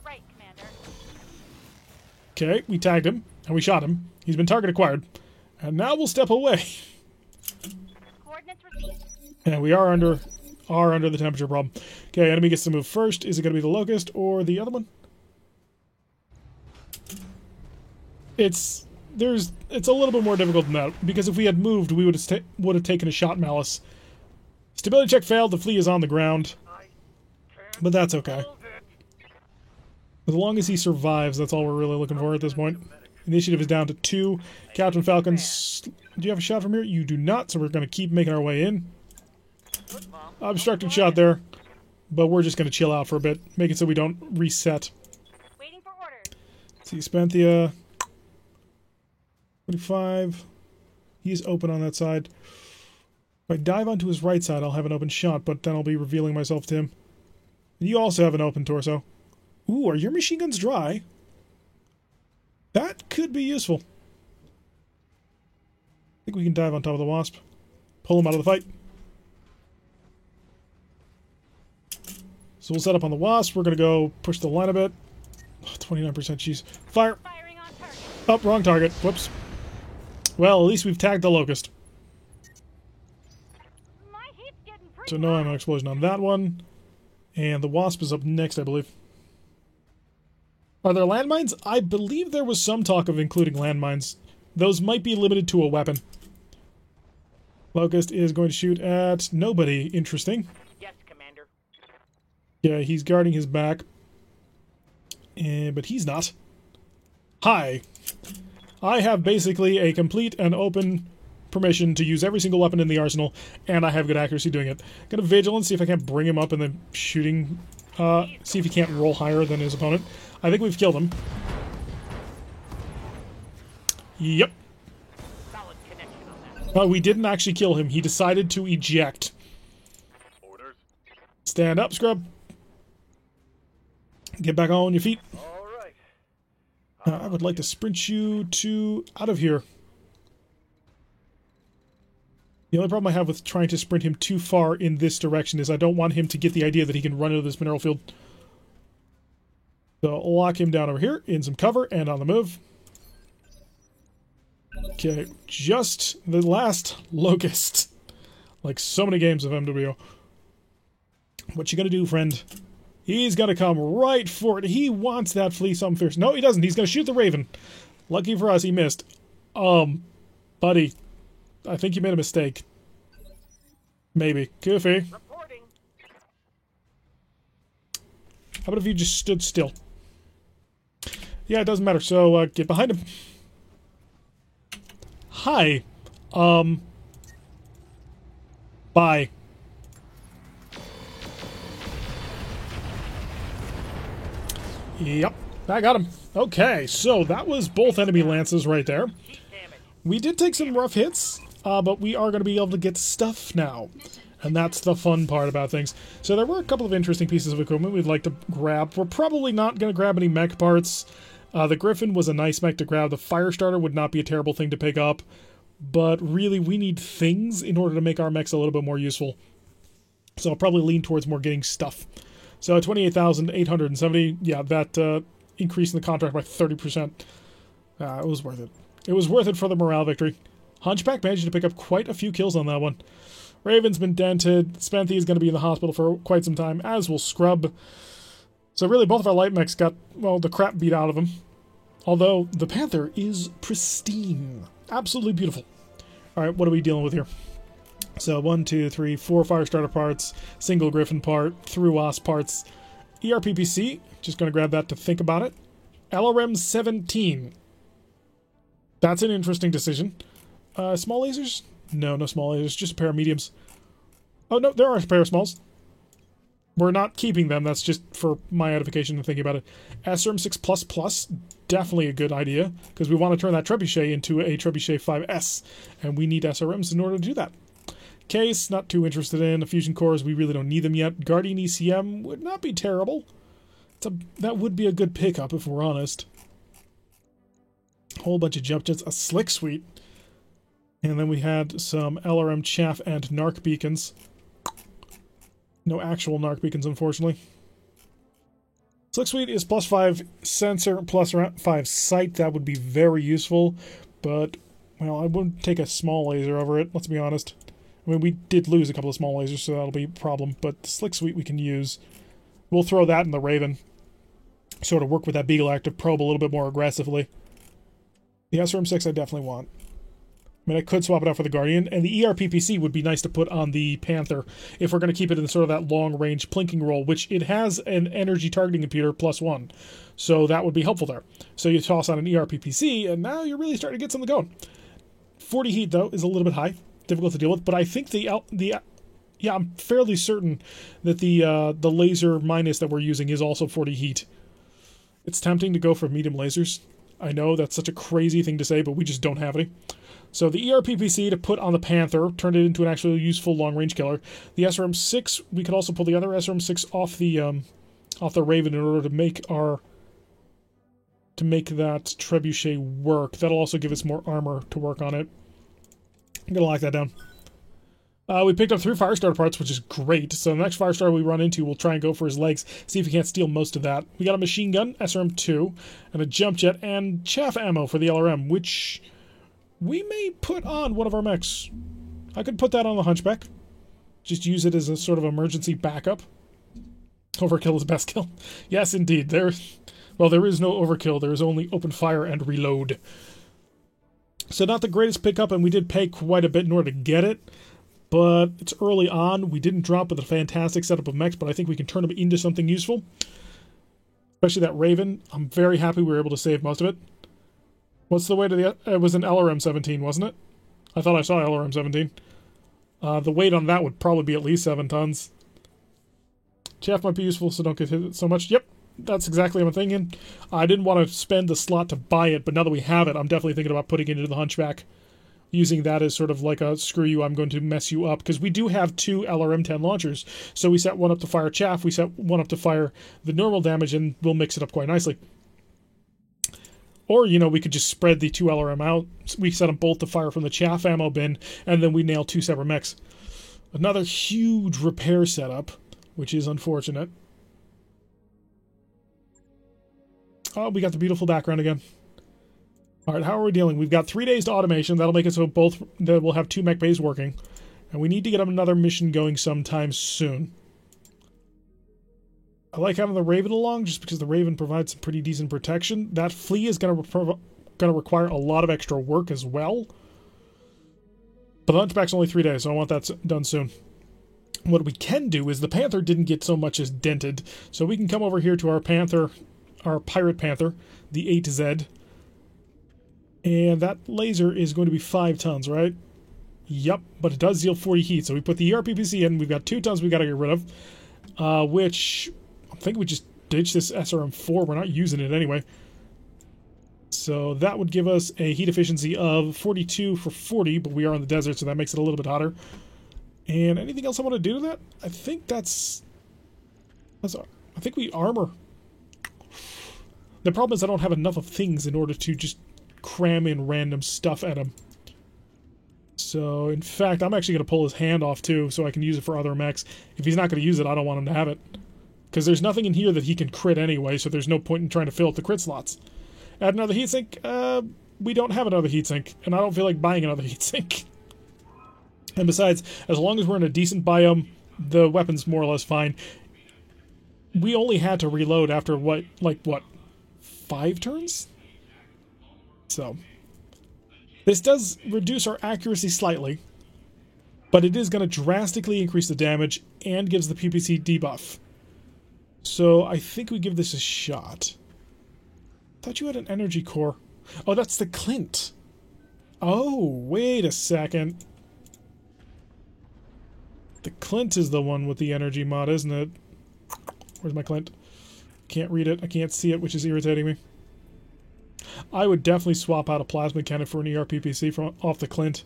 Speaker 4: Right, Commander.
Speaker 1: Okay, we tagged him, and we shot him. He's been target acquired. And now we'll step away.
Speaker 4: Coordinates received.
Speaker 1: And we are under the temperature problem. Okay, enemy gets to move first. Is it going to be the Locust or the other one? It's a little bit more difficult than that, because if we had moved, we would have taken a shot Malice. Stability check failed. The flea is on the ground, but that's okay. As long as he survives, that's all we're really looking for at this point. Initiative is down to 2. Captain Falcons, do you have a shot from here? You do not, so we're going to keep making our way in. Obstructed shot there, but we're just going to chill out for a bit, make it so we don't reset.
Speaker 4: Waiting for orders.
Speaker 1: So you spent the 25. He's open on that side. If I dive onto his right side, I'll have an open shot, but then I'll be revealing myself to him. You also have an open torso. Ooh, are your machine guns dry? That could be useful. I think we can dive on top of the Wasp. Pull him out of the fight. So we'll set up on the Wasp. We're going to go push the line a bit. Oh, 29%, jeez. Fire!
Speaker 4: Firing on target.
Speaker 1: Oh, wrong target. Whoops. Well, at least we've tagged the Locust.
Speaker 4: My heat's getting pretty
Speaker 1: So no
Speaker 4: hot.
Speaker 1: ammo explosion on that one. And the Wasp is up next, I believe. Are there landmines? I believe there was some talk of including landmines. Those might be limited to a weapon. Locust is going to shoot at nobody. Interesting.
Speaker 2: Yes, Commander.
Speaker 1: Yeah, he's guarding his back. But he's not. Hi. I have basically a complete and open permission to use every single weapon in the arsenal, and I have good accuracy doing it. Gonna vigilance, see if I can't bring him up and then shooting. See if he can't roll higher than his opponent. I think we've killed him. Yep.
Speaker 2: Solid connection on that.
Speaker 1: We didn't actually kill him. He decided to eject.
Speaker 3: Orders.
Speaker 1: Stand up, scrub. Get back on your feet.
Speaker 3: All right.
Speaker 1: I would like to sprint you to out of here. The only problem I have with trying to sprint him too far in this direction is I don't want him to get the idea that he can run into this mineral field. So I'll lock him down over here in some cover and on the move. Okay, just the last Locust. Like so many games of MWO. What you gonna do, friend? He's gonna come right for it. He wants that flea something fierce. No, he doesn't. He's gonna shoot the Raven. Lucky for us, he missed. Buddy, I think you made a mistake. Maybe. Goofy.
Speaker 2: Reporting.
Speaker 1: How about if you just stood still? Yeah, it doesn't matter. So, get behind him. Hi. Bye. Yep, I got him. Okay, so that was both enemy lances right there.
Speaker 2: Heat damage.
Speaker 1: We did take some rough hits, but we are going to be able to get stuff now. And that's the fun part about things. So there were a couple of interesting pieces of equipment we'd like to grab. We're probably not going to grab any mech parts. The Griffin was a nice mech to grab. The Firestarter would not be a terrible thing to pick up. But really, we need things in order to make our mechs a little bit more useful. So I'll probably lean towards more getting stuff. So 28,870, yeah, that increase in the contract by 30%. It was worth it. It was worth it for the morale victory. Hunchback managed to pick up quite a few kills on that one. Raven's been dented. Spenthy is going to be in the hospital for quite some time, as will Scrub. So really, both of our light mechs got, well, the crap beat out of them. Although, the Panther is pristine. Absolutely beautiful. Alright, what are we dealing with here? So, 1, 2, 3, 4 Firestarter parts, single Griffin part, through Wasp parts, ERPPC, just going to grab that to think about it. LRM 17. That's an interesting decision. Small lasers? No, no small lasers, just a pair of mediums. Oh, no, there are a pair of smalls. We're not keeping them, that's just for my edification and thinking about it. SRM 6++, definitely a good idea, because we want to turn that Trebuchet into a Trebuchet 5S, and we need SRMs in order to do that. Case, not too interested in. The fusion cores, we really don't need them yet. Guardian ECM would not be terrible. That would be a good pickup, if we're honest. Whole bunch of jump jets, a Slick Suite. And then we had some LRM chaff and narc beacons. No actual narc beacons, unfortunately. Slick Suite is +5 sensor, +5 sight. That would be very useful. But, well, I wouldn't take a small laser over it, let's be honest. I mean, we did lose a couple of small lasers, so that'll be a problem. But the Slick Suite we can use. We'll throw that in the Raven. Sort of work with that Beagle Active probe a little bit more aggressively. The SRM-6 I definitely want. I mean, I could swap it out for the Guardian, and the ERPPC would be nice to put on the Panther if we're going to keep it in sort of that long-range plinking role, which it has an energy targeting computer +1. So that would be helpful there. So you toss on an ERPPC, and now you're really starting to get something going. 40 heat, though, is a little bit high. Difficult to deal with, but I think yeah, I'm fairly certain that the laser minus that we're using is also 40 heat. It's tempting to go for medium lasers. I know that's such a crazy thing to say, but we just don't have any. So the ERPPC to put on the Panther, turn it into an actually useful long-range killer. The SRM-6, we could also pull the other SRM-6 off the Raven in order to make that Trebuchet work. That'll also give us more armor to work on it. I'm gonna lock that down. We picked up 3 Firestarter parts, which is great. So the next Firestarter we run into, we'll try and go for his legs, see if we can't steal most of that. We got a machine gun, SRM-2, and a jump jet, and chaff ammo for the LRM, which we may put on one of our mechs. I could put that on the Hunchback. Just use it as a sort of emergency backup. Overkill is best kill. Yes, indeed. There is no overkill. There is only open fire and reload. So not the greatest pickup, and we did pay quite a bit in order to get it. But it's early on. We didn't drop with a fantastic setup of mechs, but I think we can turn them into something useful. Especially that Raven. I'm very happy we were able to save most of it. What's the weight of the... It was an LRM-17, wasn't it? I thought I saw LRM-17. The weight on that would probably be at least 7 tons. Chaff might be useful, so don't get hit so much. Yep, that's exactly what I'm thinking. I didn't want to spend the slot to buy it, but now that we have it, I'm definitely thinking about putting it into the Hunchback. Using that as sort of like a, screw you, I'm going to mess you up. Because we do have 2 LRM-10 launchers. So we set one up to fire chaff, we set one up to fire the normal damage, and we'll mix it up quite nicely. Or, you know, we could just spread the 2 LRM out. We set them both to fire from the chaff ammo bin, and then we nail 2 separate mechs. Another huge repair setup, which is unfortunate. Oh, we got the beautiful background again. Alright, how are we dealing? We've got 3 days to automation. That'll make it so that we'll have 2 mech bays working. And we need to get another mission going sometime soon. I like having the Raven along, just because the Raven provides some pretty decent protection. That Flea is going to require a lot of extra work as well. But the Hunchback's only 3 days, so I want that done soon. What we can do is the Panther didn't get so much as dented, so we can come over here to our Panther, our Pirate Panther, the 8Z. And that laser is going to be 5 tons, right? Yep, but it does yield 40 heat, so we put the ERPPC in. We've got 2 tons we got to get rid of, which I think we just ditch this SRM-4. We're not using it anyway. So that would give us a heat efficiency of 42 for 40, but we are in the desert, so that makes it a little bit hotter. And anything else I want to do to that? I think I think we armor. The problem is I don't have enough of things in order to just cram in random stuff at them. So, in fact, I'm actually going to pull his hand off, too, so I can use it for other mechs. If he's not going to use it, I don't want him to have it. Because there's nothing in here that he can crit anyway, so there's no point in trying to fill up the crit slots. Add another heatsink? We don't have another heatsink, and I don't feel like buying another heatsink. And besides, as long as we're in a decent biome, the weapon's more or less fine. We only had to reload after, what, 5 turns? So... this does reduce our accuracy slightly, but it is going to drastically increase the damage and gives the PPC debuff. So I think we give this a shot. Thought you had an energy core. Oh, that's the Clint. Oh, wait a second. The Clint is the one with the energy mod, isn't it? Where's my Clint? Can't read it. I can't see it, which is irritating me. I would definitely swap out a plasma cannon for an ERPPC from off the Clint.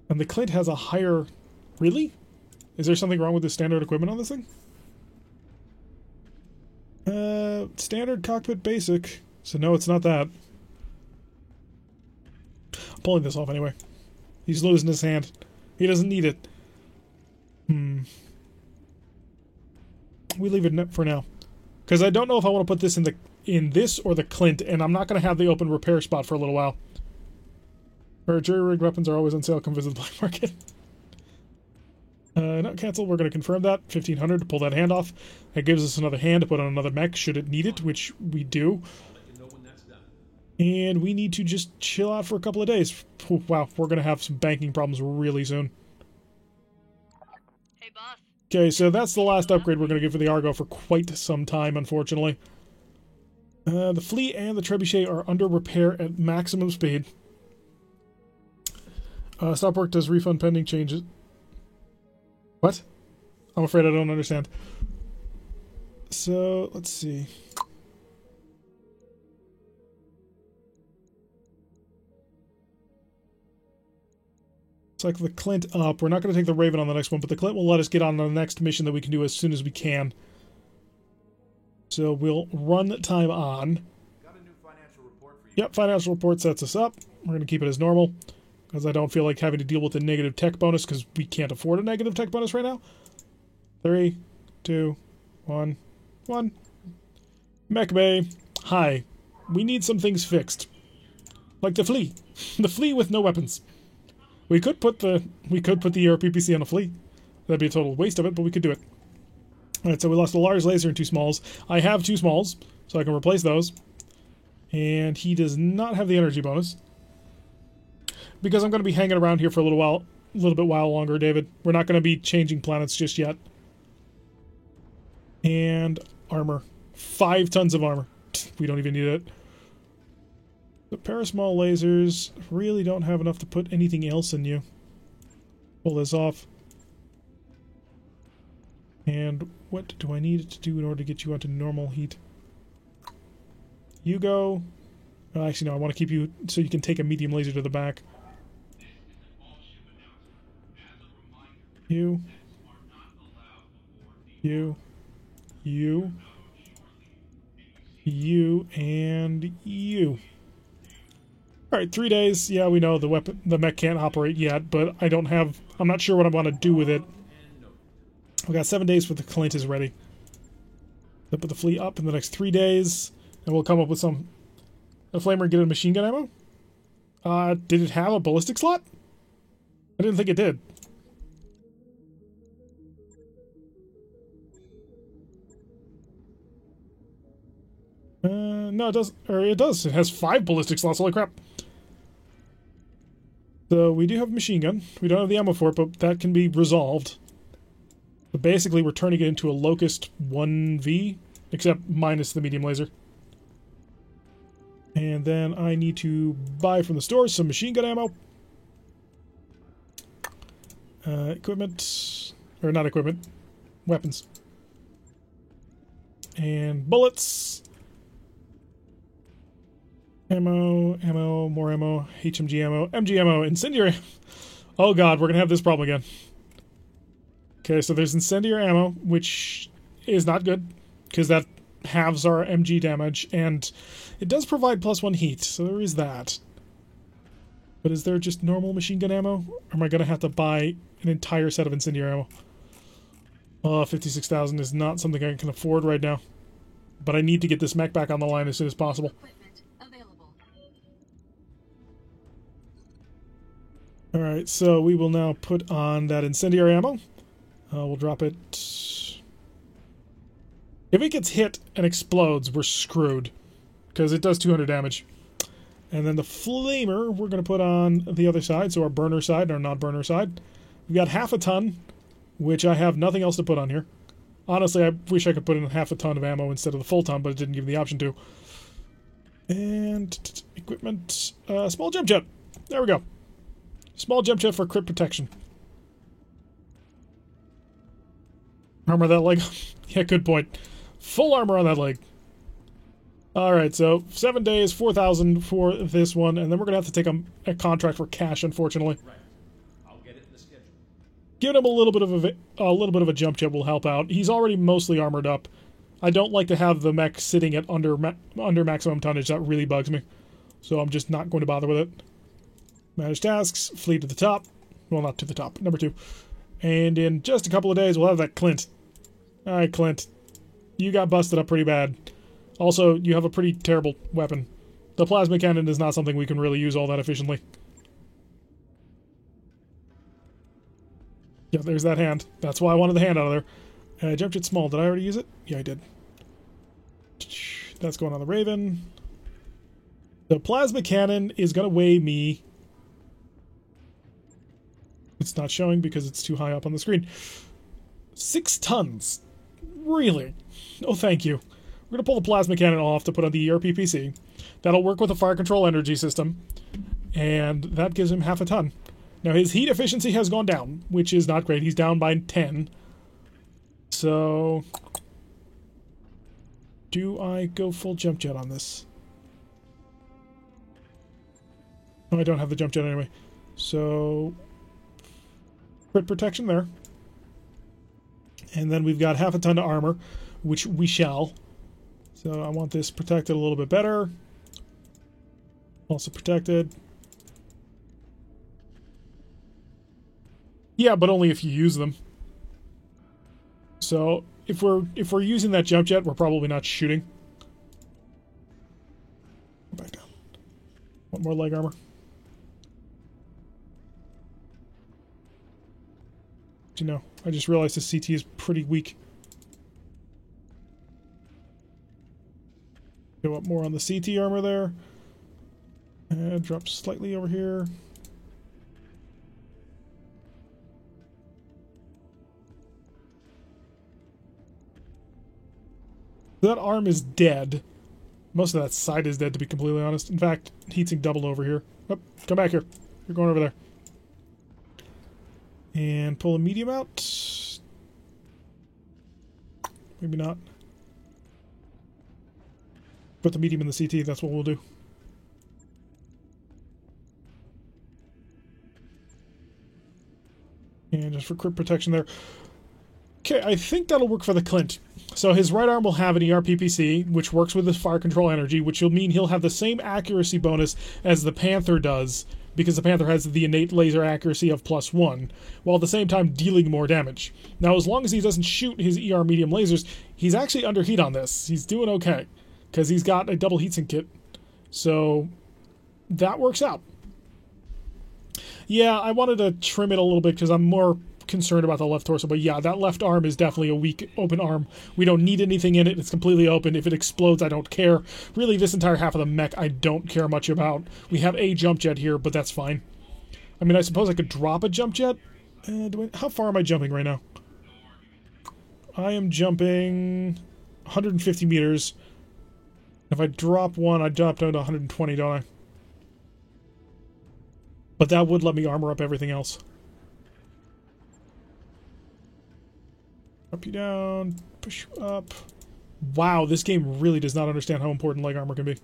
Speaker 1: And the Clint has a higher... Really? Is there something wrong with the standard equipment on this thing? Standard cockpit basic. So no, it's not that. I'm pulling this off anyway. He's losing his hand. He doesn't need it. We leave it for now. Because I don't know if I want to put this in this or the Clint, and I'm not going to have the open repair spot for a little while. Our jury-rigged weapons are always on sale. Come visit the black market. Not cancel. We're going to confirm that. 1500 to pull that hand off. That gives us another hand to put on another mech should it need it, which we do.
Speaker 5: I'll let you know when that's done.
Speaker 1: And we need to just chill out for a couple of days. Wow, we're going to have some banking problems really soon.
Speaker 4: Hey, boss.
Speaker 1: Okay, so that's the last upgrade we're going to give for the Argo for quite some time, unfortunately. The Fleet and the Trebuchet are under repair at maximum speed. Stop work does refund pending changes. What? I'm afraid I don't understand. So, let's see. It's like the Clint up. We're not going to take the Raven on the next one, but the Clint will let us get on the next mission that we can do as soon as we can. So we'll run time on.
Speaker 5: Got a new financial report for you.
Speaker 1: Yep, financial report sets us up. We're going to keep it as normal, because I don't feel like having to deal with the negative tech bonus, because we can't afford a negative tech bonus right now. 3, 2, 1, 1. Mech Bay. Hi. We need some things fixed. Like the Flea. The Flea with no weapons. We could put the ERPPC on a Flea. That'd be a total waste of it, but we could do it. Alright, so we lost a large laser and 2 smalls. I have 2 smalls, so I can replace those. And he does not have the energy bonus. Because I'm going to be hanging around here for a little bit longer, David. We're not going to be changing planets just yet. And armor. 5 tons of armor. We don't even need it. The parasmall lasers really don't have enough to put anything else in you. Pull this off. And what do I need to do in order to get you onto normal heat? You go... Oh, actually, no, I want to keep you so you can take a medium laser to the back. You. You. You. You. And you. Alright, 3 days. Yeah, we know the mech can't operate yet, but I'm not sure what I want to do with it. We got 7 days for the Clint is ready. We'll put the Fleet up in the next 3 days, and we'll come up with some... A Flamer get a machine gun ammo? Did it have a ballistic slot? I didn't think it did. No, it does. Or it does. It has 5 ballistic slots. Holy crap. So we do have a machine gun. We don't have the ammo for it, but that can be resolved. But basically, we're turning it into a Locust 1V, except minus the medium laser. And then I need to buy from the store some machine gun ammo. Equipment. Or not equipment. Weapons. And bullets. Ammo, ammo, more ammo, HMG ammo, MG ammo, incendiary. Oh god, we're gonna have this problem again. Okay, so there's incendiary ammo, which is not good, because that halves our MG damage, and it does provide +1 heat, so there is that. But is there just normal machine gun ammo? Or am I going to have to buy an entire set of incendiary ammo? Oh, 56,000 is not something I can afford right now. But I need to get this mech back on the line as soon as possible.
Speaker 6: Equipment available.
Speaker 1: Alright, so we will now put on that incendiary ammo. We'll drop it. If it gets hit and explodes, we're screwed. Because it does 200 damage. And then the flamer, we're going to put on the other side, so our burner side, our non-burner side. We've got half a ton, which I have nothing else to put on here. Honestly, I wish I could put in half a ton of ammo instead of the full ton, but it didn't give me the option to. And equipment, small jump jet. There we go. Small jump jet for crit protection. Armor that leg. Yeah, good point. Full armor on that leg. Alright, so 7 days, 4,000 for this one, and then we're going to have to take a contract for cash, unfortunately.
Speaker 5: Right. I'll get it in the schedule.
Speaker 1: Giving him a little bit of a jump jet will help out. He's already mostly armored up. I don't like to have the mech sitting at under maximum tonnage. That really bugs me. So I'm just not going to bother with it. Manage tasks, flee to the top. Well, not to the top, number 2. And in just a couple of days, we'll have that Clint. Alright, Clint. You got busted up pretty bad. Also, you have a pretty terrible weapon. The plasma cannon is not something we can really use all that efficiently. Yeah, there's that hand. That's why I wanted the hand out of there. Jump jet small. Did I already use it? Yeah, I did. That's going on the Raven. The plasma cannon is going to weigh me... It's not showing because it's too high up on the screen. 6 tons. Really? Oh, thank you. We're going to pull the plasma cannon off to put on the ERPPC. That'll work with the fire control energy system. And that gives him half a ton. Now, his heat efficiency has gone down, which is not great. He's down by 10. So... do I go full jump jet on this? Oh, I don't have the jump jet anyway. So... crit protection there. And then we've got half a ton of armor, which we shall. So I want this protected a little bit better. Also protected. Yeah, but only if you use them. So if we're using that jump jet, we're probably not shooting. Back down. Want more leg armor? You know, I just realized the CT is pretty weak. Go up more on the CT armor there. And drop slightly over here. That arm is dead. Most of that side is dead, to be completely honest. In fact, heatsink doubled over here. Oh, come back here. You're going over there. And pull a medium out. Maybe not. Put the medium in the CT, that's what we'll do. And just for crit protection there. Okay, I think that'll work for the Clint. So his right arm will have an ERPPC, which works with his fire control energy, which will mean he'll have the same accuracy bonus as the Panther does, because the Panther has the innate laser accuracy of +1, while at the same time dealing more damage. Now, as long as he doesn't shoot his ER medium lasers, he's actually under heat on this. He's doing okay, because he's got a double heatsink kit. So, that works out. Yeah, I wanted to trim it a little bit, because I'm more concerned about the left torso, but yeah, that left arm is definitely a weak open arm. We don't need anything in it. It's completely open. If it explodes, I don't care. Really, this entire half of the mech, I don't care much about. We have a jump jet here, but that's fine. I mean, I suppose I could drop a jump jet. How far am I jumping right now? I am jumping 150 meters. If I drop one, I drop down to 120, don't I? But that would let me armor up everything else. Up you down, push you up. Wow, this game really does not understand how important leg armor can be.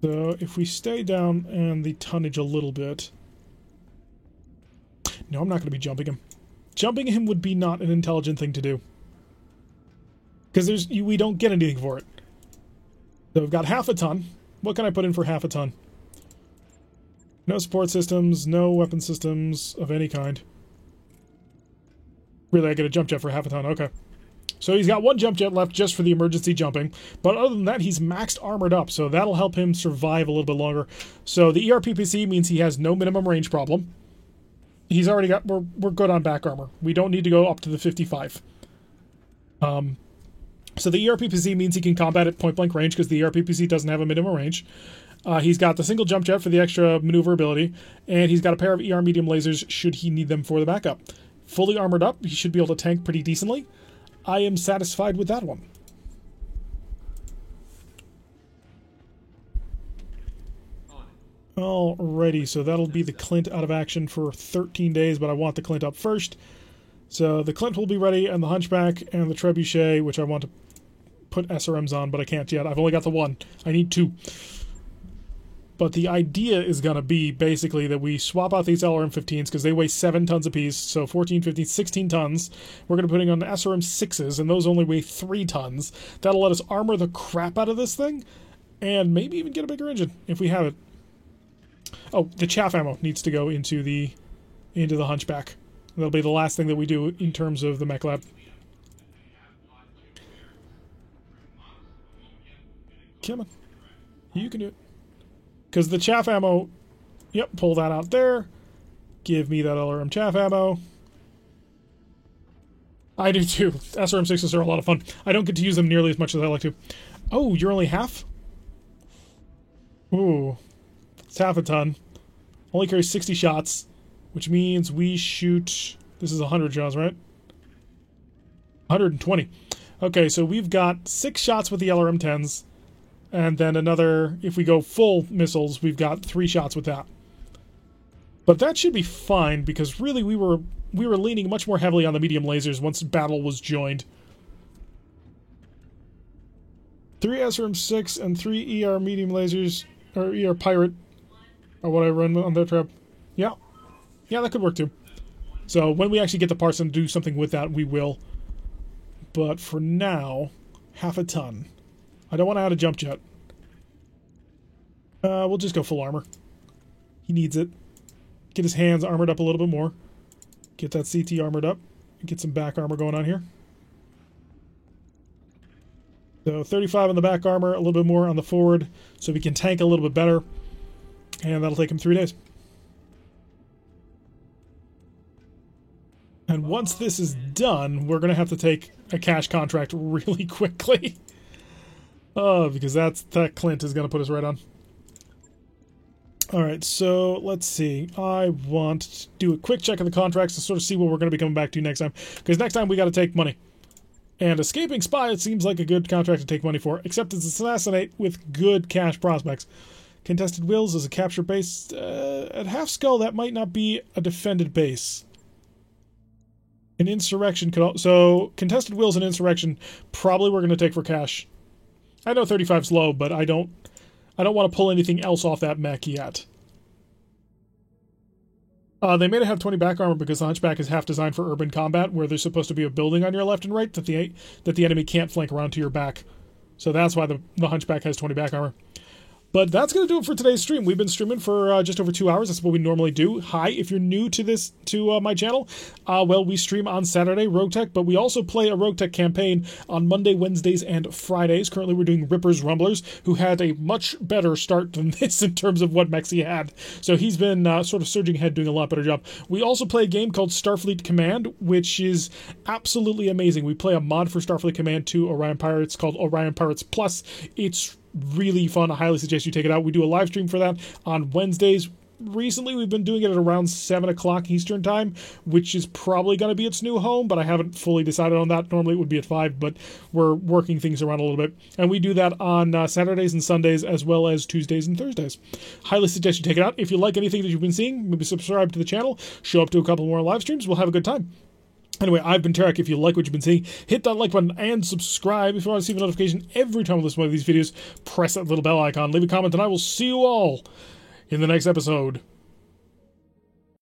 Speaker 1: So if we stay down and the tonnage a little bit... No, I'm not going to be jumping him. Jumping him would be not an intelligent thing to do. Because we don't get anything for it. So we've got half a ton. What can I put in for half a ton? No support systems, no weapon systems of any kind. Really, I get a jump jet for half a ton. Okay. So he's got one jump jet left just for the emergency jumping. But other than that, he's maxed armored up. So that'll help him survive a little bit longer. So the ERPPC means he has no minimum range problem. He's already got... We're good on back armor. We don't need to go up to the 55. So the ERPPC means he can combat at point-blank range because the ERPPC doesn't have a minimum range. He's got the single jump jet for the extra maneuverability, and he's got a pair of ER medium lasers should he need them for the backup. Fully armored up, he should be able to tank pretty decently. I am satisfied with that one. Alrighty, so that'll be the Clint out of action for 13 days, but I want the Clint up first. So the Clint will be ready, and the Hunchback, and the Trebuchet, which I want to put SRMs on, but I can't yet. I've only got the one. I need two. But the idea is going to be basically that we swap out these LRM-15s because they weigh 7 tons apiece, so 14, 15, 16 tons. We're going to be putting on the SRM-6s, and those only weigh 3 tons. That'll let us armor the crap out of this thing, and maybe even get a bigger engine if we have it. Oh, the chaff ammo needs to go into the Hunchback. That'll be the last thing that we do in terms of the mech lab. Come on. You can do it. Because the chaff ammo... Yep, pull that out there. Give me that LRM chaff ammo. I do too. SRM-6s are a lot of fun. I don't get to use them nearly as much as I like to. Oh, you're only half? Ooh. It's half a ton. Only carries 60 shots. Which means we shoot... This is 100 shots, right? 120. Okay, so we've got 6 shots with the LRM-10s. And then another... If we go full missiles, we've got 3 shots with that. But that should be fine, because really we were leaning much more heavily on the medium lasers once battle was joined. 3 SRM-6 and 3 ER medium lasers... Or ER Pirate... Are what I run on their trap. Yeah. Yeah, that could work too. So when we actually get the parts and do something with that, we will. But for now, half a ton. I don't want to add a jump jet. We'll just go full armor. He needs it. Get his hands armored up a little bit more. Get that CT armored up. Get some back armor going on here. So 35 on the back armor, a little bit more on the forward, so we can tank a little bit better. And that'll take him 3 days. And once this is done, we're going to have to take a cash contract really quickly. Oh, because that Clint is going to put us right on. Alright, so let's see. I want to do a quick check of the contracts to sort of see what we're going to be coming back to next time. Because next time we got to take money. And Escaping Spy, it seems like a good contract to take money for. Except it's Assassinate with good cash prospects. Contested Wills is a capture base. At Half Skull, that might not be a defended base. An Insurrection could... So, Contested Wills and Insurrection, probably we're going to take for cash. I know 35's low, but I don't want to pull anything else off that mech yet. They made it have 20 back armor because the Hunchback is half designed for urban combat, where there's supposed to be a building on your left and right that the enemy can't flank around to your back. So that's why the Hunchback has 20 back armor. But that's going to do it for today's stream. We've been streaming for just over 2 hours. That's what we normally do. Hi, if you're new to my channel, well, we stream on Saturday, Rogue Tech, but we also play a Rogue Tech campaign on Monday, Wednesdays, and Fridays. Currently, we're doing Rippers Rumblers, who had a much better start than this in terms of what mechs he had. So he's been sort of surging ahead, doing a lot better job. We also play a game called Starfleet Command, which is absolutely amazing. We play a mod for Starfleet Command to Orion Pirates called Orion Pirates Plus. It's really fun. I highly suggest you take it out. We do a live stream for that on Wednesdays. Recently, we've been doing it at around 7 o'clock Eastern Time, which is probably going to be its new home, but I haven't fully decided on that. Normally, it would be at 5, but we're working things around a little bit. And we do that on Saturdays and Sundays, as well as Tuesdays and Thursdays. Highly suggest you take it out. If you like anything that you've been seeing, maybe subscribe to the channel, show up to a couple more live streams. We'll have a good time. Anyway, I've been Tarek. If you like what you've been seeing, hit that like button and subscribe. If you want to see the notification every time I listen to one of these videos, press that little bell icon, leave a comment, and I will see you all in the next episode.